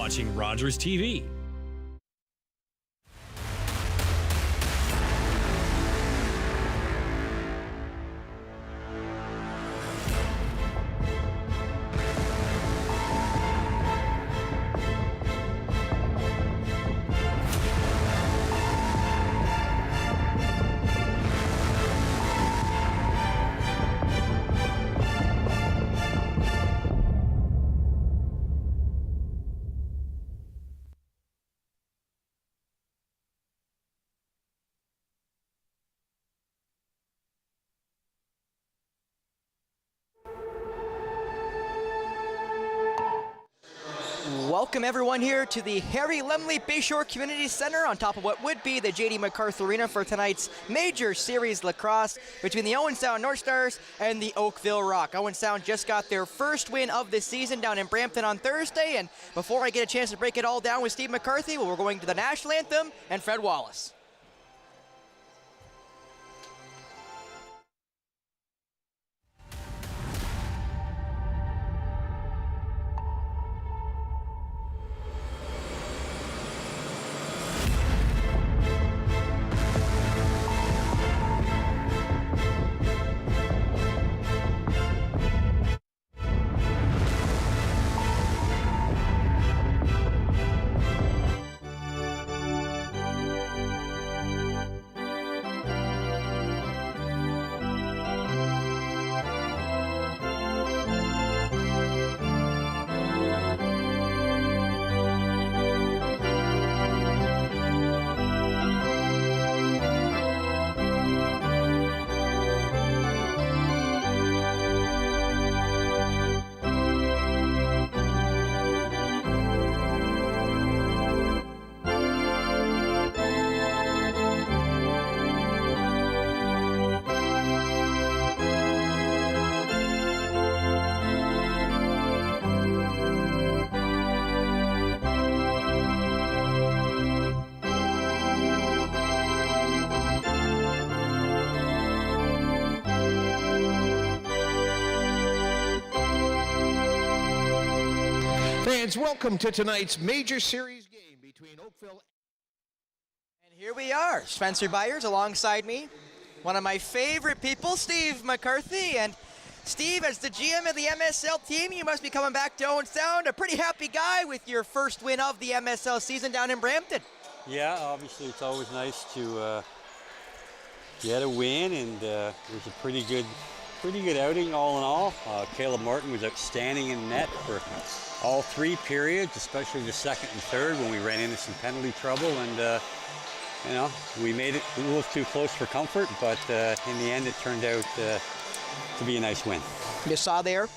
watching Rogers TV. Welcome everyone here to the Harry Lemley Bayshore Community Center on top of what would be the J.D. MacArthur Arena for tonight's major series lacrosse between the Owen Sound North Stars and the Oakville Rock. Owen Sound just got their first win of the season down in Brampton on Thursday, and before I get a chance to break it all down with Steve McCarthy, we're going to the national anthem and Fred Wallace. Fans, welcome to tonight's major series game between Oakville. And here we are, Spencer Byers alongside me, one of my favorite people, Steve McCarthy. And Steve, as the GM of the MSL team, you must be coming back to Owen Sound, a pretty happy guy with your first win of the MSL season down in Brampton. Yeah, obviously it's always nice to get a win, and it was a pretty good outing all in all. Caleb Martin was outstanding in net for all three periods, especially the second and third when we ran into some penalty trouble, and you know, we made it a little too close for comfort, but in the end it turned out to be a nice win. You saw there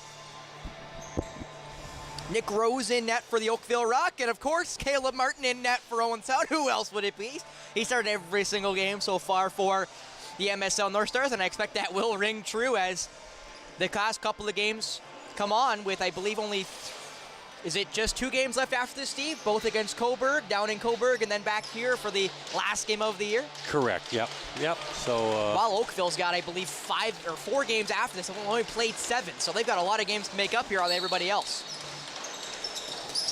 Nick Rose in net for the Oakville Rock, and of course Caleb Martin in net for Owen Sound. Who else would it be? He started every single game so far for the MSL North Stars, and I expect that will ring true as the last couple of games come on with, I believe, only is it just 2 games left after this, Steve? Both against Coburg, down in Coburg, and then back here for the last game of the year? Correct, yep. So while Oakville's got, I believe, 5 or 4 games after this, they've only played 7, so they've got a lot of games to make up here on everybody else.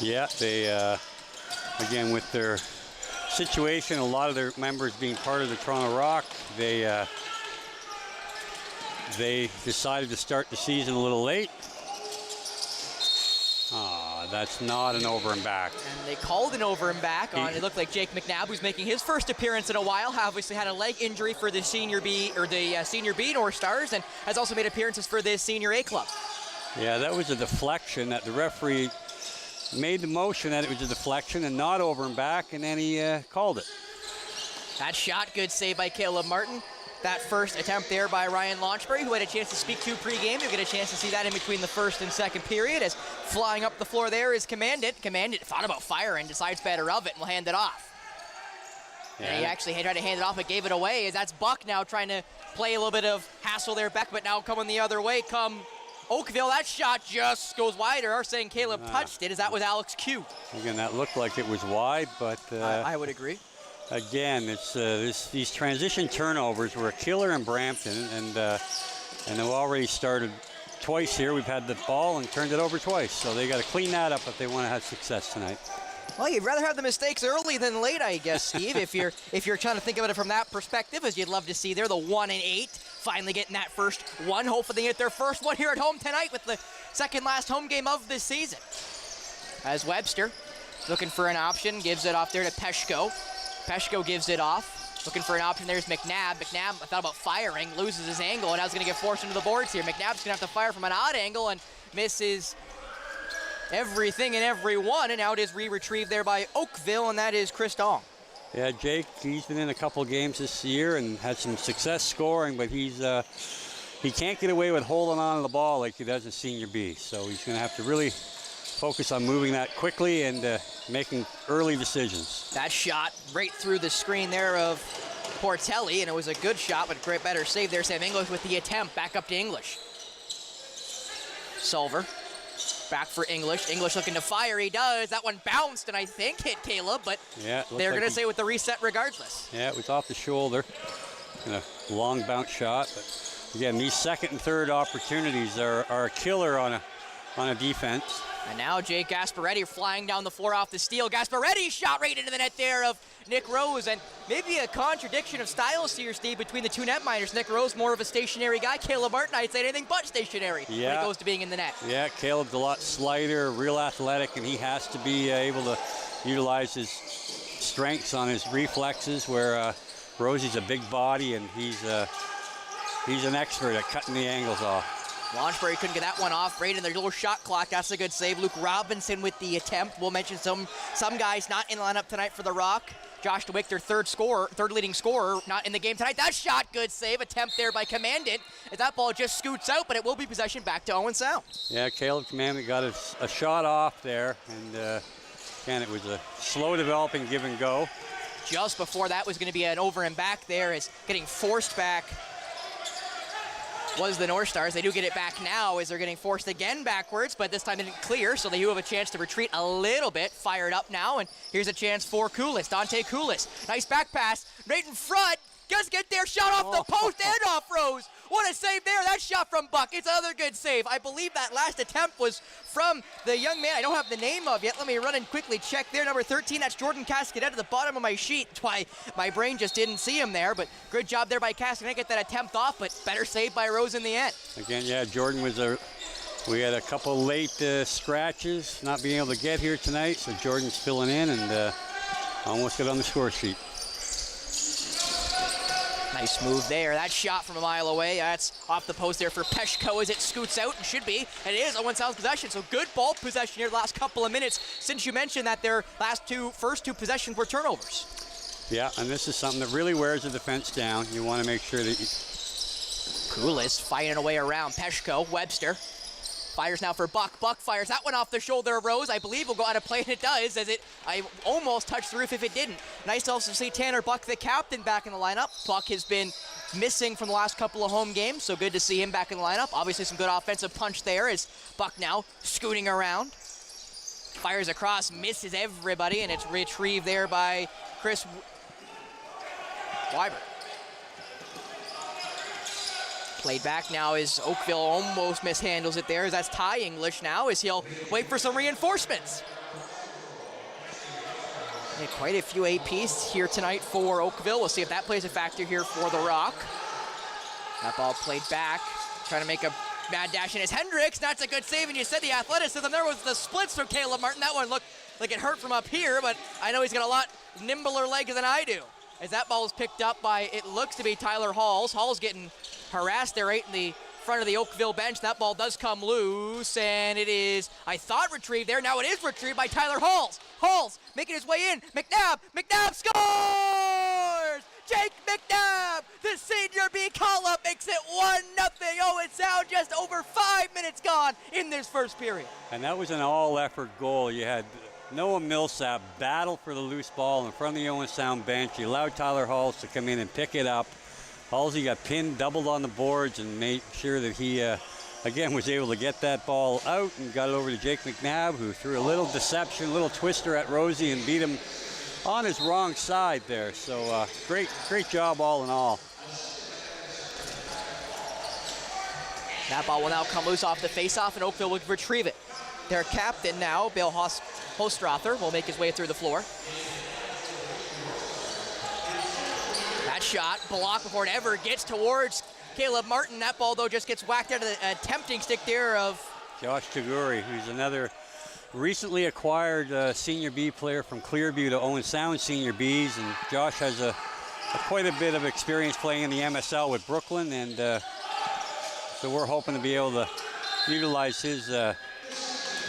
Yeah, they, again, with their situation, a lot of their members being part of the Toronto Rock, they decided to start the season a little late. That's not an over and back. And they called an over and back on, it looked like Jake McNabb, who's making his first appearance in a while, obviously had a leg injury for the Senior B North Stars, and has also made appearances for the Senior A club. Yeah, that was a deflection that the referee made the motion that it was a deflection and not over and back, and then he called it. That shot, good save by Caleb Martin. That first attempt there by Ryan Launchbury, who had a chance to speak to pregame. You'll get a chance to see that in between the first and second period, as flying up the floor there is Commandant. Commandant thought about fire and decides better of it and will hand it off. Yeah. And he actually tried to hand it off but gave it away, as that's Buck now trying to play a little bit of hassle there, Beck, but now coming the other way come Oakville. That shot just goes wider. Are saying Caleb touched it, as that was Alex Q. Again, that looked like it was wide, but I would agree. Again, it's these transition turnovers were a killer in Brampton, and they've already started twice here. We've had the ball and turned it over twice, so they got to clean that up if they want to have success tonight. Well, you'd rather have the mistakes early than late, I guess, Steve. if you're trying to think of it from that perspective, as you'd love to see there, the 1-8, finally getting that first one. Hopefully they get their first one here at home tonight with the second last home game of this season. As Webster looking for an option, gives it off there to Peshko. Peshko gives it off. Looking for an option, there's McNabb. McNabb, I thought about firing, loses his angle, and now he's going to get forced into the boards here. McNabb's going to have to fire from an odd angle and misses everything and everyone, and now it is retrieved there by Oakville, and that is Chris Dong. Yeah, Jake, he's been in a couple of games this year and had some success scoring, but he can't get away with holding on to the ball like he does in Senior B. So he's going to have to really focus on moving that quickly and making early decisions. That shot right through the screen there of Portelli, and it was a good shot, but great better save there. Sam English with the attempt, back up to English. Solver. Back for English. English looking to fire. He does. That one bounced and I think hit Caleb, but yeah, they're going to say with the reset regardless. Yeah, it was off the shoulder. And a long bounce shot. But again, these second and third opportunities are a killer on a defense. And now Jake Gasparetti flying down the floor off the steal. Gasparetti shot right into the net there of Nick Rose, and maybe a contradiction of styles here, Steve, between the two netminders. Nick Rose, more of a stationary guy. Caleb Martin, I'd say anything but stationary when it goes to being in the net. Yeah, Caleb's a lot slighter, real athletic, and he has to be able to utilize his strengths on his reflexes, where Rosie's a big body, and he's an expert at cutting the angles off. Launchbury couldn't get that one off. Right in their little shot clock. That's a good save. Luke Robinson with the attempt. We'll mention some guys not in the lineup tonight for the Rock. Josh DeWick, their third leading scorer, not in the game tonight. That shot, good save. Attempt there by Commandant. As that ball just scoots out, but it will be possession back to Owen Sound. Yeah, Caleb Commandant got a shot off there, and again, it was a slow developing give and go. Just before that was going to be an over and back there, as getting forced back was the North Stars. They do get it back now as they're getting forced again backwards, but this time it didn't clear, so they do have a chance to retreat a little bit. Fired up now, and here's a chance for Koulis, Dante Koulis. Nice back pass, right in front. Just get there, shot off the post and off Rose. What a save there. That shot from Buck. It's another good save. I believe that last attempt was from the young man I don't have the name of yet. Let me run and quickly check there. Number 13, that's Jordan Cascadet at the bottom of my sheet. That's why my brain just didn't see him there, but good job there by Cascadet. Get that attempt off, but better save by Rose in the end. Again, yeah, Jordan was we had a couple late scratches, not being able to get here tonight, so Jordan's filling in and almost got on the score sheet. Nice move there. That shot from a mile away. That's off the post there for Peshko as it scoots out, and should be. And it is Owen Sound's possession. So good ball possession here the last couple of minutes, since you mentioned that their first two possessions were turnovers. Yeah, and this is something that really wears the defense down. You want to make sure that you... Koulis fighting away around Peshko. Webster fires now for Buck. Buck fires that one off the shoulder of Rose. I believe will go out of play, and it does, as I almost touched the roof if it didn't. Nice to also see Tanner Buck, the captain, back in the lineup. Buck has been missing from the last couple of home games, so good to see him back in the lineup. Obviously some good offensive punch there as Buck now scooting around. Fires across, misses everybody, and it's retrieved there by Chris Weiber. Played back now as Oakville almost mishandles it there, as that's Ty English now, as he'll wait for some reinforcements. Yeah, quite a few APs here tonight for Oakville. We'll see if that plays a factor here for the Rock. That ball played back, trying to make a mad dash in his Hendricks. That's a good save, and you said the athleticism. There was the splits from Caleb Martin. That one looked like it hurt from up here, but I know he's got a lot nimbler legs than I do. As that ball is picked up by, it looks to be Tyler Halls. Halls getting harassed there right in the front of the Oakville bench. That ball does come loose, and it is, I thought, retrieved there. Now it is retrieved by Tyler Halls. Halls making his way in. McNabb scores! Jake McNabb, the senior B call-up, makes it 1-0. Owen Sound just over 5 minutes gone in this first period. And that was an all-effort goal. You had Noah Millsap battle for the loose ball in front of the Owen Sound bench. He allowed Tyler Halls to come in and pick it up. Halsey got pinned, doubled on the boards, and made sure that he, again, was able to get that ball out and got it over to Jake McNabb, who threw a little deception, a little twister at Rosie and beat him on his wrong side there. So great job all in all. That ball will now come loose off the face-off, and Oakville will retrieve it. Their captain now, Bill Hostrother, will make his way through the floor. That shot blocked before it ever gets towards Caleb Martin. That ball, though, just gets whacked out of the tempting stick there of Josh Taguri, who's another recently acquired Senior B player from Clearview to Owen Sound Senior Bs. And Josh has quite a bit of experience playing in the MSL with Brooklyn. And so we're hoping to be able to utilize his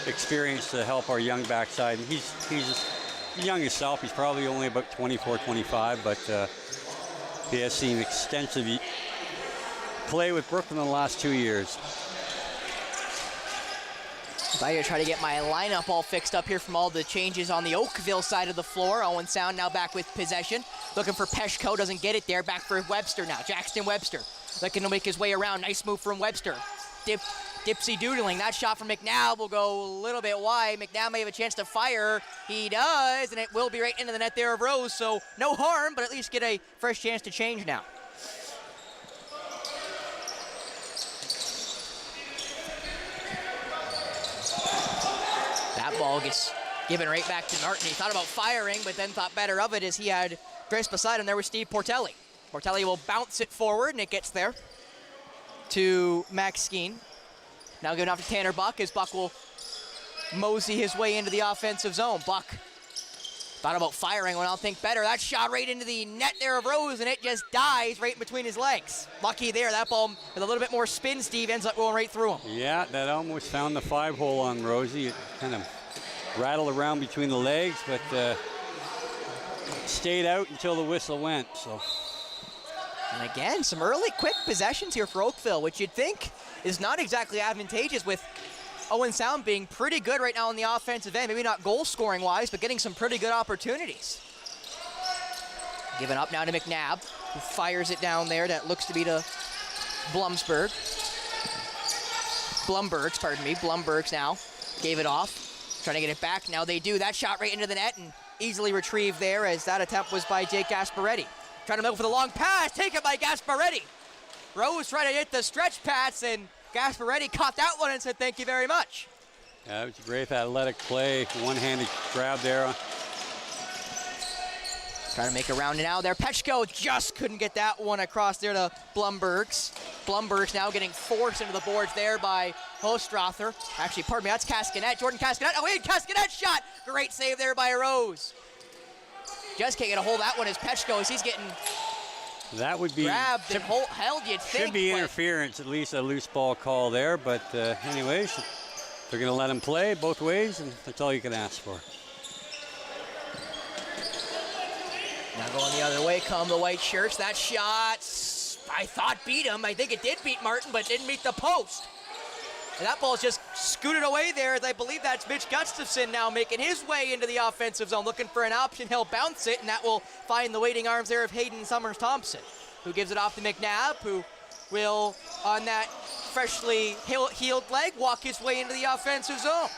experience to help our young backside. And he's young himself. He's probably only about 24, 25, but he has seen extensive play with Brooklyn in the last 2 years. I'm going to try to get my lineup all fixed up here from all the changes on the Oakville side of the floor. Owen Sound now back with possession. Looking for Peshko, doesn't get it there. Back for Webster now. Jackson Webster looking to make his way around. Nice move from Webster. Dipsy doodling. That shot from McNabb will go a little bit wide. McNabb may have a chance to fire. He does, and it will be right into the net there of Rose. So no harm, but at least get a fresh chance to change now. That ball gets given right back to Martin. He thought about firing, but then thought better of it as he had Chris beside him. There was Steve Portelli. Portelli will bounce it forward, and it gets there to Max Skeen. Now giving off to Tanner Buck as Buck will mosey his way into the offensive zone. Buck thought about firing when I'll think better. That shot right into the net there of Rose, and it just dies right between his legs. Lucky there. That ball with a little bit more spin, Steve, ends up going right through him. Yeah, that almost found the 5-hole on Rosie. It kind of rattled around between the legs, but stayed out until the whistle went. So. And again, some early quick possessions here for Oakville, which you'd think is not exactly advantageous with Owen Sound being pretty good right now on the offensive end. Maybe not goal-scoring wise, but getting some pretty good opportunities. Given up now to McNabb, who fires it down there. That looks to be to Blumbergs, pardon me. Blumbergs now gave it off, trying to get it back. Now they do. That shot right into the net and easily retrieved there as that attempt was by Jake Gasparetti. Trying to go for the long pass, taken by Gasparetti. Rose trying to hit the stretch pass, and Gasparetti caught that one and said thank you very much. Yeah, it was a great athletic play. One-handed grab there. Trying to make a round and out there. Peshko just couldn't get that one across there to Blumbergs. Blumbergs now getting forced into the boards there by Hostrother. Actually, pardon me, that's Cascanet. Jordan Cascanet. Oh, wait, Cascanet shot. Great save there by Rose. Just can't get a hold of that one as Peshko as he's getting that would be grabbed and held, you'd think. Should be interference, at least a loose ball call there. But anyways, they're going to let him play both ways, and that's all you can ask for. Now going the other way come the white shirts. That shot, I thought beat him. I think it did beat Martin, but didn't meet the post. And that ball's just scooted away there, as I believe that's Mitch Gustafson now making his way into the offensive zone, looking for an option. He'll bounce it, and that will find the waiting arms there of Hayden Summers-Thompson, who gives it off to McNabb, who will, on that freshly healed leg, walk his way into the offensive zone.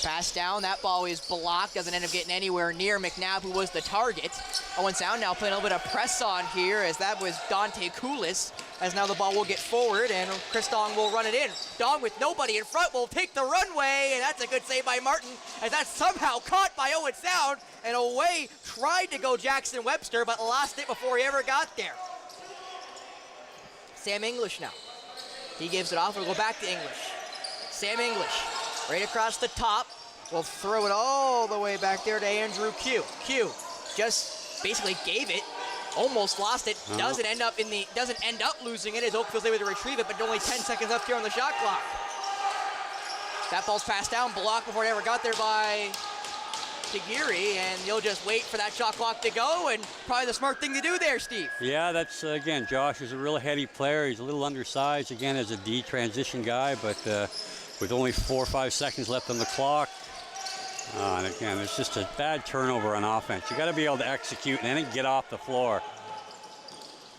Pass down, that ball is blocked, doesn't end up getting anywhere near McNabb, who was the target. Owen Sound now playing a little bit of press on here, as that was Dante Koulis, as now the ball will get forward, and Chris Dong will run it in. Dong with nobody in front will take the runway, and that's a good save by Martin, as that's somehow caught by Owen Sound, and away tried to go Jackson Webster, but lost it before he ever got there. Sam English now. He gives it off, we'll go back to English. Sam English. Right across the top. We'll throw it all the way back there to Andrew Q. Q just basically gave it, almost lost it. Doesn't end up losing it as Oakville's able to retrieve it, but only 10 seconds left here on the shot clock. That ball's passed down, blocked before it ever got there by Tagiri, and you'll just wait for that shot clock to go, and probably the smart thing to do there, Steve. Yeah, that's, again, Josh is a real heady player. He's a little undersized, again, as a D transition guy, but with only 4 or 5 seconds left on the clock. And again, it's just a bad turnover on offense. You got to be able to execute and then get off the floor.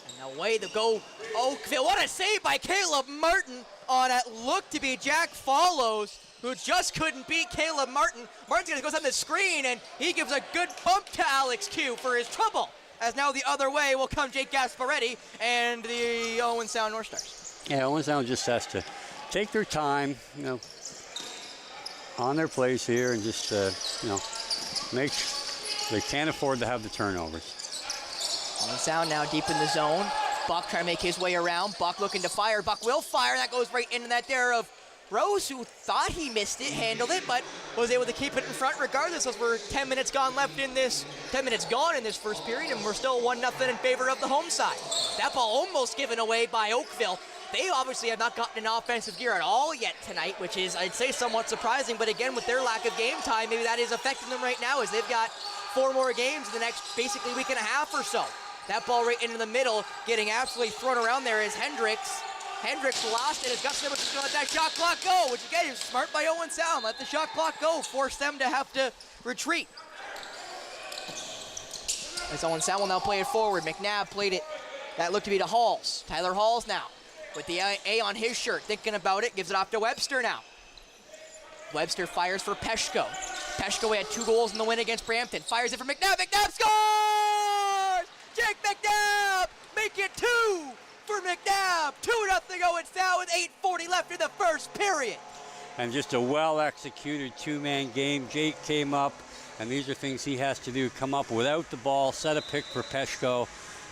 And away to go Oakville. What a save by Caleb Martin on it. Looked to be Jack Follows, who just couldn't beat Caleb Martin. Martin's going to go on the screen, and he gives a good bump to Alex Q for his trouble. As now the other way will come Jake Gasparetti and the Owen Sound North Stars. Yeah, Owen Sound just has to take their time, you know, on their place here, and just, you know, they can't afford to have the turnovers. Owen Sound now deep in the zone. Buck trying to make his way around. Buck looking to fire. Buck will fire. That goes right into that there of Rose, who thought he missed it, handled it, but was able to keep it in front regardless, as we're 10 minutes gone in this first period, and we're still 1-0 in favor of the home side. That ball almost given away by Oakville. They obviously have not gotten an offensive gear at all yet tonight, which is, I'd say, somewhat surprising, but again, with their lack of game time, maybe that is affecting them right now, as they've got 4 more games in the next basically week and a half or so. That ball right into the middle, getting absolutely thrown around there is Hendricks. Hendricks lost it. His guts never just let that shot clock go, which again is smart by Owen Sound. Let the shot clock go, force them to have to retreat. As Owen Sound will now play it forward. McNabb played it. That looked to be to Halls. Tyler Halls now with the A on his shirt, thinking about it, gives it off to Webster now. Webster fires for Peshko. Peshko had 2 goals in the win against Brampton. Fires it for McNabb. McNabb scores! Jake McNabb make it 2 for McNabb. 2-0 Owen Sound with 8:40 left in the first period. And just a well-executed 2-man game. Jake came up, and these are things he has to do. Come up without the ball, set a pick for Peshko.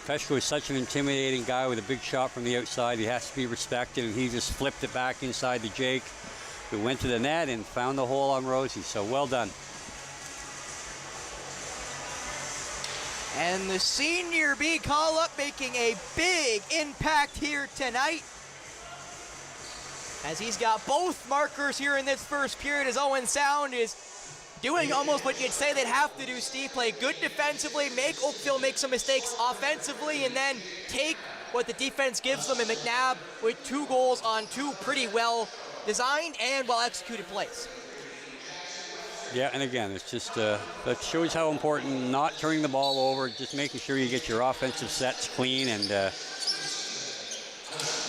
Peshko is such an intimidating guy with a big shot from the outside. He has to be respected, and he just flipped it back inside to Jake, who went to the net and found the hole on Rosie. So well done. And the senior B call-up making a big impact here tonight, as he's got both markers here in this first period, as Owen Sound is doing almost what you'd say they'd have to do, Steve. Play good defensively, make Oakville make some mistakes offensively, and then take what the defense gives them. And McNabb with 2 goals on 2 pretty well-designed and well-executed plays. Yeah, and again, it's just, that shows how important not turning the ball over, just making sure you get your offensive sets clean and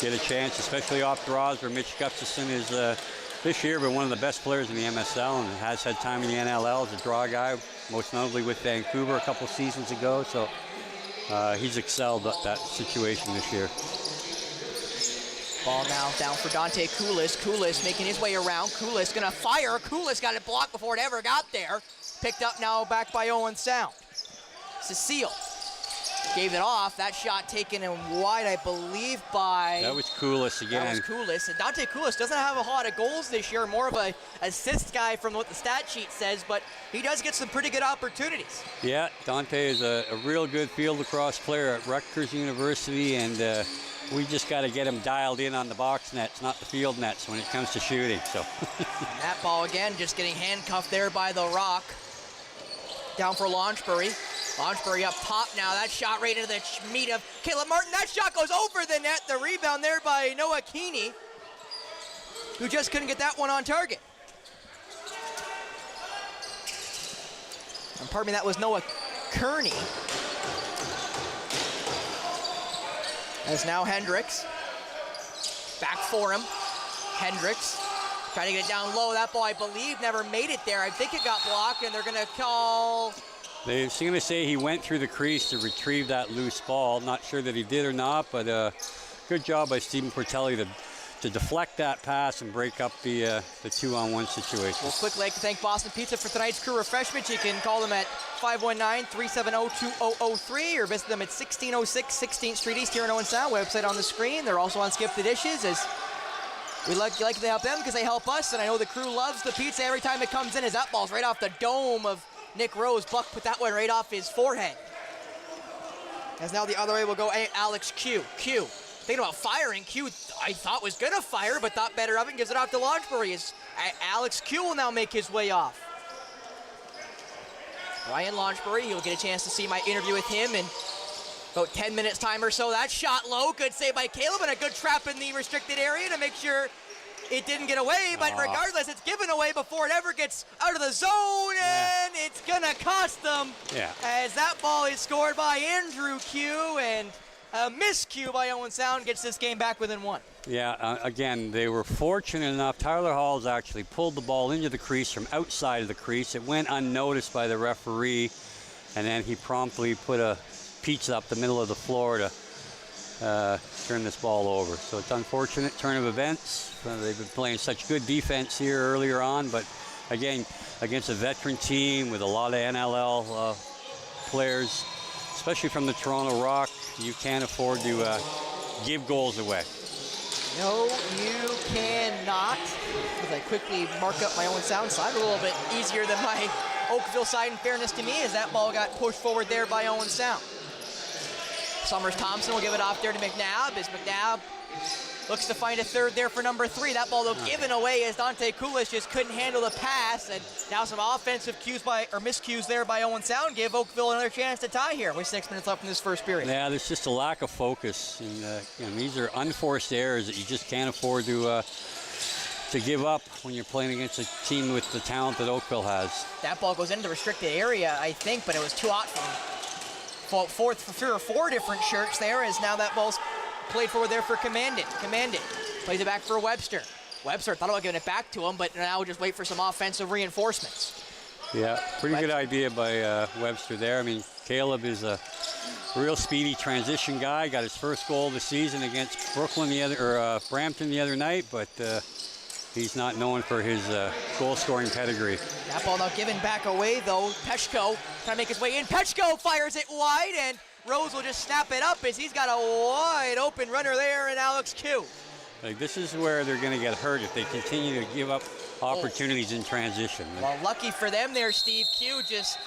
get a chance, especially off draws, where Mitch Gustafson is this year been one of the best players in the MSL and has had time in the NLL as a draw guy, most notably with Vancouver a couple seasons ago. So he's excelled at that situation this year. Ball now down for Dante Koulis. Koulis making his way around. Koulis gonna fire. Koulis got it blocked before it ever got there. Picked up now back by Owen Sound. Cecile gave it off. That shot taken in wide, I believe, by... That was Koulis again. That was Koulis. And Dante Koulis doesn't have a lot of goals this year. More of a assist guy from what the stat sheet says, but he does get some pretty good opportunities. Yeah, Dante is a real good field lacrosse player at Rutgers University, and we just got to get him dialed in on the box nets, not the field nets, when it comes to shooting. So that ball again just getting handcuffed there by the Rock. Down for Launchbury. Launchbury up top now. That shot right into the meat of Caleb Martin. That shot goes over the net. The rebound there by Noah Keeney, who just couldn't get that one on target. And pardon me, that was Noah Kearney. As now Hendricks. Back for him. Hendricks trying to get it down low. That ball, I believe, never made it there. I think it got blocked, and they're going to call... They're going to say he went through the crease to retrieve that loose ball. Not sure that he did or not, but good job by Stephen Portelli to deflect that pass and break up the 2-on-1 situation. Well, quickly, I'd like to thank Boston Pizza for tonight's crew refreshments. You can call them at 519-370-2003 or visit them at 1606 16th Street East here in Owen Sound. Website on the screen. They're also on Skip the Dishes, as we like to help them because they help us, and I know the crew loves the pizza every time it comes in, as that ball's right off the dome of Nick Rose. Buck put that one right off his forehead. As now the other way will go Alex Q. Thinking about firing. Q, I thought was going to fire, but thought better of it and gives it off to Launchbury. Alex Q will now make his way off. Ryan Launchbury, you'll get a chance to see my interview with him in about 10 minutes time or so. That shot low, good save by Caleb, and a good trap in the restricted area to make sure it didn't get away, but regardless, it's given away before it ever gets out of the zone, and it's gonna cost them. Yeah. As that ball is scored by Andrew Q, and a miscue by Owen Sound gets this game back within 1. Yeah, again, they were fortunate enough. Tyler Halls actually pulled the ball into the crease from outside of the crease. It went unnoticed by the referee, and then he promptly put a pizza up the middle of the floor to turn this ball over. So it's unfortunate turn of events. They've been playing such good defense here earlier on, but again, against a veteran team with a lot of NLL players, especially from the Toronto Rock, you can't afford to give goals away. No, you cannot. As I quickly mark up my own sound side, a little bit easier than my Oakville side, in fairness to me, as that ball got pushed forward there by Owen Sound. Summers Thompson will give it off there to McNabb, as McNabb looks to find a third there for number 3. That ball, though, given away as Dante Kulis just couldn't handle the pass. And now some offensive miscues there by Owen Sound give Oakville another chance to tie here with 6 minutes left in this first period. Yeah, there's just a lack of focus. And these are unforced errors that you just can't afford to give up when you're playing against a team with the talent that Oakville has. That ball goes into the restricted area, I think, but it was too hot for him. For 3 or 4 different shirts there, as now that ball's played forward there for Commandant. Commandant plays it back for Webster. Webster thought about giving it back to him, but now we'll just wait for some offensive reinforcements. Yeah, pretty good idea by Webster there. I mean, Caleb is a real speedy transition guy. Got his first goal of the season against Brampton the other night, but he's not known for his goal-scoring pedigree. That ball now given back away, though. Peshko trying to make his way in. Peshko fires it wide, and Rose will just snap it up as he's got a wide open runner there in Alex Q. Like, this is where they're going to get hurt if they continue to give up opportunities in transition. Well, lucky for them there, Steve. Q just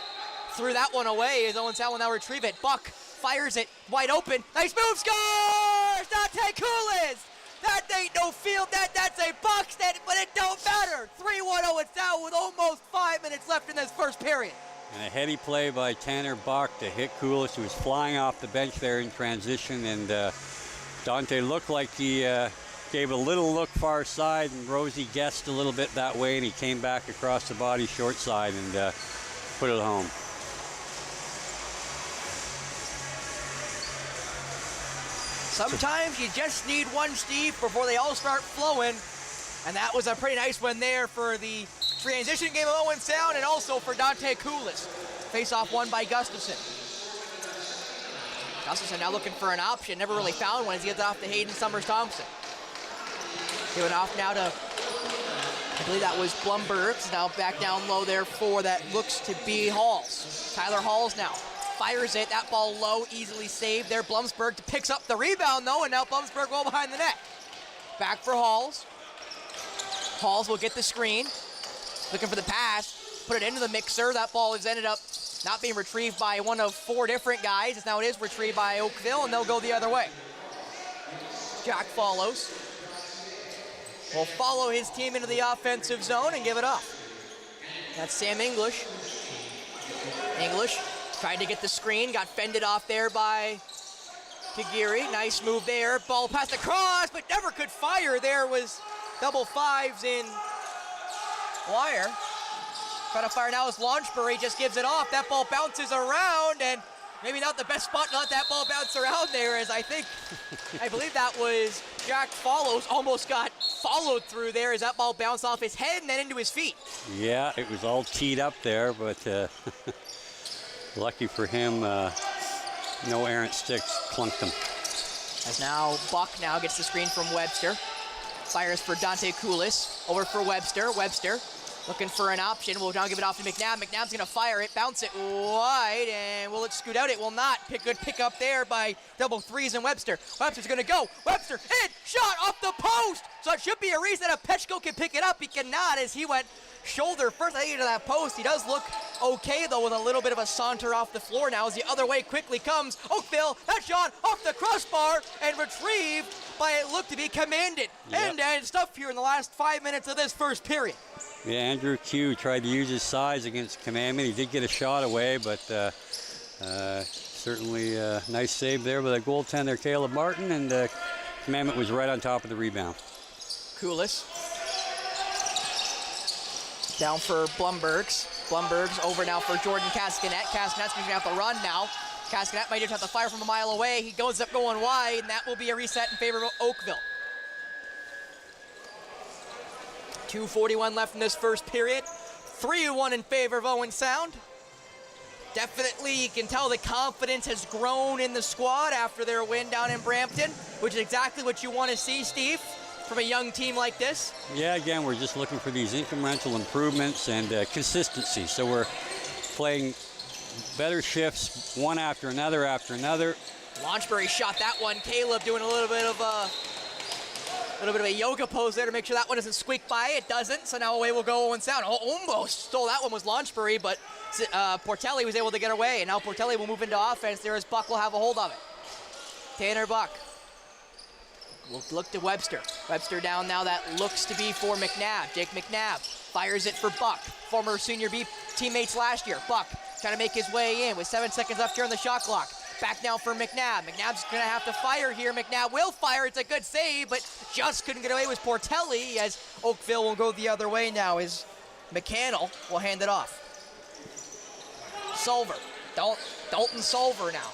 threw that one away as Owen Sound will now retrieve it. Buck fires it wide open. Nice move, scores! Dante Kulis! That ain't no field, that's a box net, but it don't matter. 3-1 Owen Sound with almost 5 minutes left in this first period. And a heady play by Tanner Buck to hit Kulis, who was flying off the bench there in transition. And Dante looked like he gave a little look far side, and Rosie guessed a little bit that way, and he came back across the body short side and put it home. Sometimes you just need one, Steve, before they all start flowing. And that was a pretty nice one there for the transition game of Owen Sound and also for Dante Kulis. Face-off won by Gustafson. Gustafson now looking for an option. Never really found one as he gets off to Hayden Summers-Thompson. Giving off now to, I believe that was Blumbergs. Now back down low there for that looks to be Halls. Tyler Halls now fires it. That ball low, easily saved there. Blumsburg picks up the rebound, though, and now Blumsburg well behind the net. Back for Halls. Halls will get the screen. Looking for the pass. Put it into the mixer. That ball has ended up not being retrieved by one of 4 different guys. Now it is retrieved by Oakville, and they'll go the other way. Jack follows. Will follow his team into the offensive zone and give it up. That's Sam English. English tried to get the screen, got fended off there by Kagiri. Nice move there. Ball passed across, but never could fire. There was double 5s in Wire. Trying to fire now as Launchbury just gives it off. That ball bounces around, and maybe not the best spot to let that ball bounce around there, as I believe that was Jack Follows. Almost got followed through there as that ball bounced off his head and then into his feet. Yeah, it was all teed up there, but lucky for him, no errant sticks clunked him. As now Buck now gets the screen from Webster. Fires for Dante Kulis. Over for Webster. Webster looking for an option. We'll now give it off to McNabb. McNabb's going to fire it, bounce it wide, and will it scoot out? It will not. Good pick up there by double 3s and Webster. Webster's going to go. Webster in, shot off the post. So it should be a reason if Pechko can pick it up. He cannot as he went shoulder first, I think, into that post. He does look okay, though, with a little bit of a saunter off the floor now as the other way quickly comes. Oakville, that shot off the crossbar and retrieved by it looked to be Commandant. Yep. End-to-end stuff here in the last 5 minutes of this first period. Yeah, Andrew Q tried to use his size against Commandment. He did get a shot away, but certainly a nice save there by the goaltender, Caleb Martin, and Commandment was right on top of the rebound. Kulis. Down for Blumbergs. Blumbergs over now for Jordan Cascanet. Cascanet's going to have to run now. Cascanet might just have to fire from a mile away. He goes up going wide, and that will be a reset in favor of Oakville. 2:41 left in this first period. 3-1 in favor of Owen Sound. Definitely, you can tell the confidence has grown in the squad after their win down in Brampton, which is exactly what you want to see, Steve, from a young team like this. Yeah, again, we're just looking for these incremental improvements and consistency. So we're playing better shifts, one after another after another. Launchbury shot that one. Caleb doing a little bit of a yoga pose there to make sure that one doesn't squeak by. It doesn't, so now away will go Owen Sound. Almost stole that one was Launchbury, but Portelli was able to get away, and now Portelli will move into offense there as Buck will have a hold of it. Tanner Buck will look to Webster. Webster down now, that looks to be for McNabb. Jake McNabb fires it for Buck, former senior B teammates last year. Buck trying to make his way in with 7 seconds left here on the shot clock. Back now for McNabb. McNabb's going to have to fire here. McNabb will fire. It's a good save, but just couldn't get away with Portelli as Oakville will go the other way now as McCannell will hand it off. Solver. Dalton Solver now.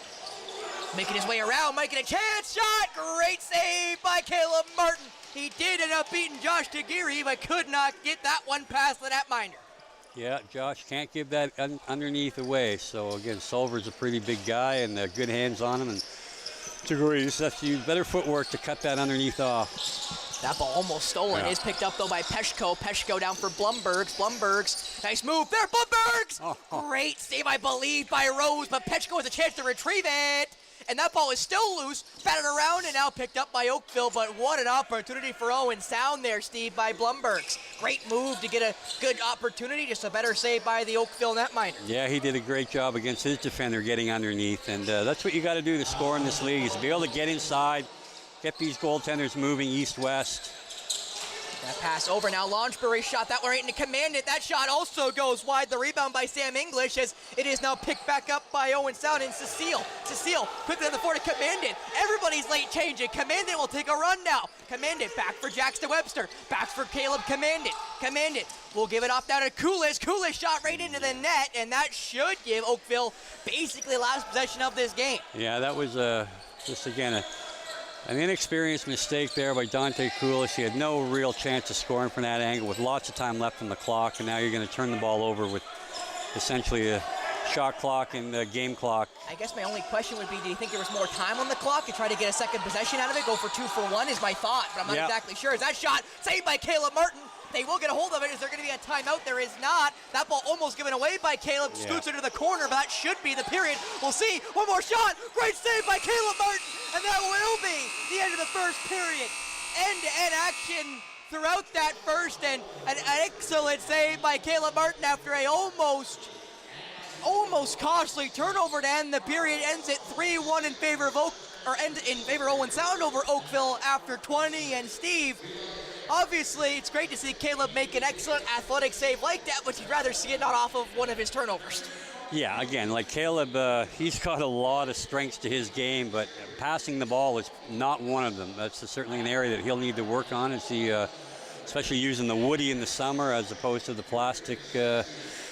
Making his way around, making a chance shot. Great save by Caleb Martin. He did end up beating Josh Taguiri, but could not get that one past the netminder. Yeah, Josh can't give that underneath away. So again, Solver's a pretty big guy and good hands on him. And Taguiri just has to use better footwork to cut that underneath off. That ball almost stolen. Yeah. Is picked up though by Peshko. Peshko down for Blumbergs. Blumbergs, nice move there. Blumbergs! Oh. Great save, I believe, by Rose, but Peshko has a chance to retrieve it. And that ball is still loose, batted around and now picked up by Oakville, but what an opportunity for Owen Sound there, Steve, by Blumbergs. Great move to get a good opportunity, just a better save by the Oakville netminder. Yeah, he did a great job against his defender getting underneath, and that's what you got to do to score in this league, is be able to get inside, get these goaltenders moving east-west. That pass over now. Launchbury shot that one right into Command It. That shot also goes wide. The rebound by Sam English as it is now picked back up by Owen Sound and Cecile. Cecile quickly on the floor to Command It. Everybody's late changing. Command It will take a run now. Command It back for Jackson Webster. Back for Caleb Command It. Command It will give it off now to Kulis. Kulis shot right into the net, and that should give Oakville basically last possession of this game. Yeah, that was just again an inexperienced mistake there by Dante Kulis. He had no real chance of scoring from that angle with lots of time left on the clock, and now you're going to turn the ball over with essentially a shot clock and a game clock. I guess my only question would be, do you think there was more time on the clock to try to get a second possession out of it? Go for 2 for 1 is my thought, but I'm not exactly sure. Is that shot saved by Caleb Martin? They will get a hold of it. Is there going to be a timeout? There is not. That ball almost given away by Caleb. Scoots into the corner, but that should be the period. We'll see. One more shot. Great save by Caleb Martin. And that will be the end of the first period. End-to-end action throughout that first, and an excellent save by Caleb Martin after a almost costly turnover to end the period. Ends at 3-1 in favor of Owen Sound over Oakville after 20. And Steve, obviously, it's great to see Caleb make an excellent athletic save like that, but you'd rather see it not off of one of his turnovers. Yeah, again, like Caleb, he's got a lot of strengths to his game, but passing the ball is not one of them. That's certainly an area that he'll need to work on, as he, especially using the woody in the summer as opposed to the plastic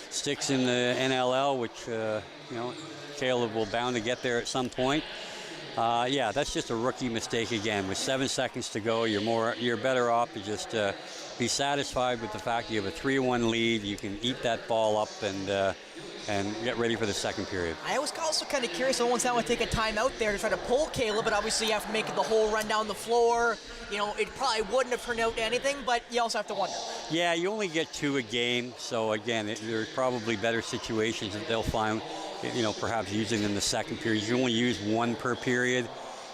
sticks in the NLL, which, Caleb will bound to get there at some point. Yeah, that's just a rookie mistake again. With 7 seconds to go, you're better off to just be satisfied with the fact that you have a 3-1 lead. You can eat that ball up and get ready for the second period. I was also kind of curious if Owen Sound would take a timeout there to try to pull Caleb, but obviously you have to make the whole run down the floor. It probably wouldn't have turned out to anything, but you also have to wonder. Yeah, you only get 2 a game, so again, there's probably better situations that they'll find, perhaps using in the second period. You only use 1 per period,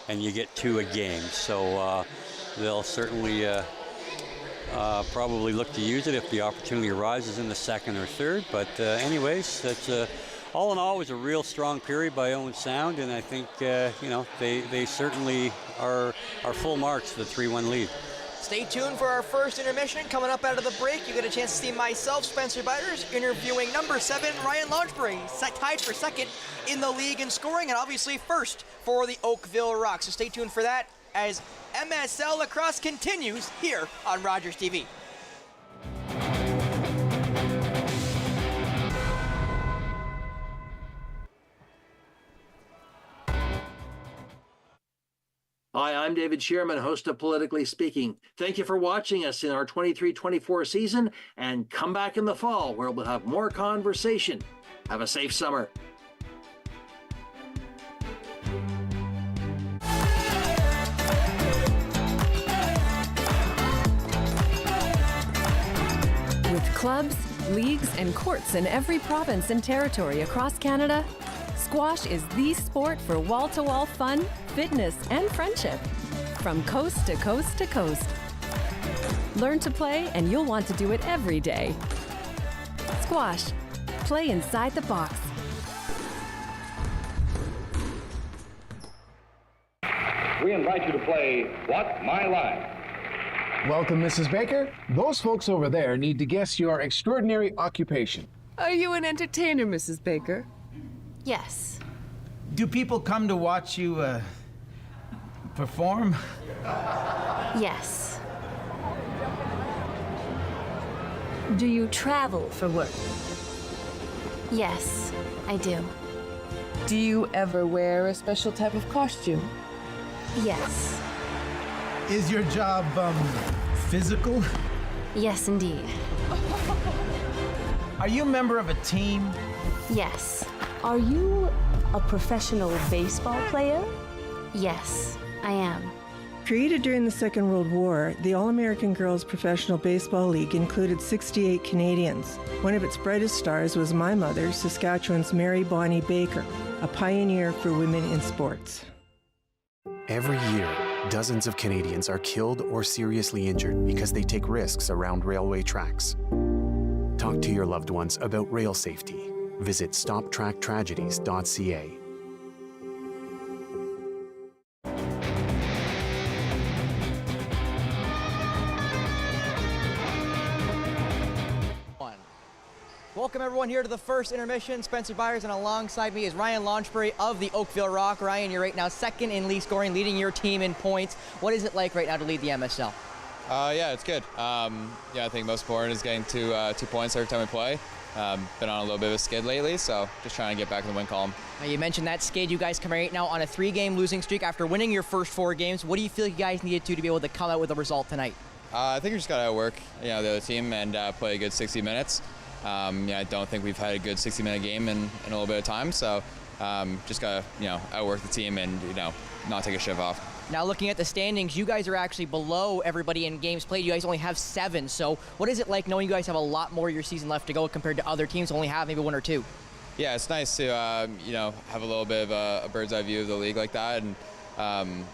and you get 2 a game. So they'll certainly probably look to use it if the opportunity arises in the second or third. But anyways, that's all in all, it was a real strong period by Owen Sound, and I think they certainly are full marks for the 3-1 lead. Stay tuned for our first intermission. Coming up out of the break, you get a chance to see myself, Spencer Byers, interviewing number 7, Ryan Launchbury, tied for second in the league in scoring, and obviously first for the Oakville Rock. So stay tuned for that as MSL Lacrosse continues here on RogersTV. Hi, I'm David Shearman, host of Politically Speaking. Thank you for watching us in our 23-24 season, and come back in the fall where we'll have more conversation. Have a safe summer. clubs, leagues, and courts in every province and territory across Canada, squash is the sport for wall-to-wall fun, fitness, and friendship. From coast to coast to coast. Learn to play and you'll want to do it every day. Squash. Play inside the box. We invite you to play What's My Line? Welcome, Mrs. Baker. Those folks over there need to guess your extraordinary occupation. Are you an entertainer, Mrs. Baker? Yes. Do people come to watch you, perform? Yes. Do you travel for work? Yes, I do. Do you ever wear a special type of costume? Yes. Is your job, physical? Yes, indeed. Are you a member of a team? Yes. Are you a professional baseball player? Yes, I am. Created during the Second World War, the All-American Girls Professional Baseball League included 68 Canadians. One of its brightest stars was my mother, Saskatchewan's Mary Bonnie Baker, a pioneer for women in sports. Every year, dozens of Canadians are killed or seriously injured because they take risks around railway tracks. Talk to your loved ones about rail safety. Visit stoptracktragedies.ca. Welcome everyone here to the first intermission. Spencer Byers, and alongside me is Ryan Launchbury of the Oakville Rock. Ryan, you're right now second in league scoring, leading your team in points. What is it like right now to lead the MSL? Yeah, it's good. I think most important is getting 2 points every time we play. Been on a little bit of a skid lately, so just trying to get back in the win column. Now, you mentioned that skid. You guys come right now on a 3-game losing streak after winning your first 4 games. What do you feel like you guys needed to be able to come out with a result tonight? I think we just got to outwork the other team and play a good 60 minutes. I don't think we've had a good 60-minute game in a little bit of time, so just got to outwork the team and not take a shift off. Now looking at the standings, you guys are actually below everybody in games played. You guys only have 7. So what is it like knowing you guys have a lot more of your season left to go compared to other teams who only have maybe 1 or 2? Yeah, it's nice to have a little bit of a bird's eye view of the league like that, and kind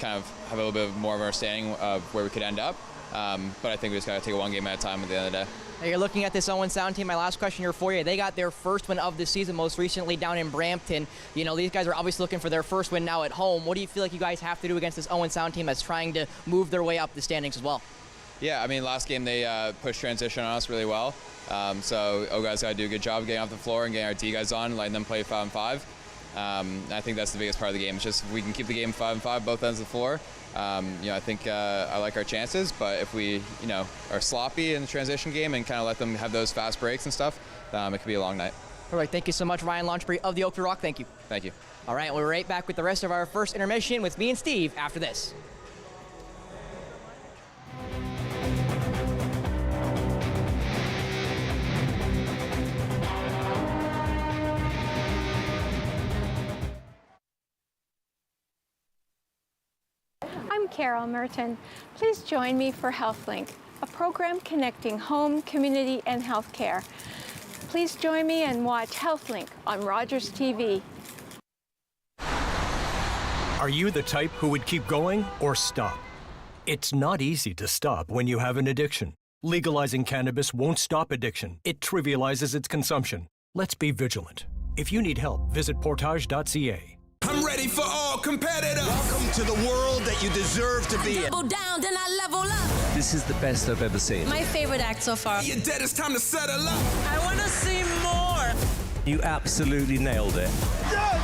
of have a little bit more of an understanding of where we could end up. But I think we just got to take it 1 game at a time at the end of the day. Now you're looking at this Owen Sound team. My last question here for you. They got their first win of the season most recently down in Brampton. These guys are obviously looking for their first win now at home. What do you feel like you guys have to do against this Owen Sound team that's trying to move their way up the standings as well? Yeah, last game they pushed transition on us really well. So guys got to do a good job getting off the floor and getting our D guys on, letting them play 5-on-5. I think that's the biggest part of the game. It's just if we can keep the game 5-on-5, both ends of the floor. I think I like our chances, but if we, are sloppy in the transition game and kind of let them have those fast breaks and stuff, it could be a long night. All right, thank you so much, Ryan Launchbury of the Oakville Rock. Thank you. Thank you. All right, we're right back with the rest of our first intermission with me and Steve after this. I'm Carol Merton. Please join me for HealthLink, a program connecting home, community, and healthcare. Please join me and watch HealthLink on RogersTV. Are you the type who would keep going or stop? It's not easy to stop when you have an addiction. Legalizing cannabis won't stop addiction. It trivializes its consumption. Let's be vigilant. If you need help, visit portage.ca. I'm ready for all competitors. Welcome to the world that you deserve to be in. Double down, then I level up. This is the best I've ever seen. My favorite act so far. You're dead, it's time to settle up. I want to see more. You absolutely nailed it. Yeah!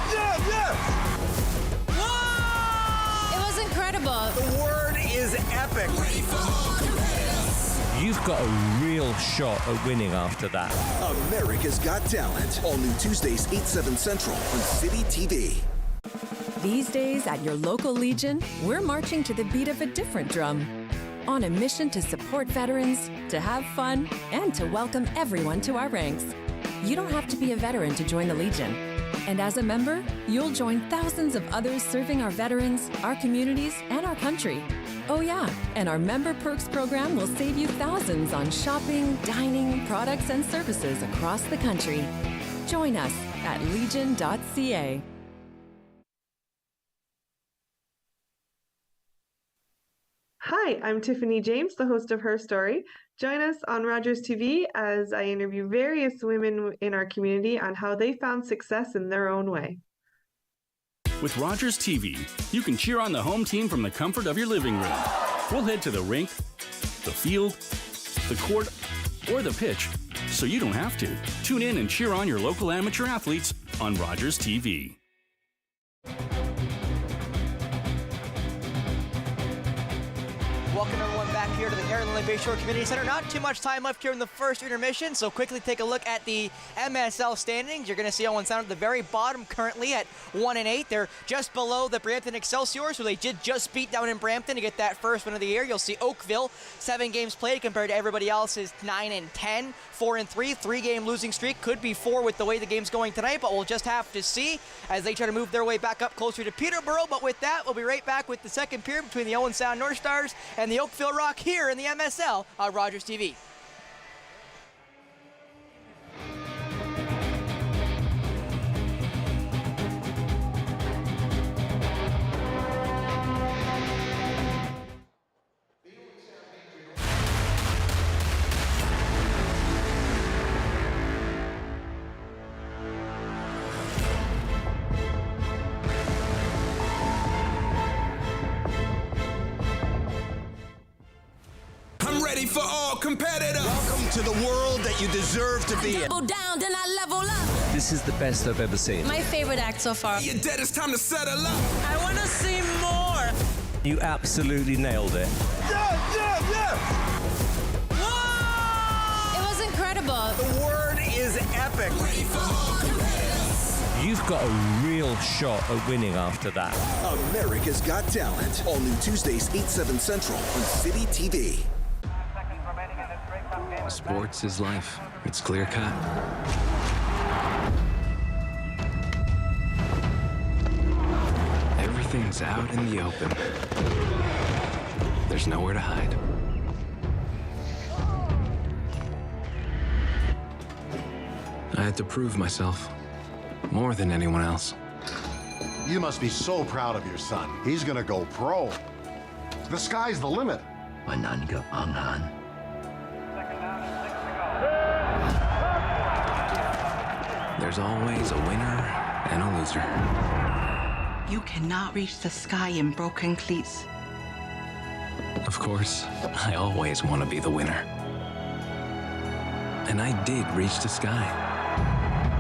Whoa! It was incredible. The word is epic. Ready for all competitors. You've got a real shot at winning after that. America's Got Talent. All new Tuesdays, 8/7 Central on City TV. These days at your local Legion, we're marching to the beat of a different drum. On a mission to support veterans, to have fun, and to welcome everyone to our ranks. You don't have to be a veteran to join the Legion. And as a member, you'll join thousands of others serving our veterans, our communities, and our country. Oh yeah, and our Member Perks program will save you thousands on shopping, dining, products, and services across the country. Join us at legion.ca. Hi, I'm Tiffany James, the host of Her Story. Join us on RogersTV as I interview various women in our community on how they found success in their own way. With RogersTV, you can cheer on the home team from the comfort of your living room. We'll head to the rink, the field, the court, or the pitch, so you don't have to. Tune in and cheer on your local amateur athletes on RogersTV. Welcome everyone back here to the Bayshore Community Center. Not too much time left here in the first intermission, so quickly take a look at the MSL standings. You're going to see Owen Sound at the very bottom currently at 1-8. They're just below the Brampton Excelsiors, who they did just beat down in Brampton to get that first win of the year. You'll see Oakville, 7 games played compared to everybody else's 9-10, 4-3, 3-game losing streak. Could be 4 with the way the game's going tonight, but we'll just have to see as they try to move their way back up closer to Peterborough. But with that, we'll be right back with the second period between the Owen Sound North Stars and the Oakville Rock here in the MSL on RogersTV. Ready for all competitors. Welcome to the world that you deserve to be in. Double down, then I level up. This is the best I've ever seen. My favorite act so far. You're dead, it's time to settle up. I want to see more. You absolutely nailed it. Yeah! Whoa! It was incredible. The word is epic. Ready for all competitors. You've got a real shot at winning after that. America's Got Talent. All new Tuesdays, 8/7 Central on City TV. Sports is life. It's clear cut. Everything's out in the open. There's nowhere to hide. I had to prove myself more than anyone else. You must be so proud of your son. He's gonna go pro. The sky's the limit. There's always a winner and a loser. You cannot reach the sky in broken cleats. Of course, I always want to be the winner. And I did reach the sky.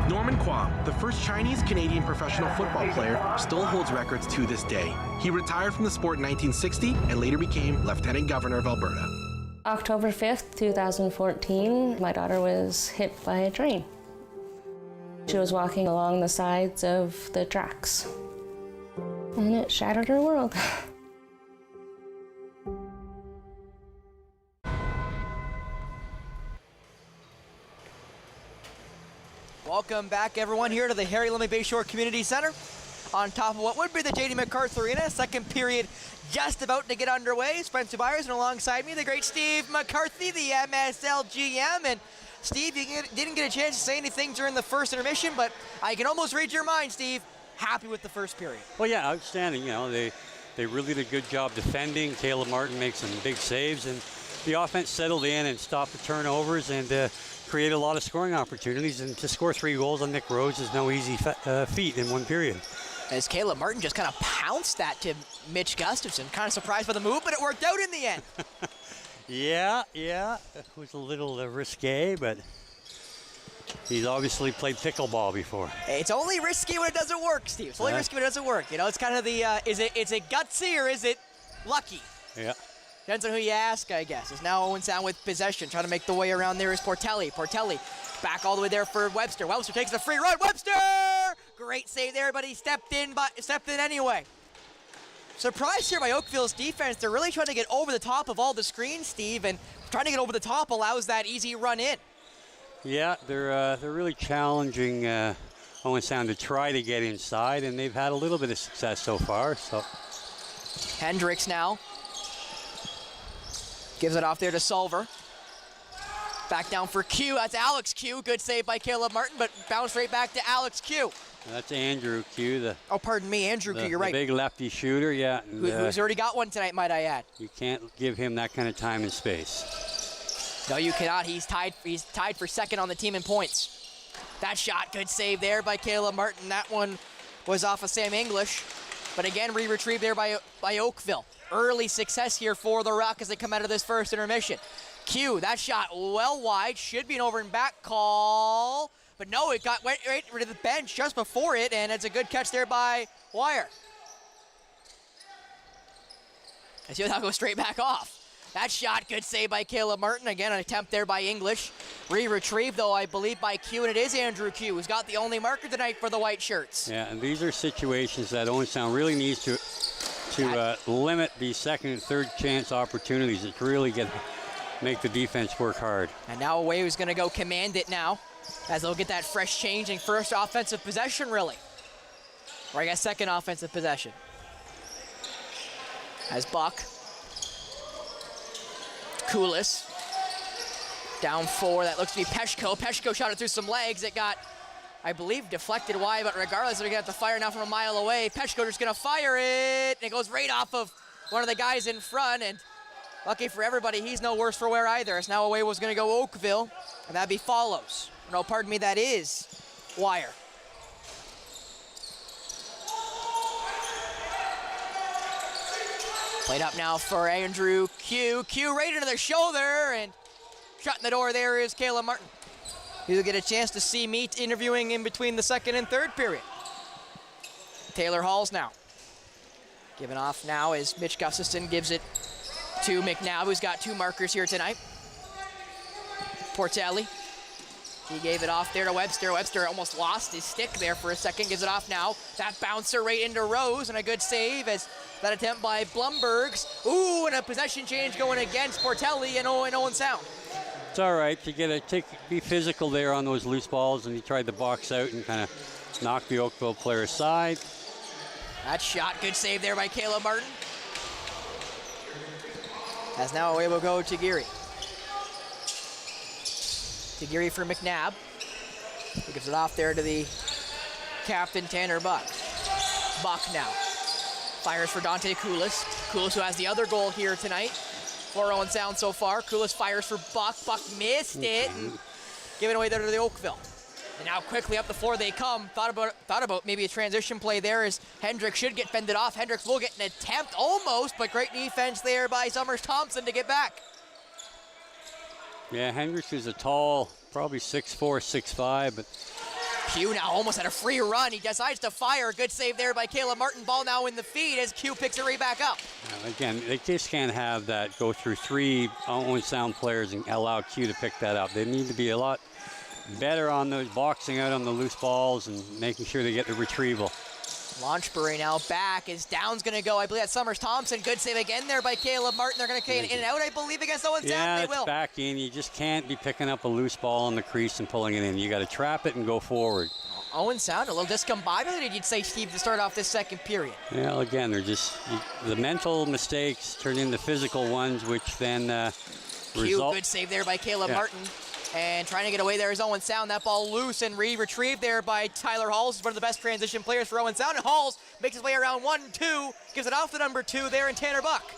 Norman Kwok, the first Chinese-Canadian professional football player, still holds records to this day. He retired from the sport in 1960 and later became Lieutenant Governor of Alberta. October 5th, 2014, my daughter was hit by a train. She was walking along the sides of the tracks, and it shattered her world. Welcome back, everyone, here to the Harry Lumley Bayshore Community Center on top of what would be the J.D. MacArthur Arena. Second period just about to get underway. Spencer Byers, and alongside me, the great Steve McCarthy, the MSL GM. And Steve, you didn't get a chance to say anything during the first intermission, but I can almost read your mind, Steve. Happy with the first period. Well, yeah, outstanding. You know, they really did a good job defending. Caleb Martin makes some big saves, and the offense settled in and stopped the turnovers and created a lot of scoring opportunities. And to score 3 goals on Nick Rhodes is no easy feat in one period. As Caleb Martin just kind of pounced that to Mitch Gustafson. Kind of surprised by the move, but it worked out in the end. Yeah, it was a little risque, but he's obviously played pickleball before. It's only risky when it doesn't work, Steve. It's only risky when it doesn't work. You know, it's kind of the, is it gutsy or is it lucky? Yeah. Depends on who you ask, I guess. As now Owen Sound with possession, trying to make the way around there is Portelli. Portelli back all the way there for Webster. Webster takes the free run. Webster! Great save there, but he stepped in anyway. Surprised here by Oakville's defense. They're really trying to get over the top of all the screens, Steve, and trying to get over the top allows that easy run in. Yeah, they're really challenging Owen Sound to try to get inside, and they've had a little bit of success so far. So Hendricks now Gives it off there to Solver. Back down for Q. That's Alex Q. Good save by Caleb Martin, but bounce right back to Alex Q. That's Andrew Q. Oh, pardon me, Andrew Q. You're right. The big lefty shooter, yeah. And, who's already got one tonight, might I add. You can't give him that kind of time and space. No, you cannot. He's tied for second on the team in points. That shot, good save there by Caleb Martin. That one was off of Sam English, but again, retrieved there by Oakville. Early success here for the Rock as they come out of this first intermission. Q, that shot well wide, should be an over and back call, but no, it went right to the bench just before it, and it's a good catch there by Wire. I see how that goes straight back off. That shot, good save by Caleb Martin. Again, an attempt there by English. Retrieved, though, I believe, by Q, and it is Andrew Q, who's got the only marker tonight for the white shirts. Yeah, and these are situations that Owen Sound really needs to limit the second and third chance opportunities. It's really make the defense work hard. And now away who's going to go command it now, as they'll get that fresh change in first offensive possession, really. Or I guess second offensive possession. As Buck. Koulis. Down 4, that looks to be Peshko. Peshko shot it through some legs. It got, I believe, deflected wide, but regardless, they're going to have to fire now from a mile away. Peshko just going to fire it, and it goes right off of one of the guys in front, and lucky for everybody, he's no worse for wear either. As now away was going to go Oakville, and that'd be Follows. No, pardon me, that is Wire. Played up now for Andrew Q. Q right into the shoulder, and shutting the door there is Caleb Martin. He'll get a chance to see me interviewing in between the second and third period. Taylor Halls now. Giving off now as Mitch Gustafson gives it to McNabb, who's got 2 markers here tonight. Portelli. He gave it off there to Webster. Webster almost lost his stick there for a second. Gives it off now. That bouncer right into Rose, and a good save as that attempt by Blumbergs. Ooh, and a possession change going against Portelli and Owen Sound. It's all right to be physical there on those loose balls, and he tried to box out and kind of knock the Oakville player aside. That shot, good save there by Caleb Martin. As now away will go to Geary. To Geary for McNabb. He gives it off there to the captain, Tanner Buck. Buck now. Fires for Dante Koulis. Koulis, who has the other goal here tonight for Owen Sound so far. Koulis fires for Buck. Buck missed it and giving away there to the Oakville. And now quickly up the floor they come. Thought about maybe a transition play there as Hendricks should get fended off. Hendricks will get an attempt almost, but great defense there by Summers Thompson to get back. Yeah, Hendricks is a tall, probably 6'4", 6'5", but Q now almost had a free run. He decides to fire. Good save there by Caleb Martin. Ball now in the feed as Q picks it right back up. Again, they just can't have that go through 3 Owen Sound players and allow Q to pick that up. They need to be a lot better on the boxing out on the loose balls and making sure they get the retrieval. Launchbury now back as down's going to go. I believe that's Summers Thompson. Good save again there by Caleb Martin. They're going to get in and out, I believe, against Owen Sound. Yeah, they will. it's back in. You just can't be picking up a loose ball on the crease and pulling it in. You got to trap it and go forward. Owen Sound a little discombobulated, you'd say, Steve, to start off this second period. Well, again, they're just the mental mistakes turn into physical ones, which then result. Good save there by Caleb Martin. And trying to get away there is Owen Sound. That ball loose and retrieved there by Tyler Halls. He's one of the best transition players for Owen Sound. And Halls makes his way around 1-2. Gives it off to number 2 there in Tanner Buck.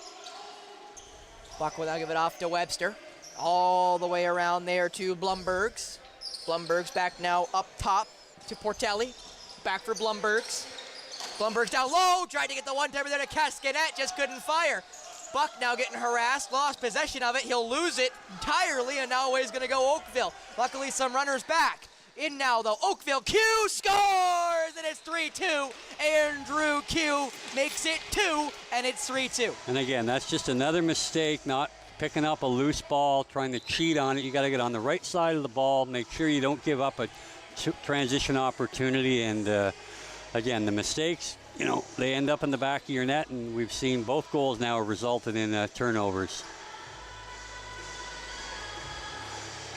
Buck will now give it off to Webster. All the way around there to Blumbergs. Blumbergs back now up top to Portelli. Back for Blumbergs. Blumbergs down low. Tried to get the one-timer there to Cascanet. Just couldn't fire. Buck now getting harassed, lost possession of it. He'll lose it entirely, and now away's going to go Oakville. Luckily, some runners back. In now, though, Oakville. Q scores, and it's 3-2. Andrew Q makes it 2, and it's 3-2. And again, that's just another mistake, not picking up a loose ball, trying to cheat on it. You got to get on the right side of the ball, make sure you don't give up a transition opportunity, and again, the mistakes, they end up in the back of your net, and we've seen both goals now resulted in turnovers.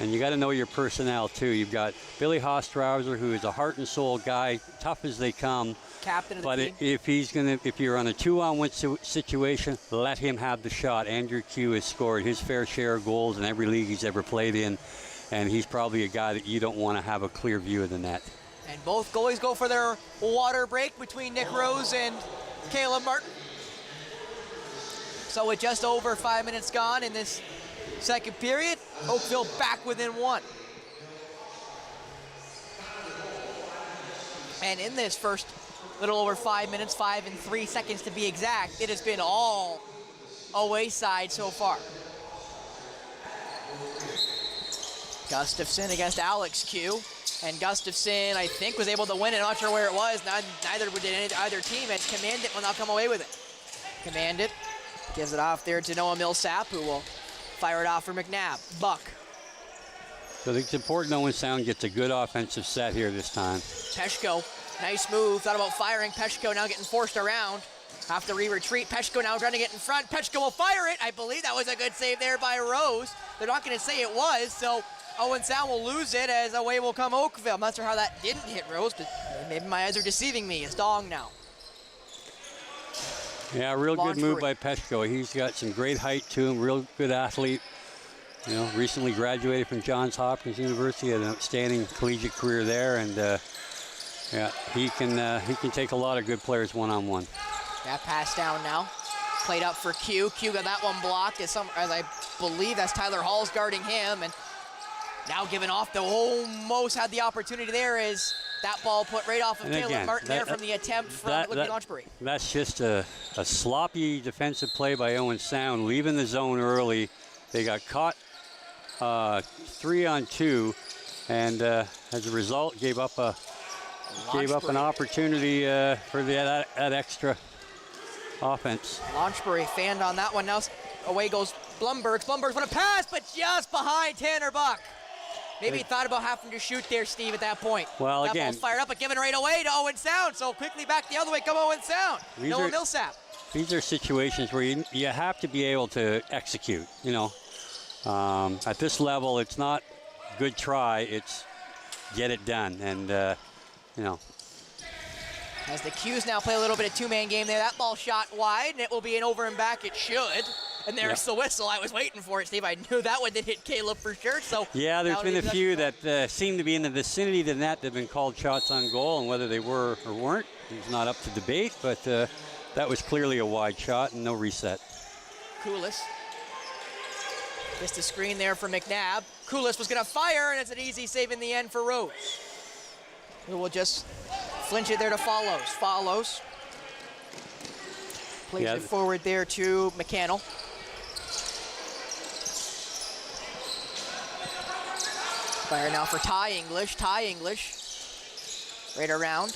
And you got to know your personnel too. You've got Billy Hostrouser, who is a heart and soul guy, tough as they come. Captain of the but team. If you're on a 2-on-1 situation, let him have the shot. Andrew Q has scored his fair share of goals in every league he's ever played in, and he's probably a guy that you don't want to have a clear view of the net. And both goalies go for their water break between Nick Rose and Caleb Martin. So with just over 5 minutes gone in this second period, Oakville back within 1. And in this first little over 5 minutes, 5 and 3 seconds to be exact, it has been all away side so far. Gustafson against Alex Q. And Gustafson, I think, was able to win it. Not sure where it was. Neither did either team. And Commandant will not come away with it. Commandant gives it off there to Noah Millsap, who will fire it off for McNabb. Buck. So I think it's important Owen Sound gets a good offensive set here this time. Peshko, nice move. Thought about firing. Peshko now getting forced around. Have to re-retreat. Peshko now trying to get in front. Peshko will fire it. I believe that was a good save there by Rose. They're not going to say it was, so Owen Sound will lose it as away will come Oakville. I'm not sure how that didn't hit Rose, but maybe my eyes are deceiving me. It's Dong now. Yeah, real good move by Peshko. He's got some great height to him, real good athlete. You know, recently graduated from Johns Hopkins University, had an outstanding collegiate career there, and yeah, he can take a lot of good players one-on-one. That pass down now. Played up for Q. Q got that one blocked as I believe that's Tyler Hall's guarding him, and now giving off the almost had the opportunity there as that ball put right off of Caleb Martin there from the attempt from Libby Launchbury. That's just a sloppy defensive play by Owen Sound, leaving the zone early. They got caught 3-on-2, and as a result, gave up an opportunity for that extra offense. Launchbury fanned on that one. Now away goes Blumberg. Blumberg's want to pass, but just behind Tanner Buck. Maybe he thought about having to shoot there, Steve, at that point. Well, that again, ball's fired up, but given right away to Owen Sound. So quickly back the other way, come Owen Sound. Noah Millsap. These are situations where you have to be able to execute. You know, at this level, it's not good try; it's get it done. And you know, as the Qs now play a little bit of two-man game there, that ball shot wide, and it will be an over and back. It should. And there's the whistle. I was waiting for it, Steve. I knew that one did hit Caleb for sure. So yeah, there's been a few that seem to be in the vicinity of the net that have been called shots on goal, and whether they were or weren't is not up to debate. But that was clearly a wide shot and no reset. Koulis. Just a screen there for McNabb. Koulis was going to fire, and it's an easy save in the end for Rose, who will just flinch it there to Follows. Follows plays it forward there to McCannell. Fire now for Ty English. Ty English. Right around.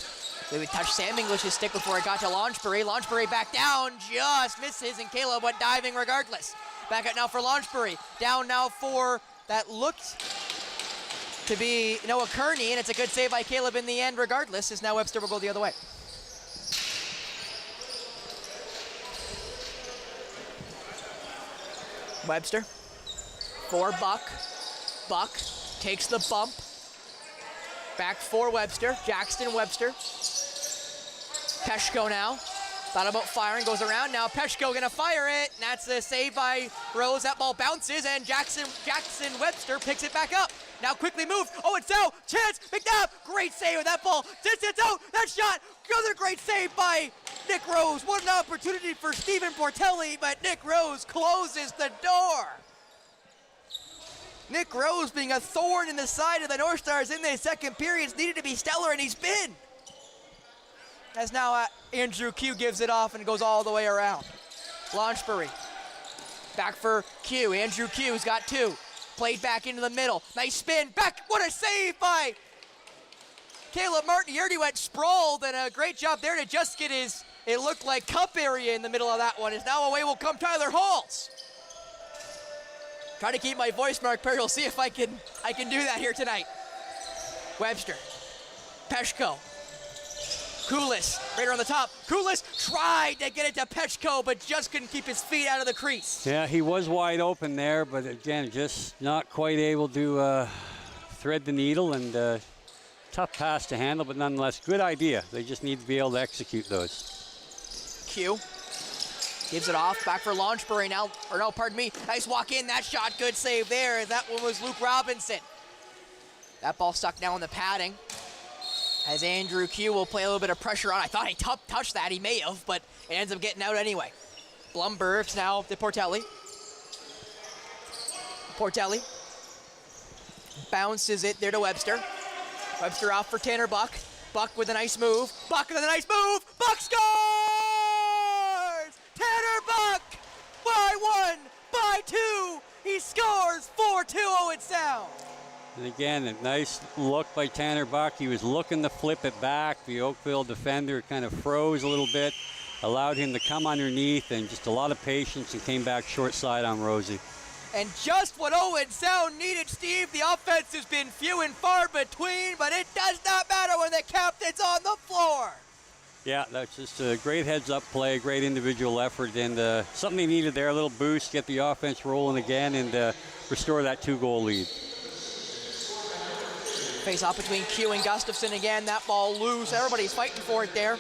They would touch Sam English's stick before it got to Launchbury. Launchbury back down, just misses, and Caleb went diving regardless. Back out now for Launchbury. Down now for that looked to be Noah Kearney, and it's a good save by Caleb in the end regardless, as now Webster will go the other way. Webster for Buck. Buck takes the bump. Back for Webster. Jackson Webster. Peshko now. Thought about firing, goes around. Now Peshko gonna fire it. And that's a save by Rose. That ball bounces, and Jackson Webster picks it back up. Now quickly moved. Oh, it's out. Chance. McNabb. Great save with that ball. Distance out. That shot. Another great save by Nick Rose. What an opportunity for Stephen Portelli, but Nick Rose closes the door. Nick Rose being a thorn in the side of the North Stars in the second period needed to be stellar, and he's been. As now Andrew Q gives it off and goes all the way around. Launchbury. Back for Q. Andrew Q's got two. Played back into the middle. Nice spin. Back. What a save by Caleb Martin. He already went sprawled, and a great job there to just get his, it looked like, cup area in the middle of that one. As now away will come Tyler Halls. Trying to keep my voice, Mark Perry. We'll see if I can do that here tonight. Webster. Peshko. Kulis, right on the top. Kulis tried to get it to Pechko, but just couldn't keep his feet out of the crease. Yeah, he was wide open there, but again, just not quite able to thread the needle, and tough pass to handle, but nonetheless, good idea. They just need to be able to execute those. Q gives it off, back for Launchbury now, or no, pardon me, nice walk in, that shot, good save there. That one was Luke Robinson. That ball stuck now in the padding, as Andrew Q will play a little bit of pressure on. I thought he touched that, he may have, but it ends up getting out anyway. Blumberg's now to Portelli. Portelli bounces it there to Webster. Webster off for Tanner Buck. Buck with a nice move. Buck with a nice move. Buck scores! Tanner Buck by 1, by 2. He scores 4-2 Owen Sound. And again, a nice look by Tanner Buck. He was looking to flip it back. The Oakville defender kind of froze a little bit, allowed him to come underneath, and just a lot of patience, and came back short side on Rosie. And just what Owen Sound needed, Steve. The offense has been few and far between, but it does not matter when the captain's on the floor. Yeah, that's just a great heads-up play, great individual effort, and something they needed there, a little boost, get the offense rolling again, and restore that 2-goal lead. Face off between Q and Gustafson again. That ball loose. Everybody's fighting for it there.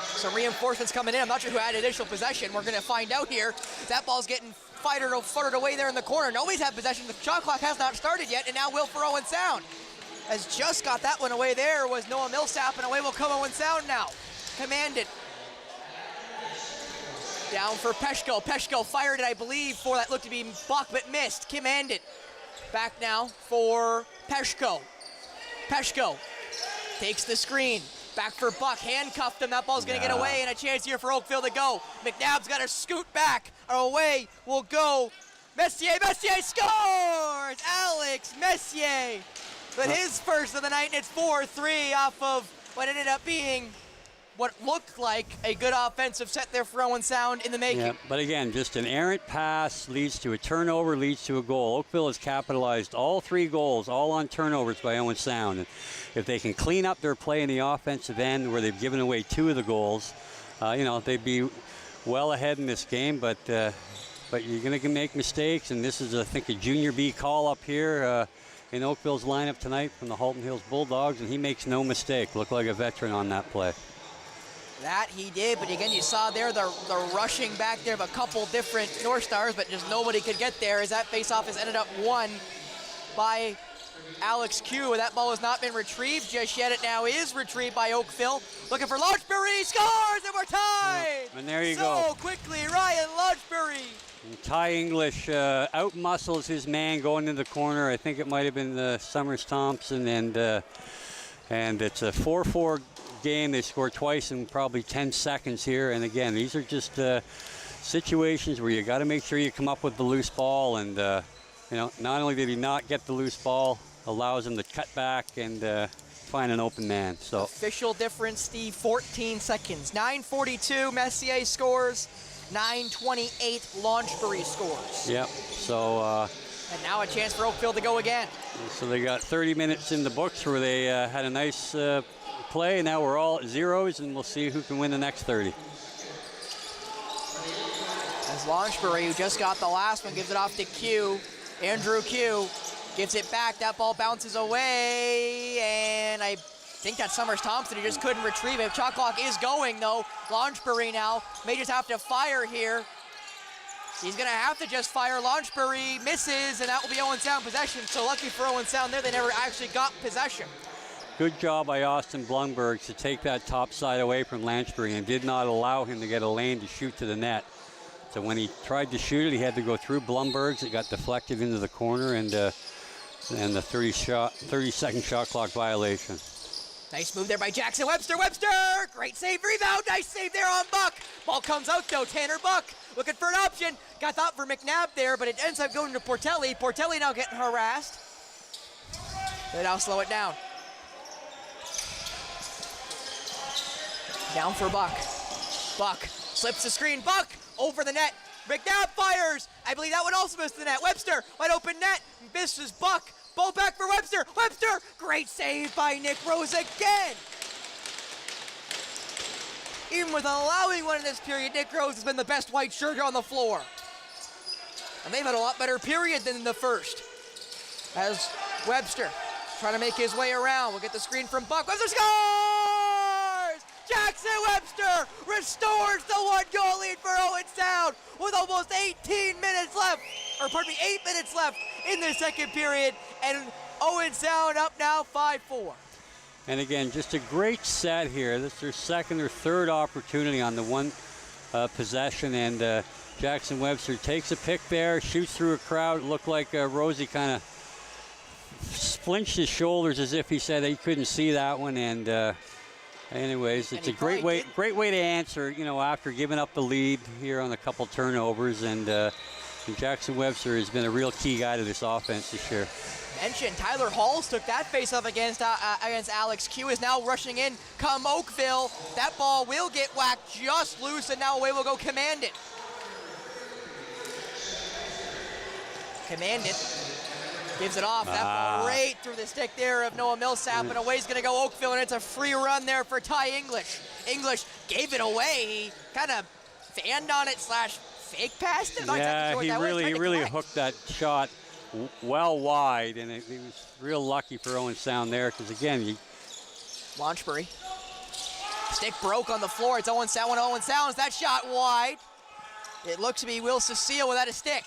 Some reinforcements coming in. I'm not sure who had initial possession. We're going to find out here. That ball's getting futtered away there in the corner. Nobody's had possession. The shot clock has not started yet, and now will for Owen Sound. Has just got that one away there was Noah Millsap, and away will come Owen Sound now. Commanded. Down for Pechko. Pechko fired it, I believe, for that looked to be Buck, but missed. Commanded. Back now for Pechko. Pechko takes the screen. Back for Buck, handcuffed him. That ball's going to get away, and a chance here for Oakville to go. McNabb's got to scoot back. Away will go Messier. Messier scores! Alex Messier with his first of the night, and it's 4-3 off of what ended up being what looked like a good offensive set there for Owen Sound in the making. Yeah, but again, just an errant pass leads to a turnover, leads to a goal. Oakville has capitalized all 3 goals, all on turnovers by Owen Sound. And if they can clean up their play in the offensive end where they've given away 2 of the goals, they'd be well ahead in this game. But you're going to make mistakes, and this is, I think, a junior B call up here in Oakville's lineup tonight from the Halton Hills Bulldogs, and he makes no mistake. Looked like a veteran on that play. That he did, but again, you saw there the rushing back there of a couple different North Stars, but just nobody could get there as that faceoff has ended up won by Alex Q. That ball has not been retrieved just yet. It now is retrieved by Oakville. Looking for Launchbury, scores, and we're tied! And there you go. So quickly, Ryan Launchbury. And Ty English out-muscles his man going into the corner. I think it might have been Summers Thompson, and it's a 4-4 game. They scored twice in probably 10 seconds here, and again, these are just situations where you got to make sure you come up with the loose ball, and not only did he not get the loose ball, allows him to cut back and find an open man. So official difference, Steve, 14 seconds. 9:42 Messier scores, 9:28 Launchbury scores. Yep. So and now a chance for Oakville to go again. So they got 30 minutes in the books where they had a nice play. Now we're all at zeros, and we'll see who can win the next 30. As Launchbury, who just got the last one, gives it off to Q. Andrew Q gives it back. That ball bounces away, and I think that's Summers Thompson. He just couldn't retrieve it. Shot clock is going, though. Launchbury now may just have to fire here. He's going to have to just fire. Launchbury misses, and that will be Owen Sound possession. So lucky for Owen Sound there, they never actually got possession. Good job by Austin Blumberg to take that top side away from Launchbury and did not allow him to get a lane to shoot to the net. So when he tried to shoot it, he had to go through Blumberg's. It got deflected into the corner, and the 30-second shot clock violation. Nice move there by Jackson Webster. Webster! Great save, rebound. Nice save there on Buck. Ball comes out, though. Tanner Buck looking for an option. Got thought for McNabb there, but it ends up going to Portelli. Portelli now getting harassed. They now slow it down. Down for Buck. Buck slips the screen. Buck over the net. McNabb fires. I believe that one also missed the net. Webster, wide open net. Misses Buck. Ball back for Webster. Webster, great save by Nick Rose again. Even with allowing one in this period, Nick Rose has been the best white shirt on the floor. And they've had a lot better period than in the first. As Webster trying to make his way around. We'll get the screen from Buck. Webster scores! Jackson Webster restores the 1-goal lead for Owen Sound with almost 18 minutes left, or pardon me, 8 minutes left in the second period, and Owen Sound up now 5-4. And again, just a great set here. This is their second or third opportunity on the one possession, and Jackson Webster takes a pick there, shoots through a crowd. It looked like Rosie kind of flinched his shoulders as if he said he couldn't see that one. And anyways, it's a great way to answer, you know, after giving up the lead here on a couple turnovers. And Jackson Webster has been a real key guy to this offense this year. Mentioned Tyler Halls took that face-off against Alex Q, is now rushing in come Oakville. That ball will get whacked just loose, and now away will go Commandant. Commandant gives it off. That ball right through the stick there of Noah Millsap, and away's going to go Oakville, and it's a free run there for Ty English. English gave it away. He kind of fanned on it / fake passed it. Yeah, he really hooked that shot well wide, and he was real lucky for Owen Sound there, because again, Launchbury. Stick broke on the floor. It's Owen Sound. When Owen Sounds, that shot wide. It looks to be Will Cecile without a stick.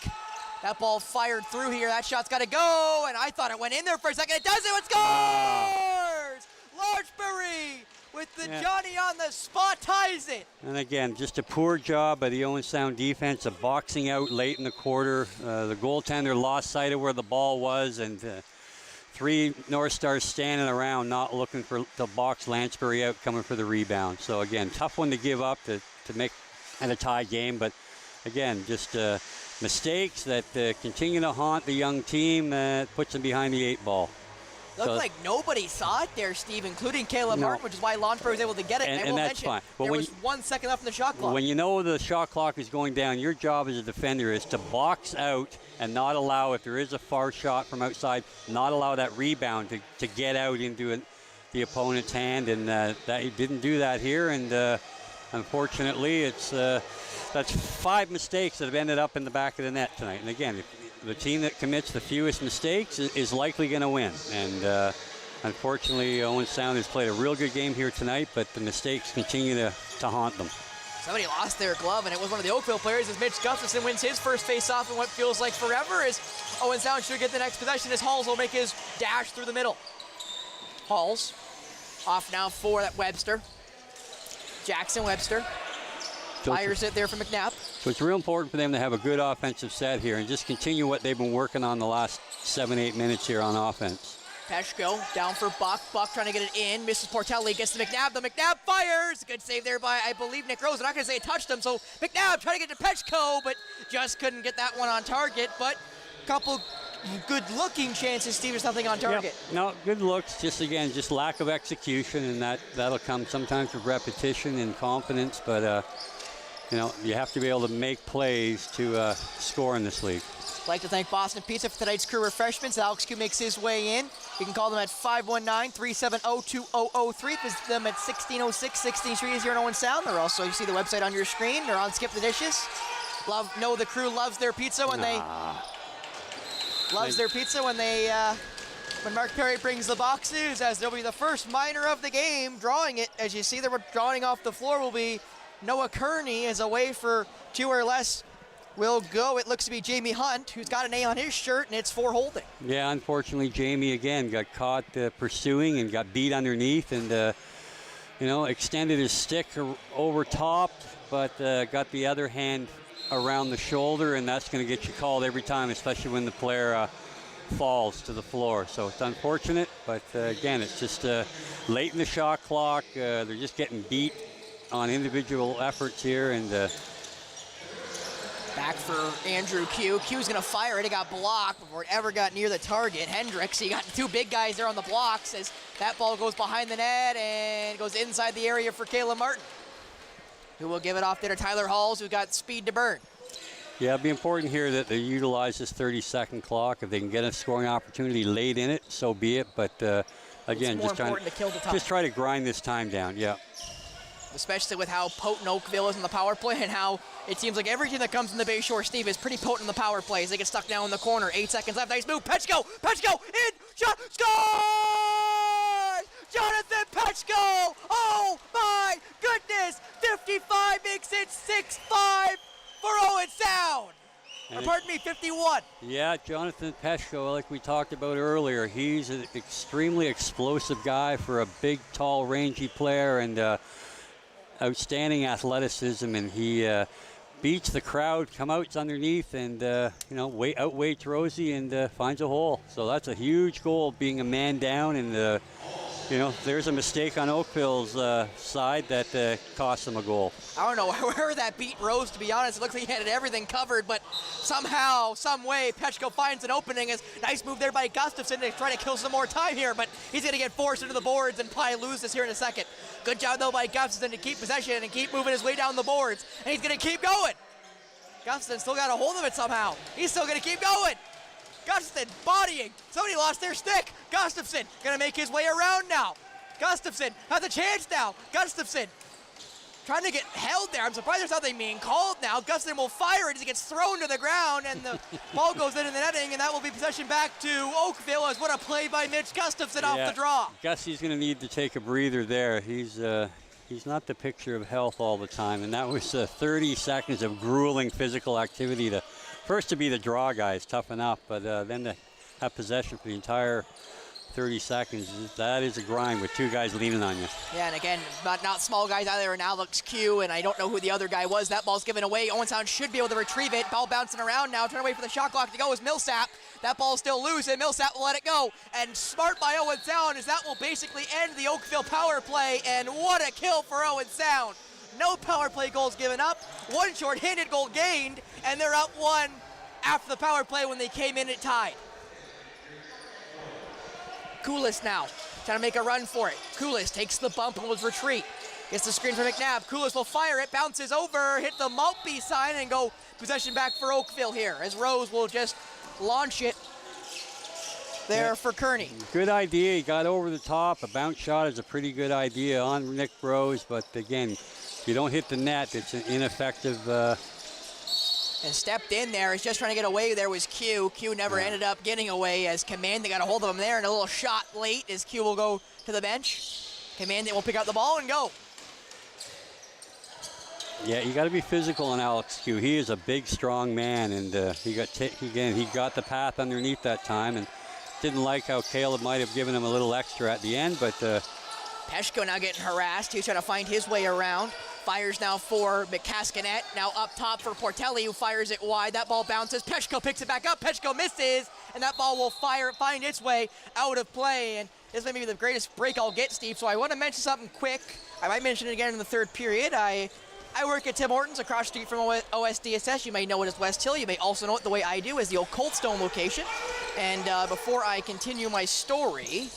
That ball fired through here. That shot's got to go, and I thought it went in there for a second. It doesn't. It scores! Launchbury with the Johnny on the spot ties it. And again, just a poor job by the Owen Sound defense of boxing out late in the quarter. The goaltender lost sight of where the ball was, and 3 North Stars standing around not looking for the box Lansbury out, coming for the rebound. So again, tough one to give up to make at a tie game, but again, just mistakes that continue to haunt the young team, puts them behind the 8 ball. Looked like nobody saw it there, Steve, including Caleb Martin, which is why Launchbury was able to get it. And that's fine. But there was 1 second left in the shot clock. When you know the shot clock is going down, your job as a defender is to box out and not allow, if there is a far shot from outside, not allow that rebound to get out into the opponent's hand. And that he didn't do that here. And unfortunately, that's 5 mistakes that have ended up in the back of the net tonight. And again, the team that commits the fewest mistakes is likely going to win. And unfortunately, Owen Sound has played a real good game here tonight, but the mistakes continue to haunt them. Somebody lost their glove, and it was one of the Oakville players as Mitch Gustafson wins his first face-off in what feels like forever, as Owen Sound should get the next possession as Halls will make his dash through the middle. Halls off now for that Webster. Jackson Webster fires it there for McNabb. So it's real important for them to have a good offensive set here and just continue what they've been working on the last 7-8 minutes here on offense. Peshko down for Buck. Buck trying to get it in. Misses Portelli, gets to McNabb. The McNabb fires. Good save there by, I believe, Nick Rose. I'm not going to say it touched him. So McNabb trying to get to Peshko, but just couldn't get that one on target. But a couple good-looking chances, Steve, or something on target. Yep. No, good looks. Just, again, just lack of execution, and that'll come sometimes with repetition and confidence. But, you know, you have to be able to make plays to score in this league. I'd like to thank Boston Pizza for tonight's crew refreshments. Alex Q makes his way in. You can call them at 519-370-2003. Visit them at 1606 16th Street here in Owen Sound. They're also, you see the website on your screen. They're on Skip the Dishes. The crew loves their pizza when when Mark Perry brings the boxes, as they'll be the first minor of the game drawing it. As you see, they're drawing off the floor will be Noah Kearney, as away for 2 or less will go. It looks to be Jamie Hunt, who's got an A on his shirt, and it's for holding. Yeah, unfortunately, Jamie again got caught pursuing and got beat underneath, and extended his stick over top, but got the other hand around the shoulder, and that's going to get you called every time, especially when the player falls to the floor. So it's unfortunate, but again, it's just late in the shot clock. They're just getting beat on individual efforts here, and back for Andrew Q. Q's going to fire it. It got blocked before it ever got near the target. Hendricks, you got 2 big guys there on the blocks as that ball goes behind the net and goes inside the area for Caleb Martin, who will give it off there to Tyler Halls, who got speed to burn. Yeah, it'd be important here that they utilize this 30-second clock. If they can get a scoring opportunity late in it, so be it. But again, just try to grind this time down. Yeah. especially with how potent Oakville is in the power play and how it seems like every team that comes in the Bayshore, Steve, is pretty potent in the power play as they get stuck now in the corner. 8 seconds left. Nice move. Petchko! In! Shot! Score! Jonathan Petchko! Oh my goodness! 55 makes it 6-5 for Owen Sound. Or pardon me, 51. Yeah, Jonathan Petchko, like we talked about earlier, he's an extremely explosive guy for a big, tall, rangy player, and outstanding athleticism, and he beats the crowd, come out underneath, and outweights Rosie and finds a hole. So that's a huge goal, being a man down, and there's a mistake on Oakville's side that cost them a goal. I don't know where that beat Rose, to be honest. It looks like he had everything covered, but somehow, some way, Petchko finds an opening. Nice move there by Gustafson to try to kill some more time here, but he's going to get forced into the boards and probably lose this here in a second. Good job, though, by Gustafson to keep possession and keep moving his way down the boards, and he's going to keep going. Gustafson still got a hold of it somehow. He's still going to keep going. Gustafson bodying. Somebody lost their stick. Gustafson gonna make his way around now. Gustafson has a chance now. Gustafson trying to get held there. I'm surprised there's nothing being called now. Gustafson will fire it as he gets thrown to the ground, and the ball goes into the netting, and that will be possession back to Oakville. As what a play by Mitch Gustafson off the draw. Gusty's gonna need to take a breather there. He's not the picture of health all the time, and that was 30 seconds of grueling physical activity to be the draw guy is tough enough, but then to have possession for the entire 30 seconds, that is a grind with two guys leaning on you. Yeah, and again, not small guys either, and Alex Q, and I don't know who the other guy was. That ball's given away. Owen Sound should be able to retrieve it. Ball bouncing around now, trying to wait for the shot clock to go is Millsap. That ball's still loose, and Millsap will let it go. And smart by Owen Sound, as that will basically end the Oakville power play, and what a kill for Owen Sound. No power play goals given up, one short-handed goal gained, and they're up one after the power play when they came in, it tied. Koulis now, trying to make a run for it. Koulis takes the bump and will retreat. Gets the screen from McNabb. Koulis will fire it, bounces over, hit the Maltby sign, and go possession back for Oakville here, as Rose will just launch it there for Kearney. Good idea. He got over the top. A bounce shot is a pretty good idea on Nick Rose, but again, if you don't hit the net, it's an ineffective. And stepped in there. He's just trying to get away. There was Q. Q never ended up getting away as Commandant got a hold of him there, and a little shot late as Q will go to the bench. Commandant will pick up the ball and go. Yeah, you got to be physical on Alex Q. He is a big, strong man, and he got the path underneath that time, and didn't like how Caleb might have given him a little extra at the end, but. Petchko now getting harassed. He's trying to find his way around. Fires now for McCaskinet. Now up top for Portelli, who fires it wide. That ball bounces. Petchko picks it back up. Petchko misses, and that ball will find its way out of play. And this may be the greatest break I'll get, Steve. So I want to mention something quick. I might mention it again in the third period. I work at Tim Hortons across the street from OSDSS. You may know it as West Hill. You may also know it the way I do as the old Coldstone location. And before I continue my story,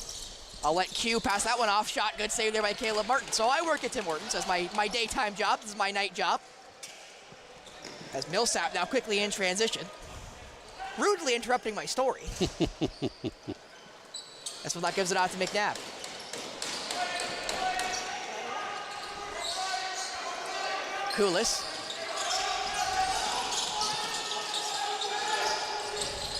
I'll let Q pass that one off. Shot, good save there by Caleb Martin. So I work at Tim Hortons as my daytime job. This is my night job. As Millsap now quickly in transition, rudely interrupting my story. That's when that gives it out to McNabb. Koulis.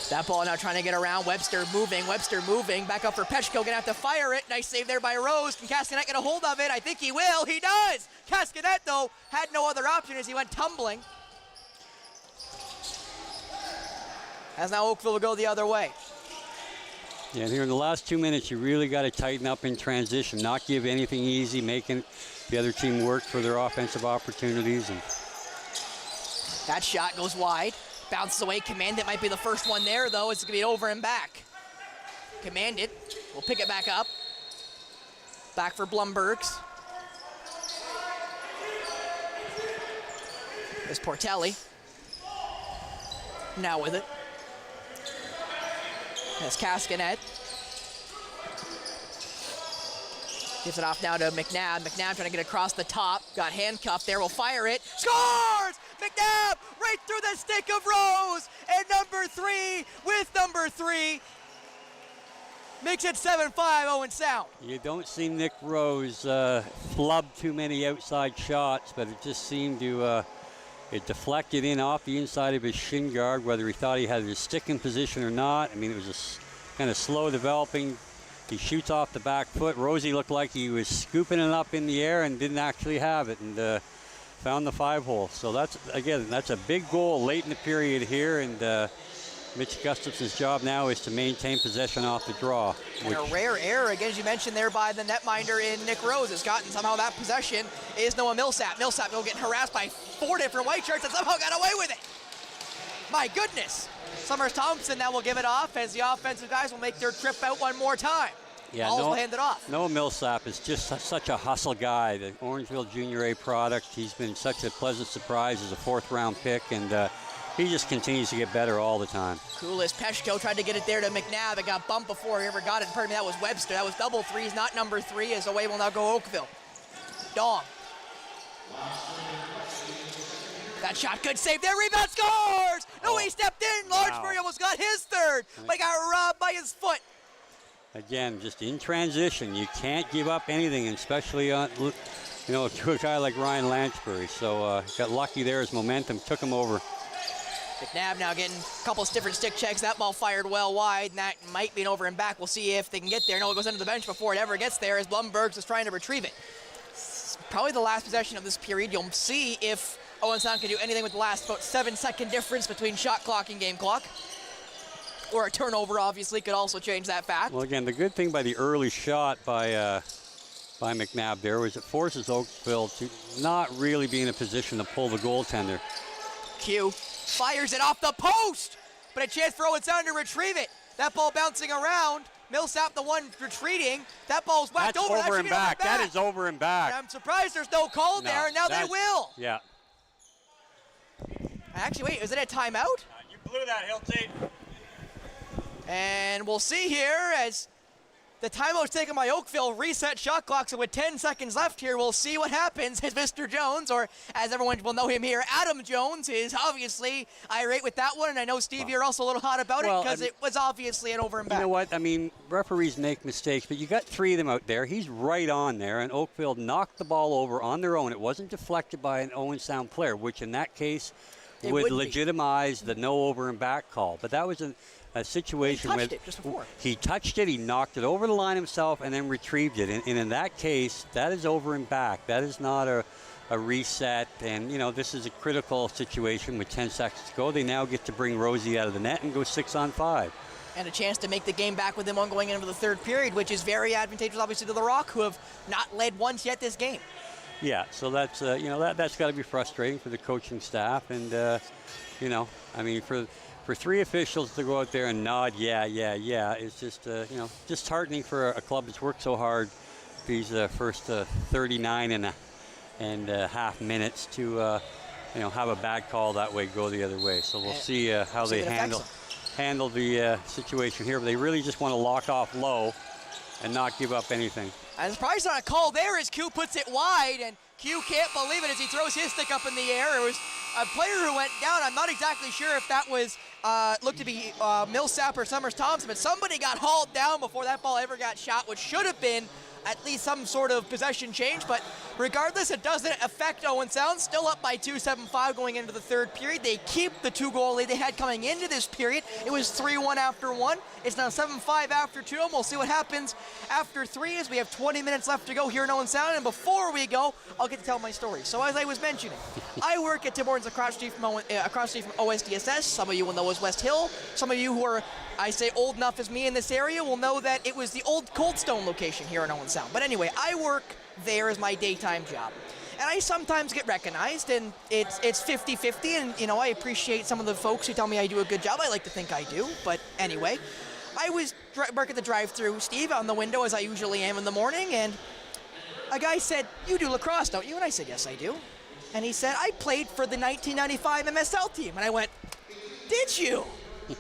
That ball now trying to get around. Webster moving, back up for Petchko, gonna have to fire it. Nice save there by Rose. Can Castanet get a hold of it? I think he will, he does! Castanet, though, had no other option as he went tumbling. As now Oakville will go the other way. Yeah, here in the last 2 minutes, you really got to tighten up in transition, not give anything easy, making the other team work for their offensive opportunities. And that shot goes wide. Bounces away. Commandant might be the first one there, though. It's going to be over and back. Commandant will pick it back up. Back for Blumbergs. There's Portelli. Now with it. That's Castanet. Gives it off now to McNabb. McNabb trying to get across the top. Got handcuffed there. Will fire it. Scores! McNabb right through the stick of Rose. And number 3 with number 3. makes it 7-5 Owen Sound. You don't see Nick Rose flub too many outside shots, but it just seemed to it deflected in off the inside of his shin guard, whether he thought he had his stick in position or not. I mean, it was a kind of slow developing. He shoots off the back foot. Rosie looked like he was scooping it up in the air and didn't actually have it, and found the 5-hole. So that's a big goal late in the period here, and Mitch Gustafson's job now is to maintain possession off the draw. And a rare error, again, as you mentioned there by the netminder in Nick Rose, has gotten somehow that possession is Noah Millsap. Millsap will get harassed by 4 different white shirts and somehow got away with it. My goodness. Summers Thompson now will give it off as the offensive guys will make their trip out one more time. Yeah, Balls will hand it off. Noah Millsap is just such a hustle guy, the Orangeville Junior A product. He's been such a pleasant surprise as a 4th-round pick, and he just continues to get better all the time. Coolest Peshko tried to get it there to McNabb. It got bumped before he ever got it. Pardon me, that was Webster. That was double threes, not number 3, as away will now go Oakville. Dong. That shot, good save there. Rebound, scores! No, he stepped in. Largebury almost got his 3rd, but he got robbed by his foot. Again, just in transition, you can't give up anything, especially on, to a guy like Ryan Lanchbury. So got lucky there. His momentum took him over. McNabb now getting a couple of different stick checks. That ball fired well wide, and that might be an over and back. We'll see if they can get there. No, it goes into the bench before it ever gets there as Blumbergs is trying to retrieve it. It's probably the last possession of this period. You'll see if Owen Sound can do anything with the last about 7-second difference between shot clock and game clock. Or a turnover, obviously, could also change that fact. Well, again, the good thing by the early shot by McNabb there was it forces Oakville to not really be in a position to pull the goaltender. Q fires it off the post, but a chance for Owen Sound to retrieve it. That ball bouncing around. Millsap, the one retreating. That ball's whacked over. That's over and back. That is over and back. And I'm surprised there's no call there, and now they will. Yeah. Actually, wait, is it a timeout? You blew that, Hilty. And we'll see here as the timeout's taken by Oakville, reset shot clock, so with 10 seconds left here, we'll see what happens as Mr. Jones, or as everyone will know him here, Adam Jones, is obviously irate with that one, and I know, Steve, you're also a little hot about it because it was obviously an over and back. You know what? I mean, referees make mistakes, but you got 3 of them out there. He's right on there, and Oakville knocked the ball over on their own. It wasn't deflected by an Owen Sound player, which in that case would legitimize the no over and back call. But that was a situation where he touched it, he knocked it over the line himself, and then retrieved it. And in that case, that is over and back. That is not a reset. And, this is a critical situation with 10 seconds to go. They now get to bring Rosie out of the net and go 6-on-5. And a chance to make the game back with them on going into the 3rd period, which is very advantageous, obviously, to the Rock, who have not led once yet this game. Yeah, so that's, that's got to be frustrating for the coaching staff. And, I mean, for 3 officials to go out there and nod, yeah, it's just, disheartening for a club that's worked so hard these first 39 and half minutes to, have a bad call that way go the other way. So we'll see how they handle the situation here. But they really just want to lock off low and not give up anything. I'm surprised not a call there as Q puts it wide, and Q can't believe it as he throws his stick up in the air. It was a player who went down. I'm not exactly sure if that was looked to be Millsap or Summers Thompson, but somebody got hauled down before that ball ever got shot, which should have been at least some sort of possession change. But regardless, it doesn't affect Owen Sound. Still up by 2-7-5 going into the 3rd period. They keep the 2-goal lead they had coming into this period. It was 3-1 after 1. It's now 7-5 after 2, and we'll see what happens after 3 as we have 20 minutes left to go here in Owen Sound. And before we go, I'll get to tell my story. So as I was mentioning, I work at Tim Hortons across the street from OSDSS. Some of you will know as West Hill. Some of you who are, I say, old enough as me in this area will know that it was the old Coldstone location here in Owen Sound. But anyway, I work there as my daytime job. And I sometimes get recognized, and it's 50-50, and, I appreciate some of the folks who tell me I do a good job. I like to think I do, but anyway. I was working at the drive-thru, Steve, on the window, as I usually am in the morning, and a guy said, "You do lacrosse, don't you?" And I said, "Yes, I do." And he said, "I played for the 1995 MSL team." And I went, "Did you?"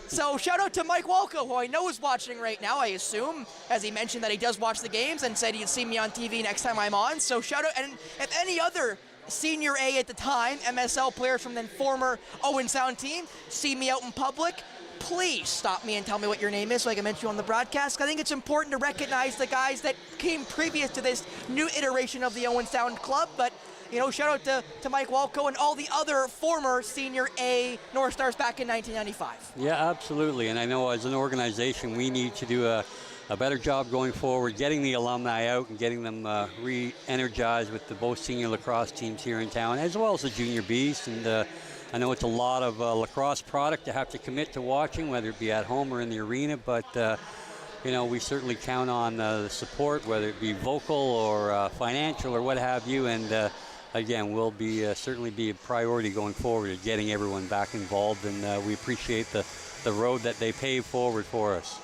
So shout out to Mike Walco, who I know is watching right now, I assume, as he mentioned that he does watch the games and said he'd see me on TV next time I'm on. So shout out, and if any other Senior A at the time, MSL players from the former Owen Sound team, see me out in public, please stop me and tell me what your name is so I can mention you on the broadcast. I think it's important to recognize the guys that came previous to this new iteration of the Owen Sound Club, but shout out to Mike Walco and all the other former Senior A North Stars back in 1995. Yeah, absolutely. And I know as an organization, we need to do a better job going forward, getting the alumni out and getting them re-energized with both senior lacrosse teams here in town, as well as the junior Bs. And I know it's a lot of lacrosse product to have to commit to watching, whether it be at home or in the arena, but we certainly count on the support, whether it be vocal or financial or what have you. And again, we'll certainly be a priority going forward at getting everyone back involved, and we appreciate the road that they paved forward for us.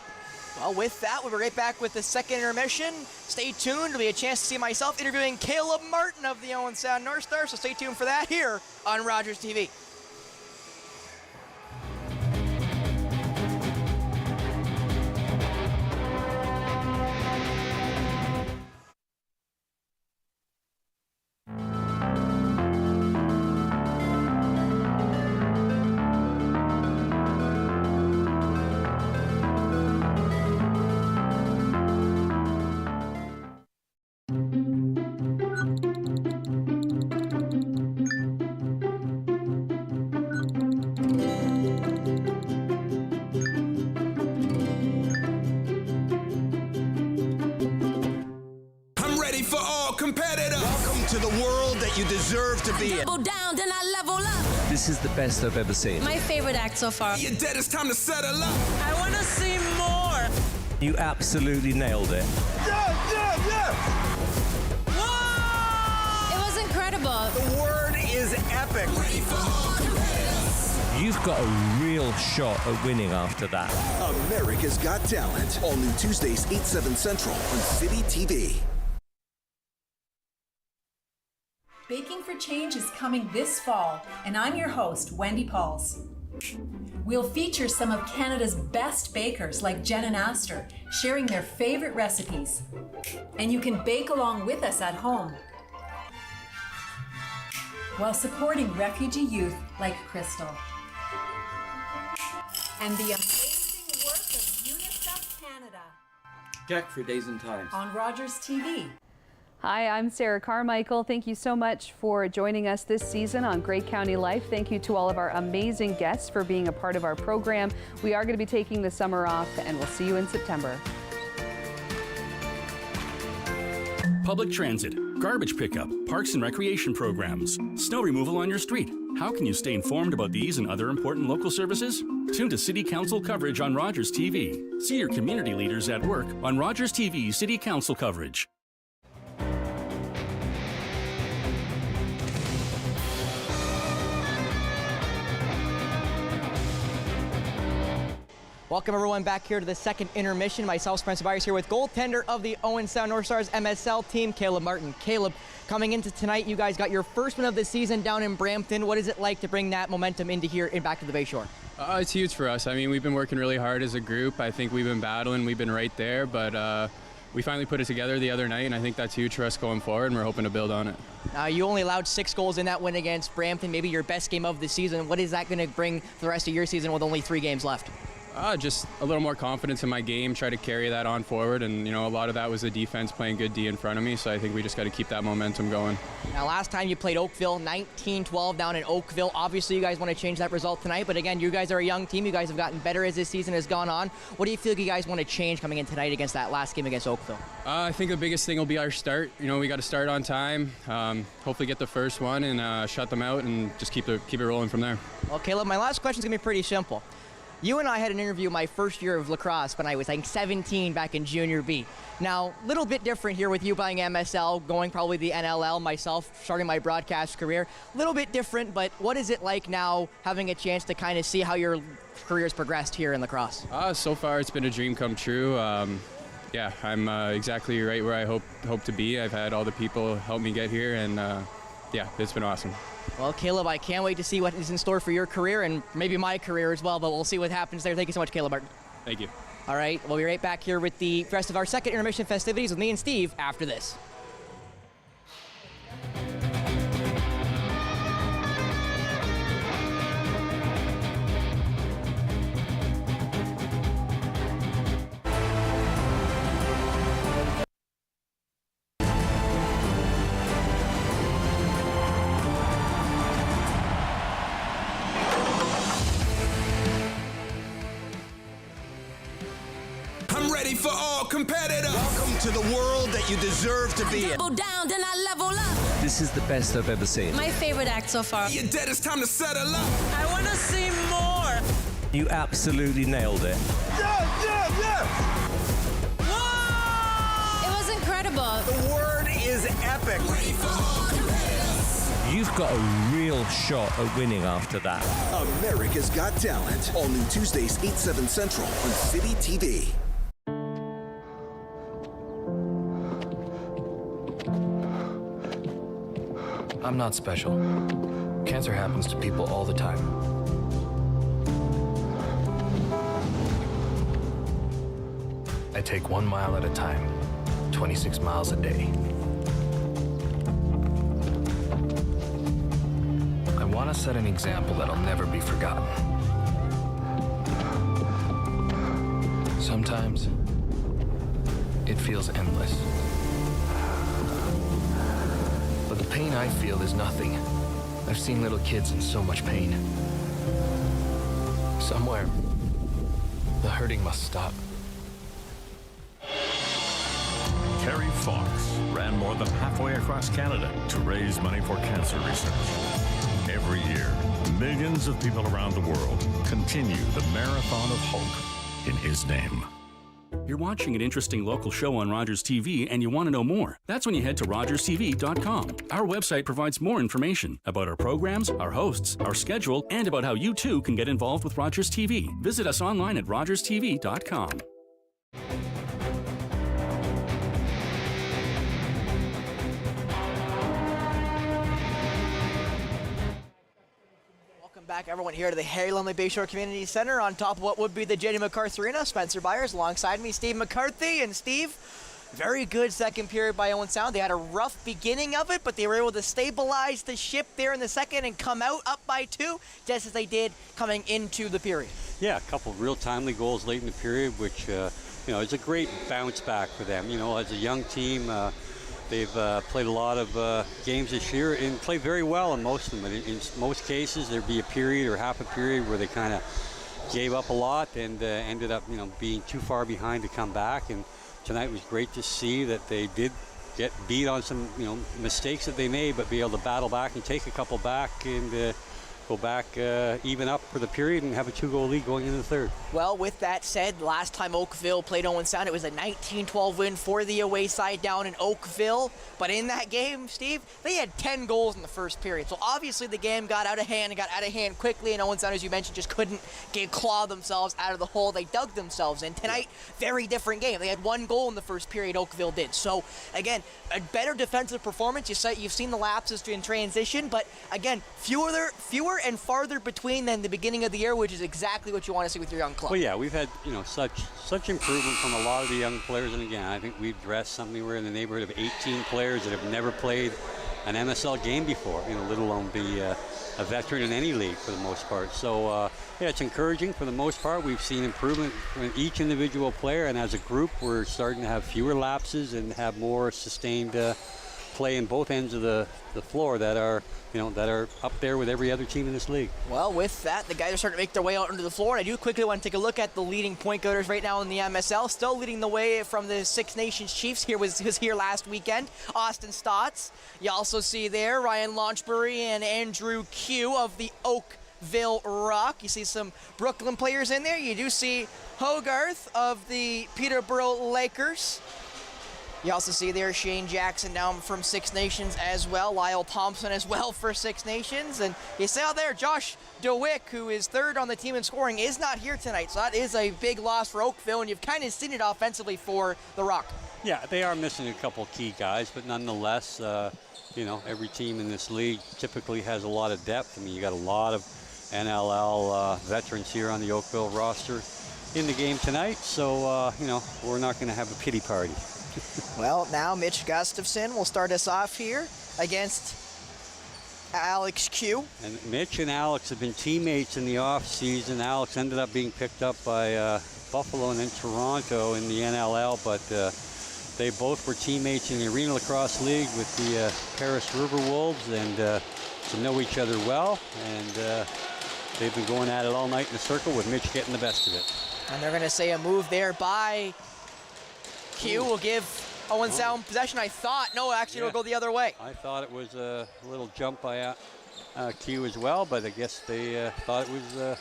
Well, with that, we'll be right back with the second intermission. Stay tuned. There'll be a chance to see myself interviewing Caleb Martin of the Owen Sound North Stars, so stay tuned for that here on RogersTV. To the world that you deserve to be in. Double down, then I level up. This is the best I've ever seen. My favorite act so far. You're dead, it's time to settle up. I want to see more. You absolutely nailed it. Yeah! Whoa! It was incredible. The word is epic. Ready for all competitors. You've got a real shot at winning after that. America's Got Talent. All new Tuesdays, 8, 7 Central on City TV. Baking for Change is coming this fall, and I'm your host, Wendy Pauls. We'll feature some of Canada's best bakers like Jen and Astor, sharing their favorite recipes. And you can bake along with us at home, while supporting refugee youth like Crystal. And the amazing work of UNICEF Canada. Check for days and times. On RogersTV. Hi, I'm Sarah Carmichael. Thank you so much for joining us this season on Great County Life. Thank you to all of our amazing guests for being a part of our program. We are going to be taking the summer off, and we'll see you in September. Public transit, garbage pickup, parks and recreation programs, snow removal on your street. How can you stay informed about these and other important local services? Tune to City Council coverage on RogersTV. See your community leaders at work on RogersTV City Council coverage. Welcome everyone back here to the second intermission. Myself, Spencer Byers, here with goaltender of the Owen Sound North Stars MSL team, Caleb Martin. Caleb, coming into tonight, you guys got your first win of the season down in Brampton. What is it like to bring that momentum into here and back to the Bayshore? It's huge for us. I mean, we've been working really hard as a group. I think we've been battling. We've been right there, but we finally put it together the other night, and I think that's huge for us going forward, and we're hoping to build on it. You only allowed 6 goals in that win against Brampton, maybe your best game of the season. What is that going to bring for the rest of your season with only 3 games left? Just a little more confidence in my game, try to carry that on forward, and a lot of that was the defense playing good D in front of me, so I think we just got to keep that momentum going. Now, last time you played Oakville, 19-12 down in Oakville. Obviously, you guys want to change that result tonight, but again, you guys are a young team. You guys have gotten better as this season has gone on. What do you feel like you guys want to change coming in tonight against that last game against Oakville? I think the biggest thing will be our start. We got to start on time, hopefully get the first one and shut them out and just keep it rolling from there. Well, Caleb, my last question is going to be pretty simple. You and I had an interview my first year of lacrosse when I was 17 back in Junior B. Now, a little bit different here with you playing MSL, going probably the NLL, myself starting my broadcast career. A little bit different, but what is it like now having a chance to kind of see how your career's progressed here in lacrosse? So far, it's been a dream come true. Yeah, I'm exactly right where I hope to be. I've had all the people help me get here, and yeah, it's been awesome. Well, Caleb, I can't wait to see what is in store for your career and maybe my career as well, but we'll see what happens there. Thank you so much, Caleb Martin. Thank you. All right, we'll be right back here with the rest of our second intermission festivities with me and Steve after this. for all competitor. Welcome to the world that you deserve to be in. Double down, then I level up. This is the best I've ever seen. My favorite act so far. You're dead, it's time to settle up. I want to see more. You absolutely nailed it. Yeah! Whoa! It was incredible. The word is epic. Ready for all competitors. You've got a real shot at winning after that. America's Got Talent. All new Tuesdays, 8, 7 Central on City TV. I'm not special. Cancer happens to people all the time. I take 1 mile at a time, 26 miles a day. I want to set an example that'll never be forgotten. Sometimes, it feels endless. But the pain I feel is nothing. I've seen little kids in so much pain. Somewhere, the hurting must stop. Carrie Fox ran more than halfway across Canada to raise money for cancer research. Every year, millions of people around the world continue the marathon of hope in his name. You're watching an interesting local show on Rogers TV and you want to know more. That's when you head to RogersTV.com. Our website provides more information about our programs, our hosts, our schedule, and about how you too can get involved with Rogers TV. Visit us online at RogersTV.com. Back everyone here to the Harry Lumley Bayshore Community Center on top of what would be the Jenny McCarthy Arena. Spencer Byers alongside me, Steve McCarthy. And Steve, very good second period by Owen Sound. They had a rough beginning of it, but they were able to stabilize the ship there in the second and come out up by 2, just as they did coming into the period. Yeah, a couple of real timely goals late in the period, which is a great bounce back for them. You know, as a young team, they've played a lot of games this year and played very well in most of them. In most cases, there'd be a period or half a period where they kind of gave up a lot and ended up, being too far behind to come back. And tonight was great to see that they did get beat on some, mistakes that they made, but be able to battle back and take a couple back and go back even up for the period and have a 2-goal lead going into the third. Well, with that said, last time Oakville played Owen Sound, it was a 19-12 win for the away side down in Oakville. But in that game, Steve, they had 10 goals in the first period. So obviously the game got out of hand and got out of hand quickly, and Owen Sound, as you mentioned, just couldn't claw themselves out of the hole they dug themselves in. Tonight, very different game. They had 1 goal in the first period, Oakville did. So again, a better defensive performance. You've seen the lapses in transition, but again, fewer and farther between than the beginning of the year, which is exactly what you want to see with your young club. Well, yeah, we've had such improvement from a lot of the young players, and again, I think we've dressed something. We're in the neighborhood of 18 players that have never played an MSL game before, let alone be a veteran in any league for the most part. So yeah, it's encouraging for the most part. We've seen improvement from each individual player, and as a group, we're starting to have fewer lapses and have more sustained play in both ends of the floor that are up there with every other team in this league. Well, with that, the guys are starting to make their way out onto the floor, and I do quickly want to take a look at the leading point getters right now in the MSL. Still leading the way from the Six Nations Chiefs. Was here last weekend, Austin Stotts. You also see there Ryan Launchbury and Andrew Q of the Oakville Rock. You see some Brooklyn players in there. You do see Hogarth of the Peterborough Lakers. You also see there Shane Jackson down from Six Nations as well. Lyle Thompson as well for Six Nations. And you see out there Josh DeWick, who is third on the team in scoring, is not here tonight. So that is a big loss for Oakville, and you've kind of seen it offensively for the Rock. Yeah, they are missing a couple key guys, but nonetheless, every team in this league typically has a lot of depth. I mean, you got a lot of NLL veterans here on the Oakville roster in the game tonight. So, we're not going to have a pity party. Well, now Mitch Gustafson will start us off here against Alex Q. And Mitch and Alex have been teammates in the offseason. Alex ended up being picked up by Buffalo and then Toronto in the NLL, but they both were teammates in the Arena Lacrosse League with the Paris River Wolves, and to know each other well. And they've been going at it all night in a circle with Mitch getting the best of it. And they're going to say a move there by Q will give Owen Sound possession. I thought, no, actually it'll go the other way. I thought it was a little jump by Q as well, but I guess they thought it was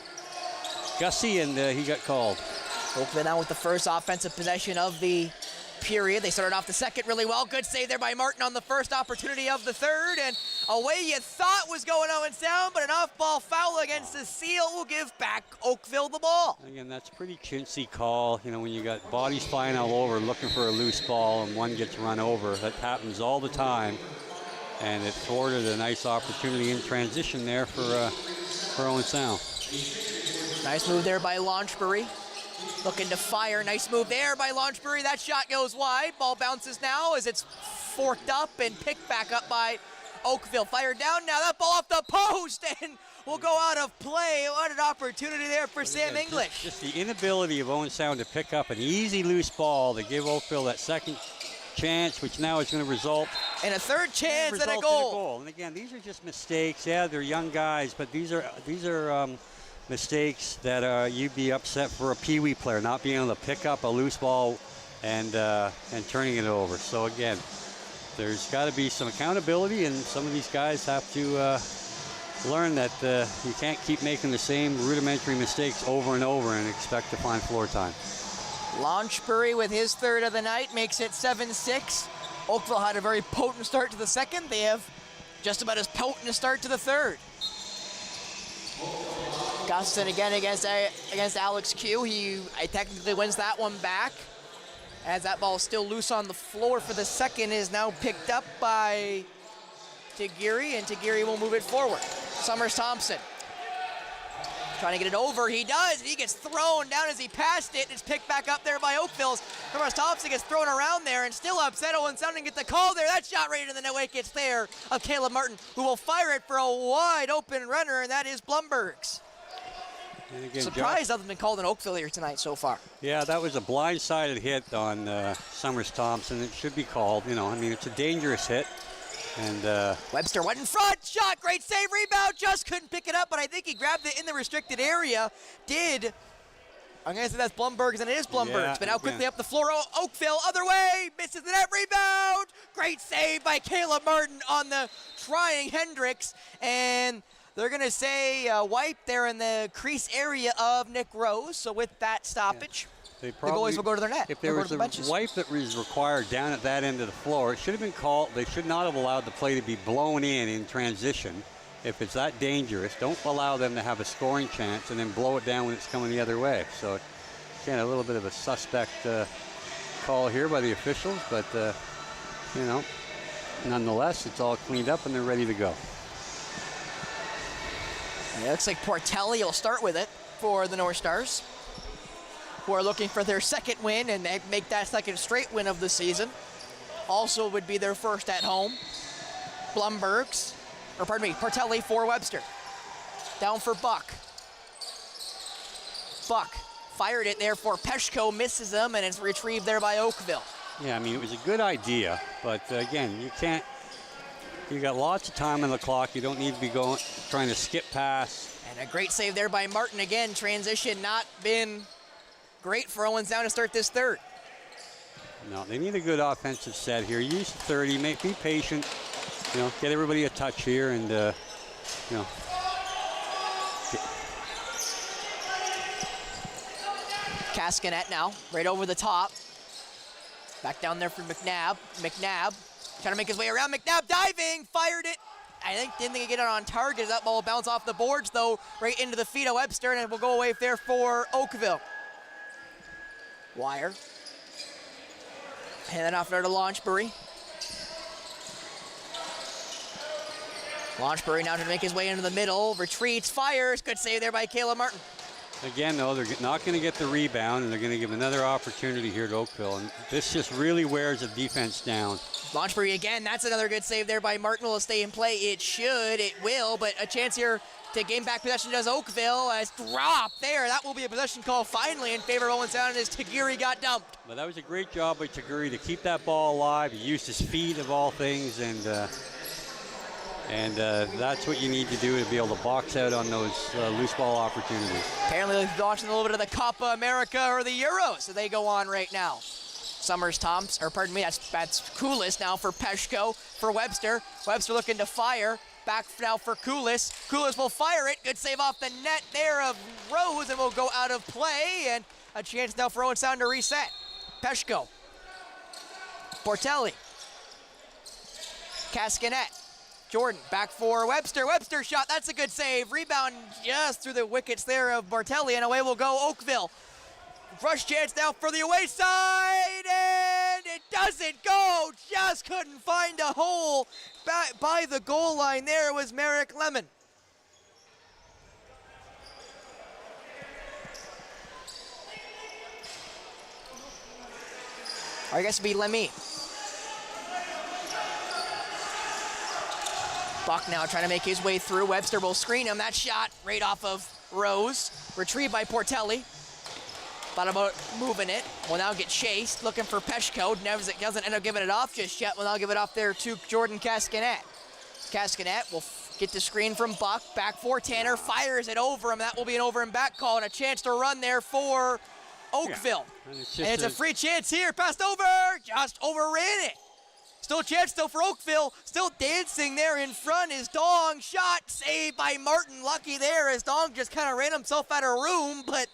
Gussie, and he got called. Oakville now with the first offensive possession of the period. They started off the second really well. Good save there by Martin on the first opportunity of the third, and away you thought was going Owen Sound, but an off-ball foul against the seal will give back Oakville the ball. Again, that's a pretty chintzy call. You know, when you got bodies flying all over looking for a loose ball and one gets run over, that happens all the time, and it thwarted a nice opportunity in transition there for Owen Sound. Nice move there by Launchbury. Looking to fire. Nice move there by Launchbury. That shot goes wide. Ball bounces now as it's forked up and picked back up by Oakville. Fired down now. That ball off the post and will go out of play. What an opportunity there for Sam English. Just the inability of Owen Sound to pick up an easy loose ball to give Oakville that second chance, which now is going to result in a third chance and a goal. And again, these are just mistakes. Yeah, they're young guys, but these are mistakes that you'd be upset for a peewee player not being able to pick up a loose ball and turning it over. So again, there's got to be some accountability, and some of these guys have to learn that you can't keep making the same rudimentary mistakes over and over and expect to find floor time. Launchbury with his third of the night makes it 7-6. Oakville had a very potent start to the second. They have just about as potent a start to the third. Gustin again against Alex Q. He technically wins that one back, as that ball is still loose on the floor for the second. Is now picked up by Tigiri, and Tigiri will move it forward. Summers Thompson trying to get it over. He does. He gets thrown down as he passed it. It's picked back up there by Oakville. Summers Thompson gets thrown around there and still upset. Owen Sound didn't get the call there. That shot right into the net wickets there of Caleb Martin, who will fire it for a wide open runner, and that is Blumberg's. Again, surprised nothing's been called in Oakville here tonight so far. Yeah, that was a blindsided hit on Summers Thompson. It should be called. You know, I mean, it's a dangerous hit. And Webster went in front, shot, great save, rebound, just couldn't pick it up, but I think he grabbed it in the restricted area. I'm going to say that's Blumberg's, and it is Blumberg's, yeah, but now quickly up the floor, Oakville, other way, misses the net, rebound, great save by Caleb Martin on the trying Hendricks, and they're going to say wipe there in the crease area of Nick Rose. So with that stoppage, the goalies will go to their net. If there was a wipe that was required down at that end of the floor, it should have been called. They should not have allowed the play to be blown in transition. If it's that dangerous, don't allow them to have a scoring chance and then blow it down when it's coming the other way. So again, a little bit of a suspect call here by the officials, but you know, nonetheless, it's all cleaned up and they're ready to go. It looks like Portelli will start with it for the North Stars, who are looking for their second win and make that second straight win of the season. Also would be their first at home. Portelli for Webster. Down for Buck. Buck fired it there for Peshko, misses him, and it's retrieved there by Oakville. Yeah, I mean, it was a good idea, but again, you can't. You got lots of time on the clock. You don't need to be trying to skip past. And a great save there by Martin again. Transition not been great for Owen Sound to start this third. No, they need a good offensive set here. Use the 30, be patient. You know, get everybody a touch here, and you know. Cascanet now, right over the top. Back down there for McNabb. McNabb trying to make his way around. McNabb diving, fired it. I didn't think he get it on target. That ball will bounce off the boards, though, right into the feet of Webster, and it will go away there for Oakville. Wire. Hand it off there to Launchbury. Launchbury now trying to make his way into the middle. Retreats, fires. Good save there by Caleb Martin. Again, though, they're not going to get the rebound, and they're going to give another opportunity here to Oakville. And this just really wears the defense down. Launchbury again. That's another good save there by Martin. Will it stay in play? It should. It will. But a chance here to gain back possession does Oakville. As drop there. That will be a possession call finally in favor of Owen Sound as Tigiri got dumped. But that was a great job by Tigiri to keep that ball alive. He used his feet of all things, and that's what you need to do to be able to box out on those loose ball opportunities. Apparently they're watching a little bit of the Copa America or the Euros, so they go on right now. Summers Thompson, or pardon me, that's Koulis now for Peshko, for Webster. Webster looking to fire. Back now for Koulis. Koulis will fire it. Good save off the net there of Rose, and will go out of play. And a chance now for Owen Sound to reset. Peshko. Portelli. Cascanet. Jordan back for Webster. Webster shot. That's a good save. Rebound just through the wickets there of Bartelli, and away will go Oakville. Rush chance now for the away side, and it doesn't go. Just couldn't find a hole. Back by the goal line there was Merrick Lemon. Or I guess it'd be Lemmy. Buck now trying to make his way through. Webster will screen him. That shot right off of Rose. Retrieved by Portelli. Thought about moving it. Will now get chased. Looking for Peshko. Doesn't end up giving it off just yet. Will now give it off there to Jordan Cascanet. Cascanet will get the screen from Buck. Back for Tanner. Fires it over him. That will be an over and back call, and a chance to run there for Oakville. Yeah. And it's a free chance here. Passed over. Just overran it. Still a chance though for Oakville. Still dancing there in front is Dong. Shot saved by Martin. Lucky there as Dong just kind of ran himself out of room, but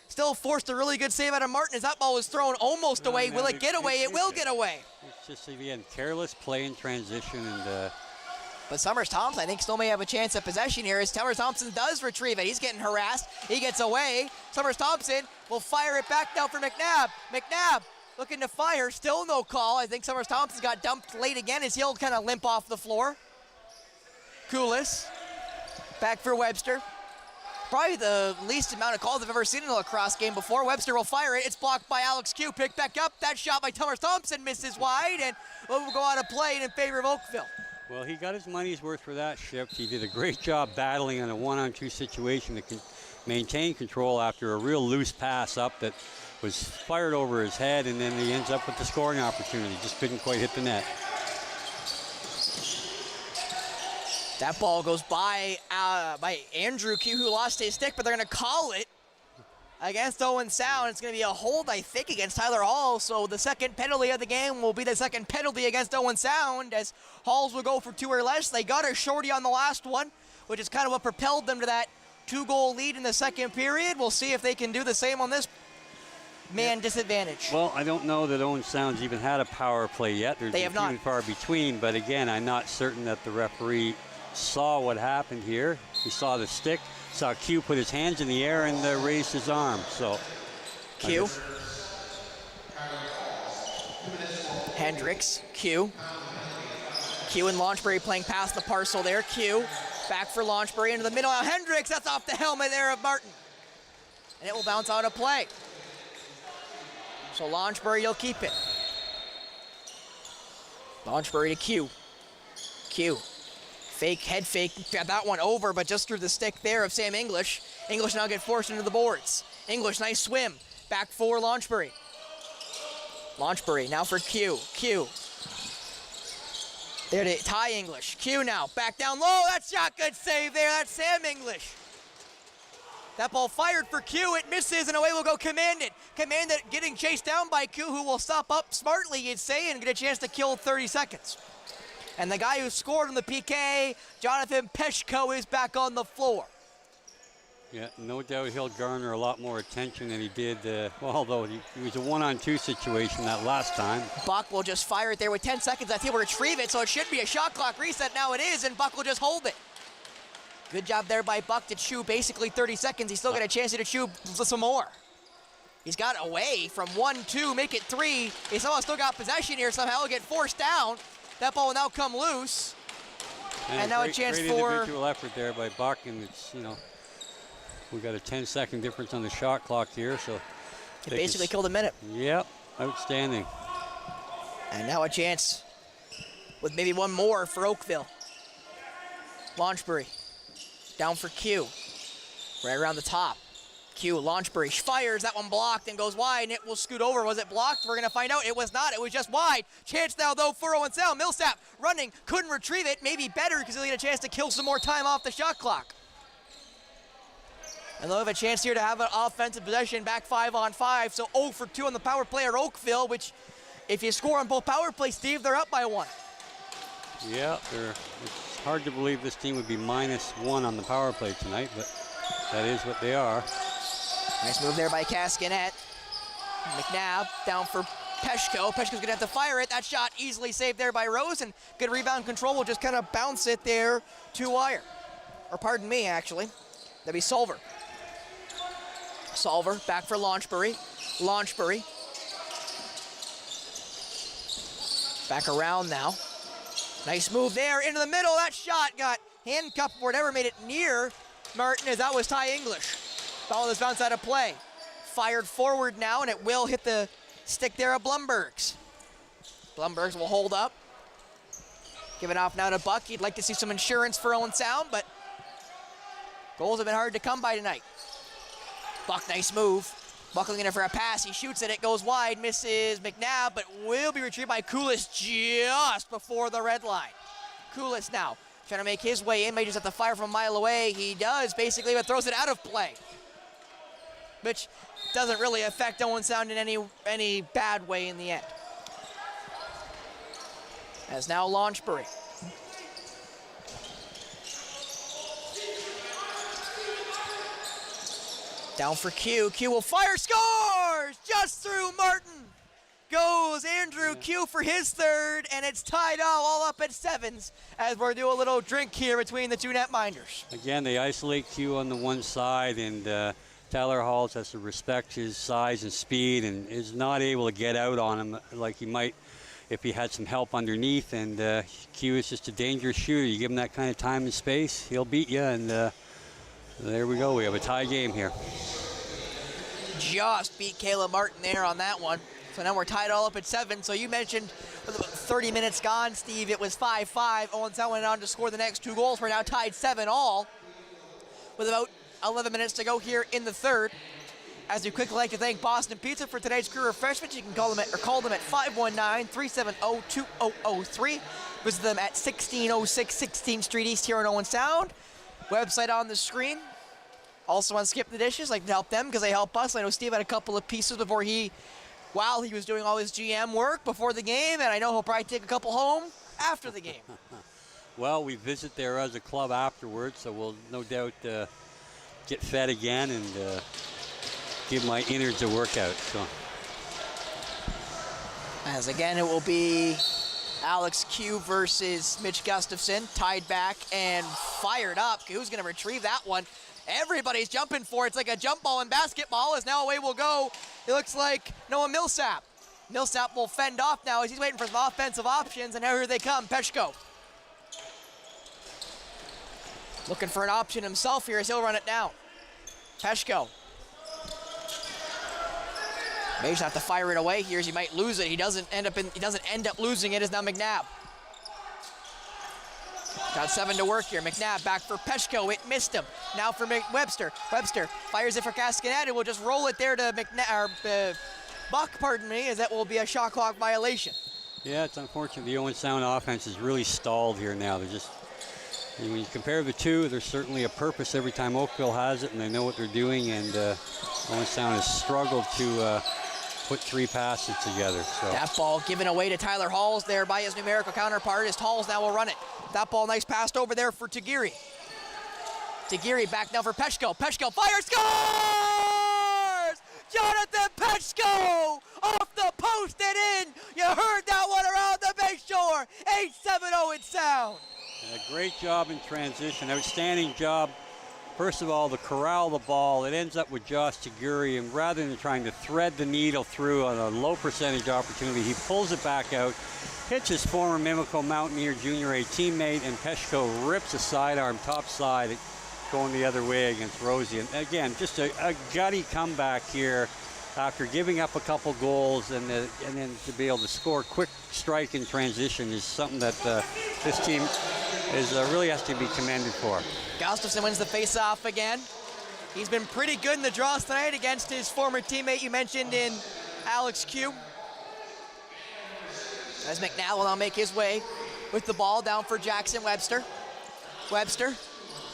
still forced a really good save out of Martin as that ball was thrown almost away. Will it get away? It will get away. It's just, again, careless play in transition. But Summers Thompson, I think, still may have a chance at possession here as Summers Thompson does retrieve it. He's getting harassed. He gets away. Summers Thompson will fire it back down for McNabb. McNabb looking to fire. Still no call. I think Summers Thompson got dumped late again as he'll kind of limp off the floor. Koulis back for Webster. Probably the least amount of calls I've ever seen in a lacrosse game before. Webster will fire it. It's blocked by Alex Q. Picked back up. That shot by Summers Thompson misses wide and will go out of play in favor of Oakville. Well, he got his money's worth for that shift. He did a great job battling on a one-on-two situation to maintain control after a real loose pass up that was fired over his head, and then he ends up with the scoring opportunity. Just couldn't quite hit the net. That ball goes by Andrew Q, who lost his stick, but they're going to call it against Owen Sound. It's going to be a hold, I think, against Tyler Hall. So the second penalty of the game will be the second penalty against Owen Sound, as Halls will go for 2 or less. They got a shorty on the last one, which is kind of what propelled them to that 2-goal lead in the second period. We'll see if they can do the same on this man disadvantage. Well, I don't know that Owen Sound's even had a power play yet. They have not. Far between, but again, I'm not certain that the referee saw what happened here. He saw the stick, saw Q put his hands in the air and raised his arm. So Q. Hendricks, Q. Q and Launchbury playing past the parcel there. Q back for Launchbury into the middle. Now Hendricks, that's off the helmet there of Martin. And it will bounce out of play. So Launchbury, you'll keep it. Launchbury to Q. Q. Fake, head fake, got that one over, but just through the stick there of Sam English. English now get forced into the boards. English, nice swim. Back for Launchbury. Launchbury now for Q. Q. There to tie English. Q now, back down low. That shot, good save there. That's Sam English. That ball fired for Q. It misses, and away will go Commandant. Commandant getting chased down by Q, who will stop up smartly, you'd say, and get a chance to kill 30 seconds. And the guy who scored on the PK, Jonathan Peshko, is back on the floor. Yeah, no doubt he'll garner a lot more attention than he did, although he was a one-on-two situation that last time. Buck will just fire it there with 10 seconds left. He will retrieve it, so it should be a shot clock reset. Now it is, and Buck will just hold it. Good job there by Buck to chew basically 30 seconds. He's still got a chance to chew some more. He's got away from 1-2, make it 3. He's still got possession here. Somehow he'll get forced down. That ball will now come loose. And now a chance great for individual effort there by Buck, and it's, we got a 10-second difference on the shot clock here, so it basically killed a minute. Yep, outstanding. And now a chance with maybe one more for Oakville. Launchbury down for Q, right around the top. Q, Launchbury fires, that one blocked and goes wide, and it will scoot over. Was it blocked? We're gonna find out. It was not, it was just wide. Chance now though for Owen Sound. Millsap running, couldn't retrieve it. Maybe better because he'll get a chance to kill some more time off the shot clock. And they'll have a chance here to have an offensive possession back 5-on-5. So 0 for 2 on the power play at Oakville, which if you score on both power plays, Steve, they're up by 1. Yeah, it's hard to believe this team would be -1 on the power play tonight, but that is what they are. Nice move there by Cascanet. McNabb down for Peshko. Peshko's going to have to fire it. That shot easily saved there by Rose, and good rebound control. Will just kind of bounce it there to wire. Or pardon me, actually. That'd be Solver. Solver back for Launchbury. Launchbury. Back around now. Nice move there into the middle. That shot got handcuffed or whatever, made it near Martin, as that was Ty English. Ball is bounced out of play. Fired forward now, and it will hit the stick there of Blumbergs. Blumbergs will hold up. Give it off now to Buck. You'd like to see some insurance for Owen Sound, but goals have been hard to come by tonight. Buck, nice move. Buck looking in for a pass. He shoots it. It goes wide. Misses McNabb, but will be retrieved by Koulis just before the red line. Koulis now trying to make his way in. May just have to fire from a mile away. He does, basically, but throws it out of play, which doesn't really affect Owen Sound in any bad way in the end. As now Launchbury. Down for Q. Q will fire, scores! Just through Martin. Goes Andrew Q for his third, and it's tied all up at 7s as we're doing a little drink here between the two netminders. Again, they isolate Q on the one side, and Tyler Halls has to respect his size and speed and is not able to get out on him like he might if he had some help underneath. And Q is just a dangerous shooter. You give him that kind of time and space, he'll beat you. And there we go. We have a tie game here. Just beat Kayla Martin there on that one. So now we're tied all up at 7. So you mentioned with about 30 minutes gone, Steve, it was 5-5. Owen Sound went on to score the next 2 goals. We're now tied 7 all with about 11 minutes to go here in the third. As we quickly like to thank Boston Pizza for tonight's crew refreshments. You can call them at 519-370-2003. Visit them at 1606 16th Street East here in Owen Sound. Website on the screen. Also on Skip the Dishes, like to help them because they help us. I know Steve had a couple of pieces while he was doing all his GM work before the game, and I know he'll probably take a couple home after the game. Well, we visit there as a club afterwards, so we'll no doubt get fed again and give my innards a workout. So, as again, it will be Alex Q versus Mitch Gustafson, tied back and fired up. Who's going to retrieve that one? Everybody's jumping for it. It's like a jump ball in basketball, as now away will go. It looks like Noah Millsap. Millsap will fend off now as he's waiting for some offensive options, and now here they come. Peshko looking for an option himself here as he'll run it down. Peshko may just have to fire it away here as he might lose it. He doesn't end up losing it as now McNabb. Got 7 to work here. McNabb back for Peshko. It missed him. Now for Webster. Webster fires it for Cascanet. We'll just roll it there to Buck, pardon me, as that will be a shot clock violation. Yeah, it's unfortunate. The Owen Sound offense is really stalled here now. They're just, when you compare the two, there's certainly a purpose every time Oakville has it, and they know what they're doing, and Owen Sound has struggled to put 3 passes together. So. That ball given away to Tyler Halls there by his numerical counterpart, as Halls now will run it. That ball nice passed over there for Tagiri. Tagiri back now for Peshko. Peshko fires, scores! Jonathan Peshko off the post and in. You heard that one around the Bayshore. 8-7 Owen Sound. A great job in transition. Outstanding job. First of all, to corral the ball. It ends up with Josh Tagiri, and rather than trying to thread the needle through on a low percentage opportunity, he pulls it back out, hits his former Mimico Mountaineer Junior A teammate, and Peshko rips a sidearm top side going the other way against Rosie. And again, just a gutty comeback here after giving up a couple goals, and then to be able to score quick strike in transition is something that this team really has to be commended for. Gustafson wins the face-off again. He's been pretty good in the draws tonight against his former teammate you mentioned in Alex Q. As McNabb will now make his way with the ball down for Jackson Webster. Webster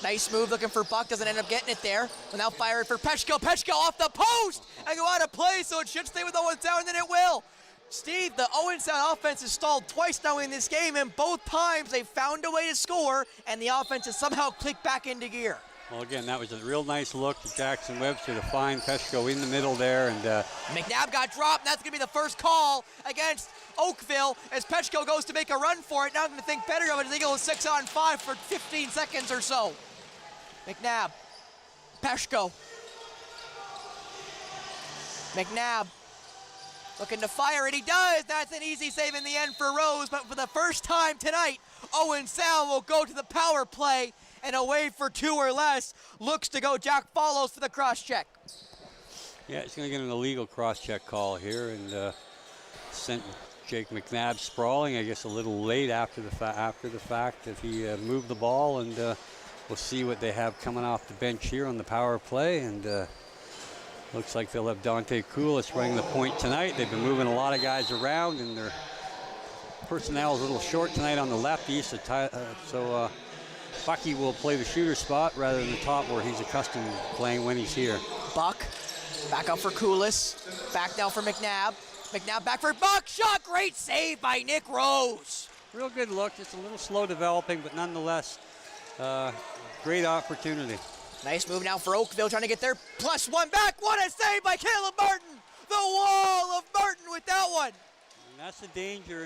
Nice move looking for Buck, doesn't end up getting it there. Will now fire it for Peshko. Peshko off the post and go out of play, so it should stay with Owen Sound, and then it will. Steve, the Owen Sound offense has stalled twice now in this game, and both times they found a way to score, and the offense has somehow clicked back into gear. Well, again, that was a real nice look to Jackson Webster to find Peshko in the middle there. And McNabb got dropped, and that's going to be the first call against Oakville as Peshko goes to make a run for it. Now I'm going to think better of it as they go 6-on-5 for 15 seconds or so. McNabb, Peshko. McNabb looking to fire it, he does. That's an easy save in the end for Rose, but for the first time tonight, Owen Sound will go to the power play and away for 2 or less. Looks to go. Jack follows for the cross check. Yeah, he's going to get an illegal cross check call here and sent Jake McNabb sprawling. I guess a little late after the fact that he moved the ball, and we'll see what they have coming off the bench here on the power play. And looks like they'll have Dante Koulis running the point tonight. They've been moving a lot of guys around, and their personnel is a little short tonight on the lefty, so Bucky will play the shooter spot rather than the top where he's accustomed to playing when he's here. Buck, back up for Koulis. Back now for McNabb. McNabb back for Buck. Shot, great save by Nick Rose. Real good look, just a little slow developing, but nonetheless, great opportunity. Nice move now for Oakville, trying to get their +1 back. What a save by Caleb Martin. The wall of Martin with that one. And that's the danger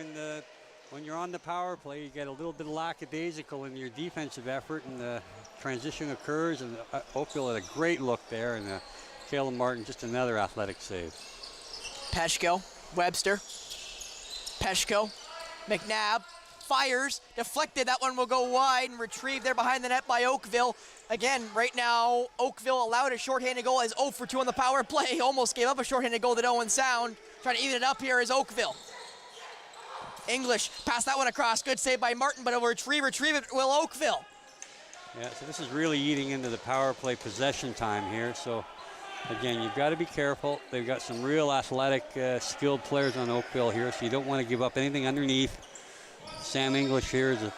when you're on the power play. You get a little bit of lackadaisical in your defensive effort, and the transition occurs, and Oakville had a great look there, and Caleb Martin just another athletic save. Peshko, Webster, Peshko, McNabb, fires, deflected. That one will go wide and retrieved there behind the net by Oakville. Again, right now, Oakville allowed a shorthanded goal as 0 for 2 on the power play. Almost gave up a shorthanded goal to Owen Sound. Trying to even it up here is Oakville. English, pass that one across. Good save by Martin, but it'll retrieve it will Oakville. Yeah, so this is really eating into the power play possession time here. So, again, you've got to be careful. They've got some real athletic, skilled players on Oakville here, so you don't want to give up anything underneath. Sam English here is a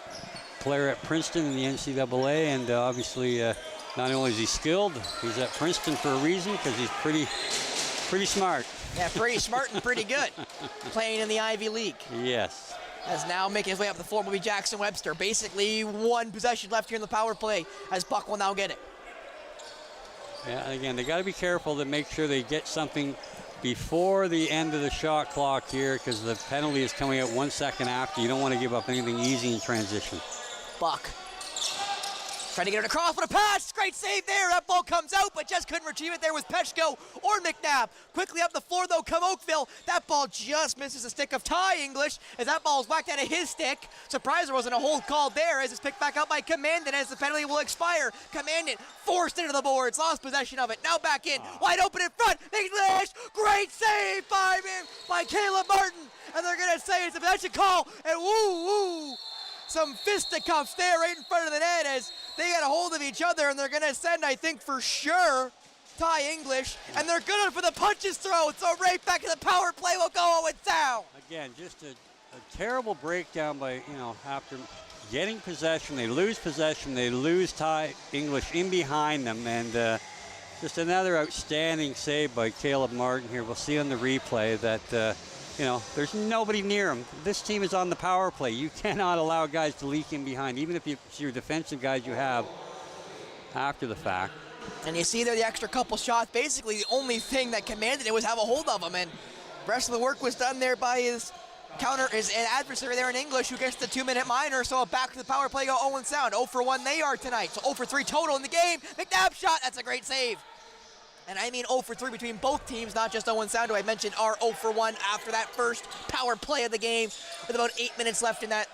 player at Princeton in the NCAA, and obviously not only is he skilled, he's at Princeton for a reason, because he's pretty smart. Yeah, pretty smart and pretty good. Playing in the Ivy League. Yes. As now making his way up the floor will be Jackson Webster. Basically one possession left here in the power play as Buck will now get it. Yeah, and again, they got to be careful to make sure they get something before the end of the shot clock here, because the penalty is coming out 1 second after. You don't want to give up anything easy in transition. Buck trying to get it across with a pass. Great save there. That ball comes out, but just couldn't retrieve it there with Peshko or McNabb. Quickly up the floor, though, come Oakville. That ball just misses the stick of Ty English as that ball is whacked out of his stick. Surprised there wasn't a hold called there as it's picked back up by Commandant as the penalty will expire. Commandant forced into the boards, lost possession of it. Now back in, wide open in front. English, great save by Caleb Martin. And they're going to say it's a possession call, and woo. Some fisticuffs there right in front of the net as they got a hold of each other, and they're going to send, I think, for sure, Ty English, and they're good for the punches throw. So right back to the power play will go Owen Sound. Again, just a terrible breakdown by, after getting possession, they lose possession, they lose Ty English in behind them, and just another outstanding save by Caleb Martin here. We'll see on the replay that there's nobody near him. This team is on the power play. You cannot allow guys to leak in behind, even if it's your defensive guys you have after the fact. And you see there the extra couple shots. Basically, the only thing that commanded it was have a hold of him, and the rest of the work was done there by his adversary there in English, who gets the 2-minute minor. So back to the power play go Owen Sound. 0 for 1 they are tonight. So 0 for 3 total in the game. McNabb shot. That's a great save. And I mean 0 for 3 between both teams, not just Owen Sound, who I mentioned are 0 for 1 after that first power play of the game, with about 8 minutes left in that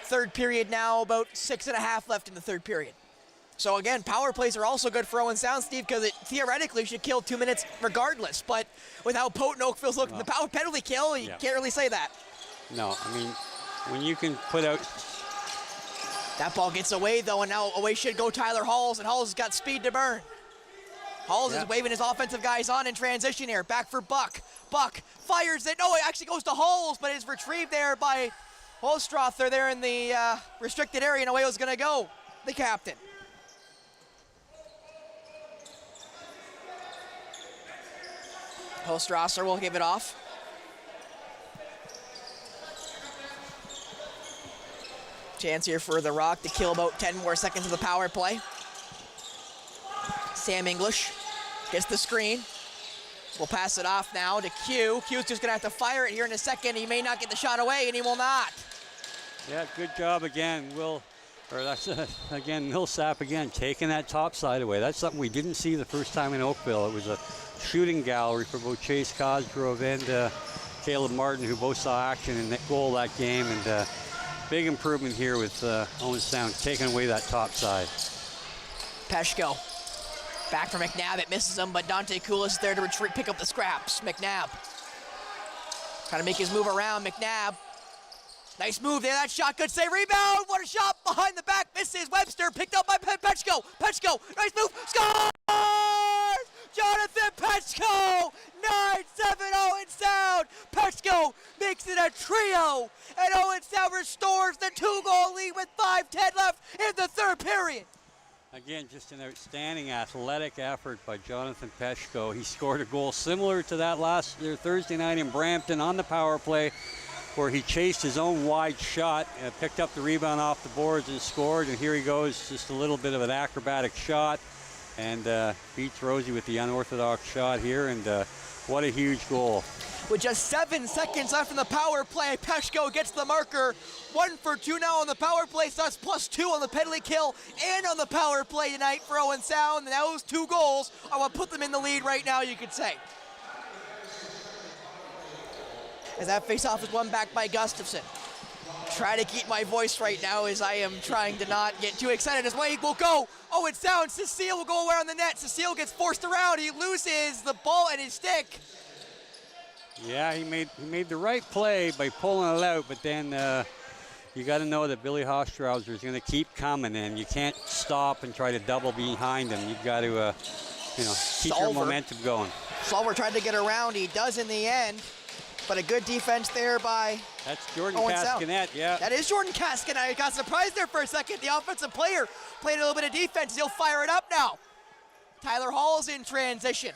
third period now, about 6.5 left in the third period. So again, power plays are also good for Owen Sound, Steve, because it theoretically should kill 2 minutes regardless. But with how potent Oakville's looking, the power penalty kill, you can't really say that. No, I mean, when you can put out... That ball gets away, though, and now away should go Tyler Halls, and Halls has got speed to burn. Halls is waving his offensive guys on in transition here. Back for Buck. Buck fires it. No, it actually goes to Halls, but is retrieved there by Holstrother there in the restricted area, and away was going to go the captain. Holstrasser will give it off. Chance here for the Rock to kill about 10 more seconds of the power play. Sam English gets the screen. We'll pass it off now to Q. Q's just gonna have to fire it here in a second. He may not get the shot away, and he will not. Yeah, good job again, Millsap again, taking that top side away. That's something we didn't see the first time in Oakville. It was a shooting gallery for both Chase Cosgrove and Caleb Martin, who both saw action in that goal that game. And big improvement here with Owen Sound taking away that top side. Peshko. Back for McNabb, it misses him, but Dante Koulis is there to retreat, pick up the scraps. McNabb trying to make his move around. McNabb, nice move there, that shot, good save, rebound, what a shot behind the back, misses. Webster picked up by Peshko. Peshko, nice move, scores! Jonathan Peshko, 9-7 Owen Sound. Peshko makes it a trio, and Owen Sound restores the 2-goal lead with 5:10 left in the third period. Again, just an outstanding athletic effort by Jonathan Peshko. He scored a goal similar to that last Thursday night in Brampton on the power play, where he chased his own wide shot, picked up the rebound off the boards and scored. And here he goes, just a little bit of an acrobatic shot, and beats Rosie with the unorthodox shot here. And what a huge goal. With just 7 seconds left in the power play, Peshko gets the marker. 1 for 2 now on the power play, so that's +2 on the penalty kill and on the power play tonight for Owen Sound. And those 2 goals are what put them in the lead right now, you could say. As that face-off is won back by Gustafson. Try to keep my voice right now as I am trying to not get too excited. As Wade will go. Owen Sound, Cecile will go around the net. Cecile gets forced around. He loses the ball and his stick. Yeah, he made the right play by pulling it out, but then you got to know that Billy Hostrauser is going to keep coming, and you can't stop and try to double behind him. You've got to, keep your momentum going. Solver tried to get around. He does in the end, but a good defense there by That's Jordan Owen Cascanet, Sound. yeah. That is Jordan Cascanet. I got surprised there for a second. The offensive player played a little bit of defense. He'll fire it up now. Tyler Hall's in transition.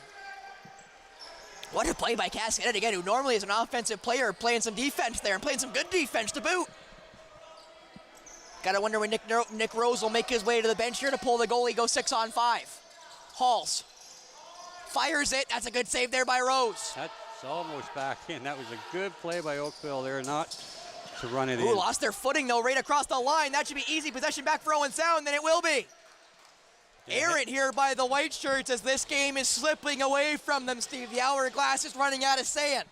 What a play by Cascanet again, who normally is an offensive player, playing some defense there and playing some good defense to boot. Gotta wonder when Nick Rose will make his way to the bench here to pull the goalie, go 6-on-5. Halls fires it. That's a good save there by Rose. That's almost back in. That was a good play by Oakville there, not to run it in. Lost their footing though, right across the line. That should be easy possession back for Owen Sound, then it will be. Errant here by the white shirts as this game is slipping away from them, Steve. The hourglass is running out of sand.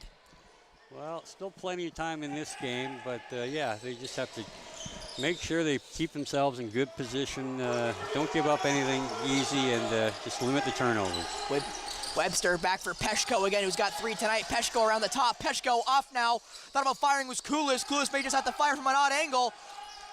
Well, still plenty of time in this game, but yeah, they just have to make sure they keep themselves in good position. Don't give up anything easy, and just limit the turnovers. With Webster back for Peshko again, who's got 3 tonight. Peshko around the top. Peshko off now. Thought about firing was Koulis. Koulis may just have to fire from an odd angle.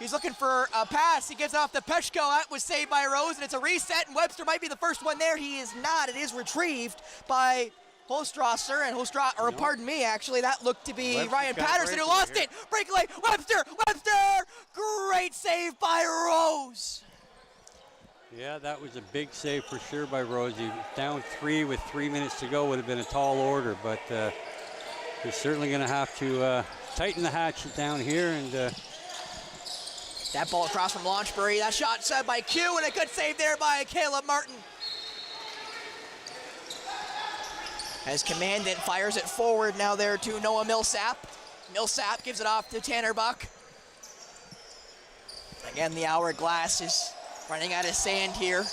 He's looking for a pass. He gives it off to Peshko. That was saved by Rose, and it's a reset, and Webster might be the first one there. He is not. It is retrieved by Holstrasser, and pardon me, actually, that looked to be Ryan Patterson who lost it. Breakaway, Webster! Great save by Rose. Yeah, that was a big save for sure by Rose. He was down 3 with 3 minutes to go. Would have been a tall order, but he's certainly going to have to tighten the hatchet down here. And that ball across from Launchbury. That shot set by Q, and a good save there by Caleb Martin. As Commandant fires it forward now there to Noah Millsap. Millsap gives it off to Tanner Buck. Again, the hourglass is running out of sand here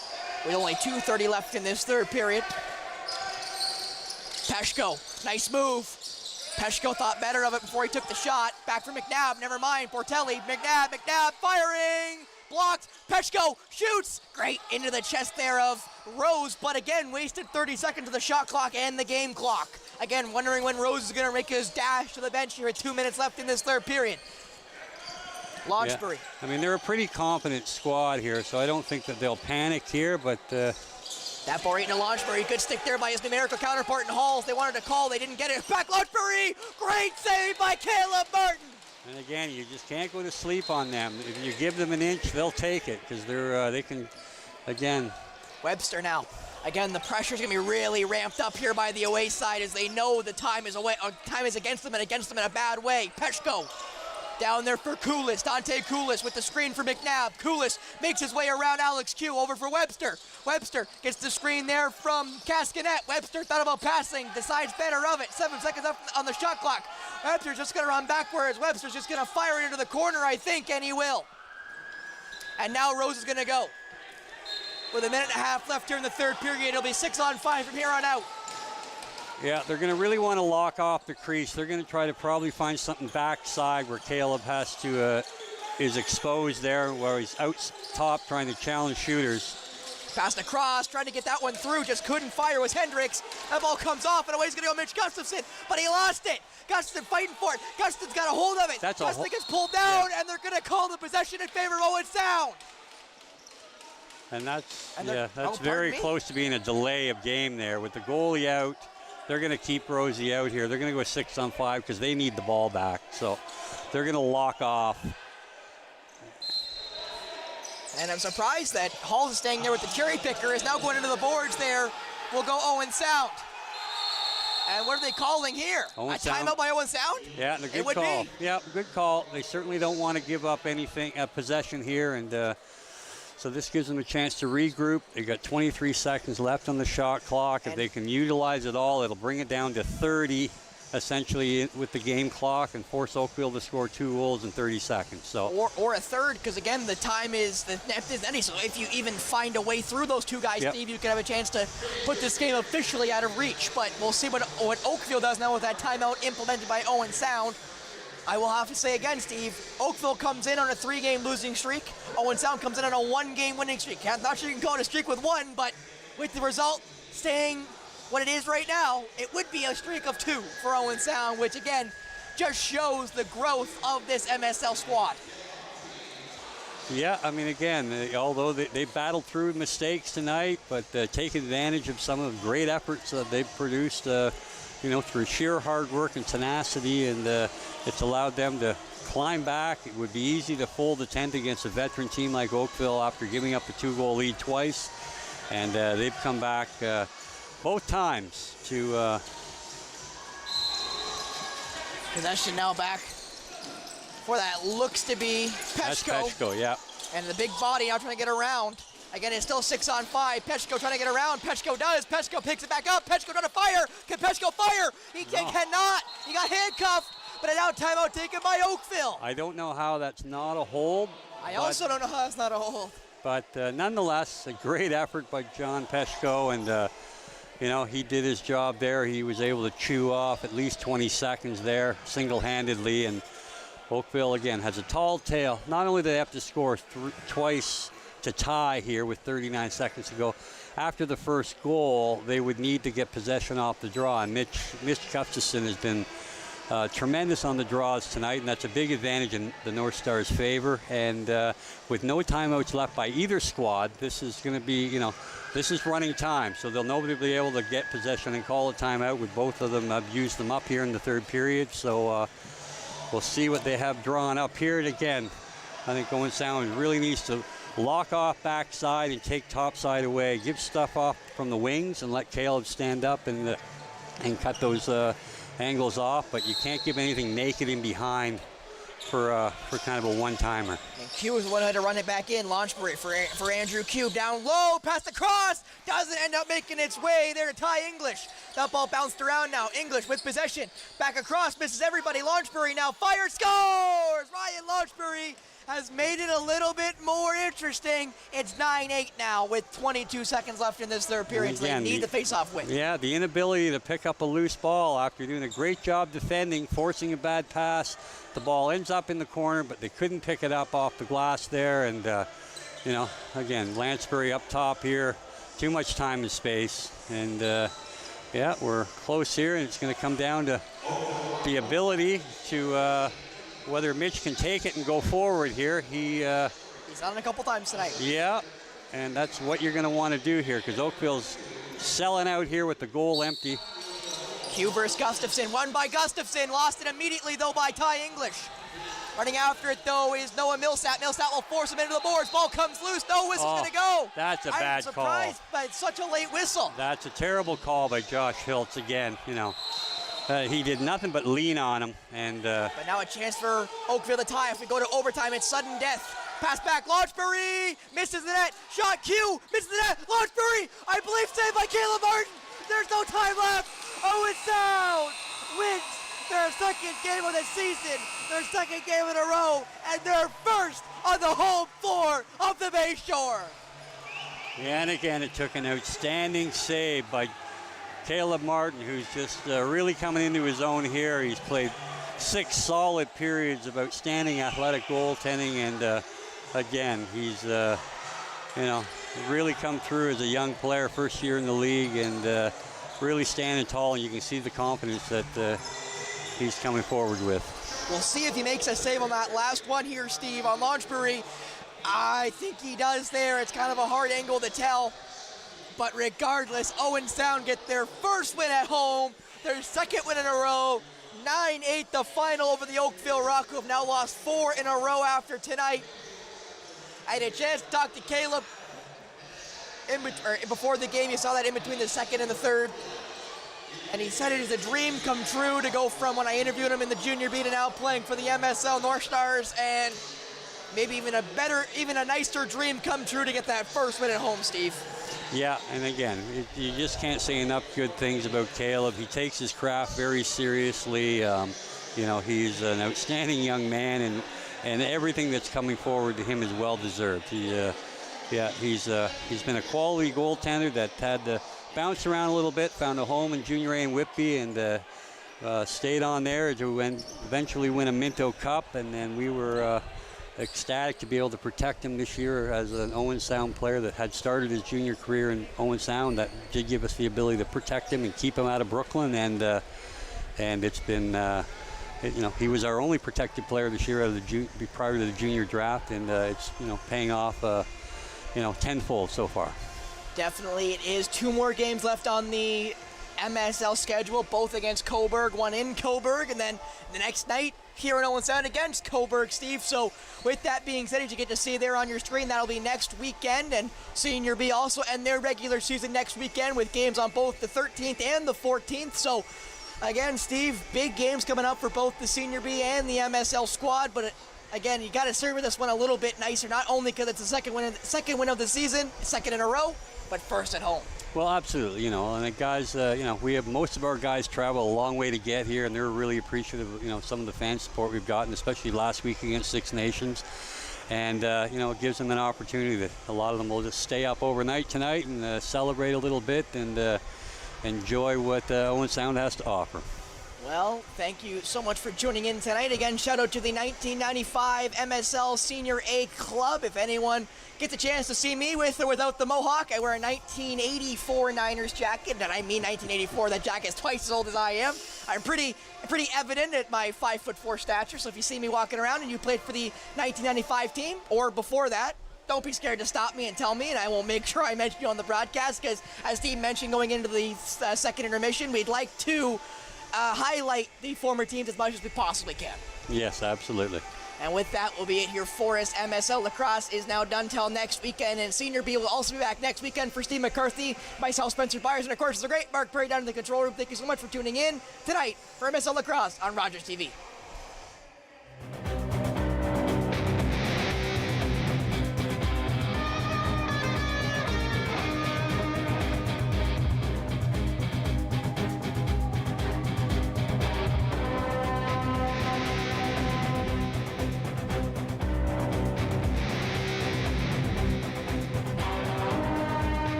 with only 2:30 left in this third period. Peshko, nice move. Peshko thought better of it before he took the shot. Back for McNabb, never mind. Portelli, McNabb firing. Blocked. Peshko shoots. Great into the chest there of Rose, but again, wasted 30 seconds of the shot clock and the game clock. Again, wondering when Rose is going to make his dash to the bench here with 2 minutes left in this third period. Launchbury. Yeah. I mean, they're a pretty confident squad here, so I don't think that they'll panic here, but that ball right into Launchbury. Good stick there by his numerical counterpart in Halls. They wanted to call. They didn't get it. Back Launchbury. Great save by Caleb Martin. And again, you just can't go to sleep on them. If you give them an inch, they'll take it because they can, again. Webster now. Again, the pressure's going to be really ramped up here by the away side as they know the time is against them and against them in a bad way. Peshko down there for Koulis. Dante Koulis with the screen for McNabb. Koulis makes his way around Alex Q over for Webster. Webster gets the screen there from Cascanet. Webster thought about passing, decides better of it. 7 seconds up on the shot clock. Webster's just going to run backwards. Webster's just going to fire it into the corner, I think, and he will. And now Rose is going to go. With a minute and a half left here in the third period, it'll be 6-on-5 from here on out. Yeah, they're going to really want to lock off the crease. They're going to try to probably find something backside where Caleb has to is exposed there, where he's out top trying to challenge shooters. Passed across, trying to get that one through, just couldn't fire was Hendricks. That ball comes off, and away he's going to go Mitch Gustafson, but he lost it. Gustafson fighting for it. Gustafson's got a hold of it. Gustafson gets pulled down, and they're going to call the possession in favor of Owen Sound. And that's very close to being a delay of game there. With the goalie out, they're going to keep Rosie out here. They're going to go 6-on-5 because they need the ball back. So they're going to lock off. And I'm surprised that Hall's staying there with the cherry picker. Is now going into the boards there. Will go Owen Sound. And what are they calling here? Owen a timeout by Owen Sound? Yeah, and a good call. Yeah, good call. They certainly don't want to give up anything, possession here. And so this gives them a chance to regroup. They got 23 seconds left on the shot clock. If they can utilize it all, it'll bring it down to 30, essentially, with the game clock, and force Oakville to score 2 goals in 30 seconds. So or a third, because again, the time is the net is ending. So if you even find a way through those two guys, Steve, you can have a chance to put this game officially out of reach. But we'll see what Oakville does now with that timeout implemented by Owen Sound. I will have to say again, Steve, Oakville comes in on a 3-game losing streak. Owen Sound comes in on a 1-game winning streak. I'm not sure you can call it a streak with 1, but with the result staying what it is right now, it would be a streak of 2 for Owen Sound, which again, just shows the growth of this MSL squad. Yeah, I mean, again, although they battled through mistakes tonight, but taking advantage of some of the great efforts that they've produced, through sheer hard work and tenacity, and it's allowed them to climb back. It would be easy to fold the tent against a veteran team like Oakville after giving up a 2-goal lead twice, and they've come back both times to... Possession now back for that looks to be Peshko. That's Peshko, yeah. And the big body now trying to get around. Again, it's still 6-on-5. Peshko trying to get around. Peshko does. Peshko picks it back up. Peshko trying to fire. Can Peshko fire? He cannot. He got handcuffed, but a now timeout taken by Oakville. I don't know how that's not a hold. I also don't know how that's not a hold. But nonetheless, a great effort by John Peshko, and he did his job there. He was able to chew off at least 20 seconds there single-handedly, and Oakville, again, has a tall tale. Not only do they have to score twice to tie here with 39 seconds to go, after the first goal, they would need to get possession off the draw. And Mitch Gustafson has been tremendous on the draws tonight, and that's a big advantage in the North Stars' favor. And with no timeouts left by either squad, this is going to be, this is running time. So they'll nobody be able to get possession and call a timeout. With both of them have used them up here in the third period. So we'll see what they have drawn up here. And again, I think Owen Sound really needs to lock off backside and take topside away. Give stuff off from the wings and let Caleb stand up and cut those angles off. But you can't give anything naked in behind for kind of a one-timer. And Q is the one who had to run it back in. Launchbury for Andrew Q. Down low, past the cross. Doesn't end up making its way there to Ty English. That ball bounced around now. English with possession. Back across, misses everybody. Launchbury now fires, scores! Ryan Launchbury has made it a little bit more interesting. It's 9-8 now with 22 seconds left in this third period. So they need the face-off win. Yeah, the inability to pick up a loose ball after doing a great job defending, forcing a bad pass. The ball ends up in the corner, but they couldn't pick it up off the glass there. And, again, Lansbury up top here. Too much time and space. And, we're close here, and it's going to come down to the ability to... whether Mitch can take it and go forward here. He's on it a couple times tonight. Yeah, and that's what you're going to want to do here, because Oakville's selling out here with the goal empty. Q versus Gustafson, won by Gustafson, lost it immediately though by Ty English. Running after it, though, is Noah Millsap. Millsap will force him into the boards. Ball comes loose. No whistle's going to go. That's a bad call. I'm surprised by such a late whistle. That's a terrible call by Josh Hiltz again. He did nothing but lean on him. But now a chance for Oakville to tie. If we go to overtime, it's sudden death. Pass back, Launchbury misses the net. Shot Q, misses the net. Launchbury, I believe, saved by Caleb Martin. There's no time left. Owen Sound wins their second game of the season, their second game in a row, and their first on the home floor of the Bayshore. Yeah, and again, it took an outstanding save by Caleb Martin, who's just really coming into his own here. He's played 6 solid periods of outstanding athletic goaltending, and again, he's really come through as a young player, first year in the league, and really standing tall, and you can see the confidence that he's coming forward with. We'll see if he makes a save on that last one here, Steve, on Launchbury. I think he does there. It's kind of a hard angle to tell. But regardless, Owen Sound get their first win at home, their second win in a row. 9-8 the final over the Oakville Rock, who have now lost 4 in a row after tonight. I had a chance to talk to Caleb before the game. You saw that in between the second and the third. And he said it is a dream come true to go from when I interviewed him in the junior B to now playing for the MSL North Stars, and maybe even a nicer dream come true to get that first win at home, Steve. Yeah, and again, you just can't say enough good things about Caleb. He takes his craft very seriously. He's an outstanding young man, and everything that's coming forward to him is well deserved. He's been a quality goaltender that had to bounce around a little bit, found a home in Junior A in Whitby, and stayed on there to eventually win a Minto Cup, and then we were ecstatic to be able to protect him this year as an Owen Sound player that had started his junior career in Owen Sound. That did give us the ability to protect him and keep him out of Brooklyn, and it's been he was our only protected player this year prior to the junior draft, and it's paying off tenfold so far. Definitely it is. 2 more games left on the MSL schedule, both against Cobourg, one in Cobourg, and then the next night here in Owen Sound against Cobourg, Steve. So with that being said, as you get to see there on your screen, that'll be next weekend, and Senior B also end their regular season next weekend with games on both the 13th and the 14th. So again, Steve, big games coming up for both the Senior B and the MSL squad, but again, you got to serve this one a little bit nicer, not only because it's the second win of the season, second in a row, but first at home. Well, absolutely, and the guys, we have most of our guys travel a long way to get here, and they're really appreciative of, some of the fan support we've gotten, especially last week against Six Nations. And, it gives them an opportunity that a lot of them will just stay up overnight tonight and celebrate a little bit and enjoy what Owen Sound has to offer. Well, thank you so much for tuning in tonight. Again, shout out to the 1995 MSL Senior A Club. If anyone gets a chance to see me with or without the mohawk, I wear a 1984 Niners jacket, and I mean 1984. That jacket is twice as old as I am. I'm pretty evident at my 5'4" stature, so if you see me walking around and you played for the 1995 team or before that, don't be scared to stop me and tell me, and I will make sure I mention you on the broadcast, because as Steve mentioned going into the second intermission, we'd like to highlight the former teams as much as we possibly can. Yes, absolutely. And with that will be it here for us. MSL Lacrosse is now done till next weekend, and Senior B will also be back next weekend. For Steve McCarthy, myself, Spencer Byers, and of course the great Mark Perry down in the control room. Thank you so much for tuning in tonight for MSL Lacrosse on RogersTV.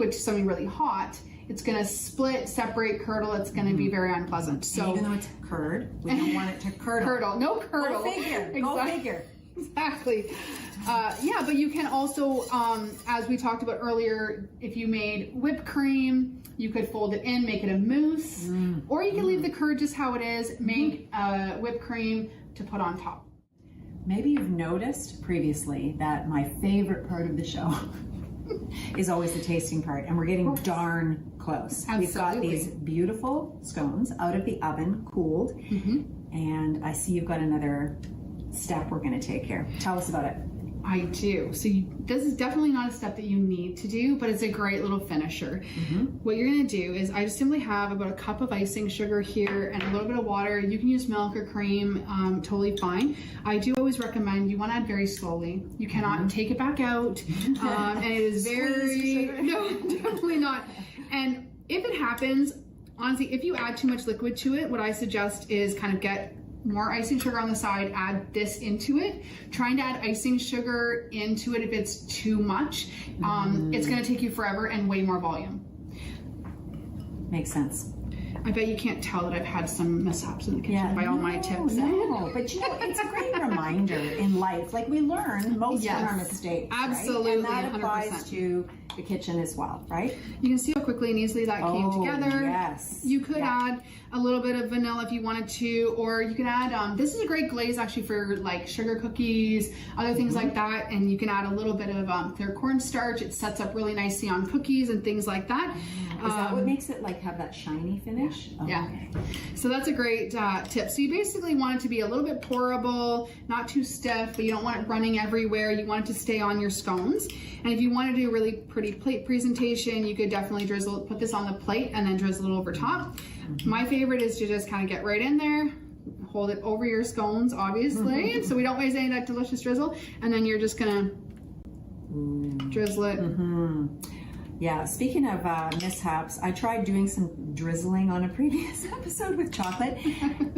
liquid to something really hot, it's going to split, separate, curdle. It's going to be very unpleasant. So even though it's curd, we don't want it to curdle. Curdle, no curdle. Go figure. Go figure. Exactly. Yeah, but you can also, as we talked about earlier, if you made whipped cream, you could fold it in, make it a mousse, or you can leave the curd just how it is, make whipped cream to put on top. Maybe you've noticed previously that my favorite part of the show is always the tasting part, and we're getting darn close. Absolutely. We've got these beautiful scones out of the oven, cooled, and I see you've got another step we're going to take here. Tell us about it. I do. So this is definitely not a step that you need to do, but it's a great little finisher. What you're going to do is I just simply have about a cup of icing sugar here and a little bit of water. You can use milk or cream, totally fine. I do always recommend you want to add very slowly. You cannot take it back out. And it is very, no, definitely not. And if it happens, honestly, if you add too much liquid to it, what I suggest is kind of get more icing sugar on the side, add this into it. Trying to add icing sugar into it if it's too much, it's going to take you forever and way more volume. Makes sense. I bet you can't tell that I've had some mishaps in the kitchen by all my tips. No, but you know, it's a great reminder in life. Like we learn most from our mistakes. Absolutely, right? And that 100%. applies to the kitchen as well, right? You can see how quickly and easily that came together. Yes. You could add a little bit of vanilla if you wanted to, or you can add, this is a great glaze actually for like sugar cookies, other things like that, and you can add a little bit of clear cornstarch. It sets up really nicely on cookies and things like that. Is that what makes it like have that shiny finish? Yeah. So that's a great tip. So you basically want it to be a little bit pourable, not too stiff, but you don't want it running everywhere. You want it to stay on your scones. And if you want to do a really pretty plate presentation, you could definitely put this on the plate and then drizzle it over top. My favorite is to just kind of get right in there, hold it over your scones, obviously, so we don't waste any of that delicious drizzle. And then you're just gonna drizzle it. Yeah, speaking of mishaps, I tried doing some drizzling on a previous episode with chocolate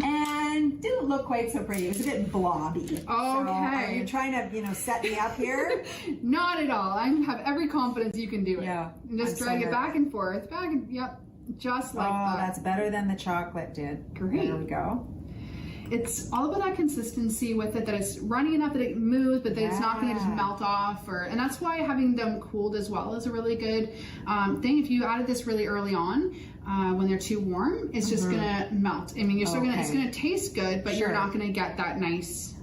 and didn't look quite so pretty. It was a bit blobby. Okay. So are you trying to, set me up here? Not at all. I have every confidence you can do it. Yeah. And just drag it back and forth. Just like that. Oh, that's better than the chocolate did. Great. There we go. It's all about that consistency with it, that it's running enough that it moves, but that it's not going to just melt off. And that's why having them cooled as well is a really good thing. If you added this really early on, when they're too warm, it's just going to melt. I mean, you're still it's going to taste good, but you're not going to get that nice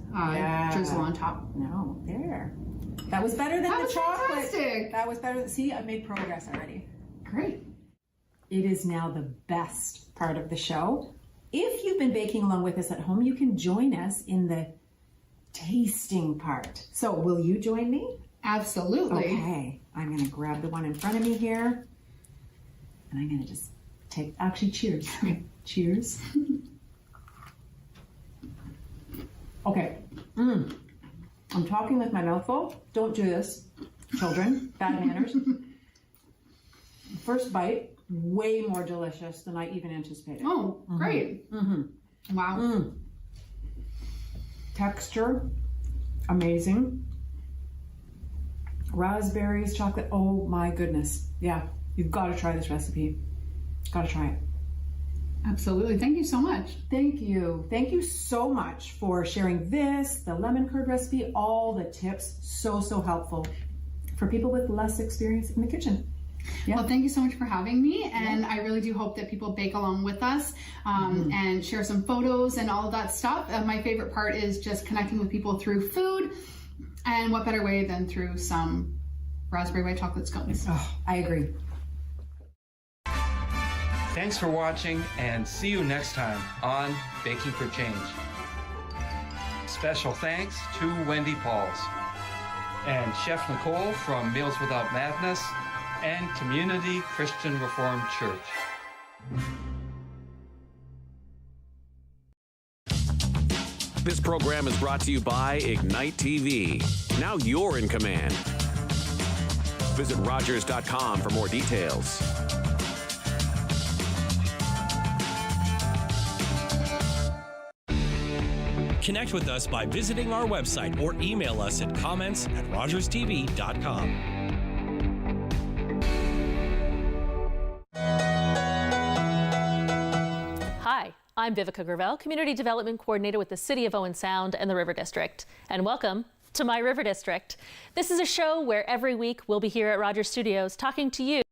drizzle on top. No, there. That was better than the chocolate. Fantastic. That was better. See, I've made progress already. Great. It is now the best part of the show. If you've been baking along with us at home, you can join us in the tasting part. So will you join me? Absolutely. Okay. I'm going to grab the one in front of me here. And I'm going to just cheers. Cheers. Okay. I'm talking with my mouth full. Don't do this, children. Bad manners. First bite. Way more delicious than I even anticipated. Oh, great. Wow. Texture, amazing. Raspberries, chocolate, oh my goodness. Yeah, you've got to try this recipe. Got to try it. Absolutely. Thank you so much. Thank you. Thank you so much for sharing this, the lemon curd recipe, all the tips. So helpful for people with less experience in the kitchen. Yeah. Well, thank you so much for having me, and I really do hope that people bake along with us and share some photos and all of that stuff. My favorite part is just connecting with people through food, and what better way than through some raspberry white chocolate scones. Oh, I agree. Thanks for watching, and see you next time on Baking for Change. Special thanks to Wendy Pauls and Chef Nicole from Meals Without Madness and Community Christian Reformed Church. This program is brought to you by Ignite TV. Now you're in command. Visit Rogers.com for more details. Connect with us by visiting our website or email us at comments@RogersTV.com. Hi, I'm Vivica Gravel, Community Development Coordinator with the City of Owen Sound and the River District. And welcome to My River District. This is a show where every week we'll be here at Rogers Studios talking to you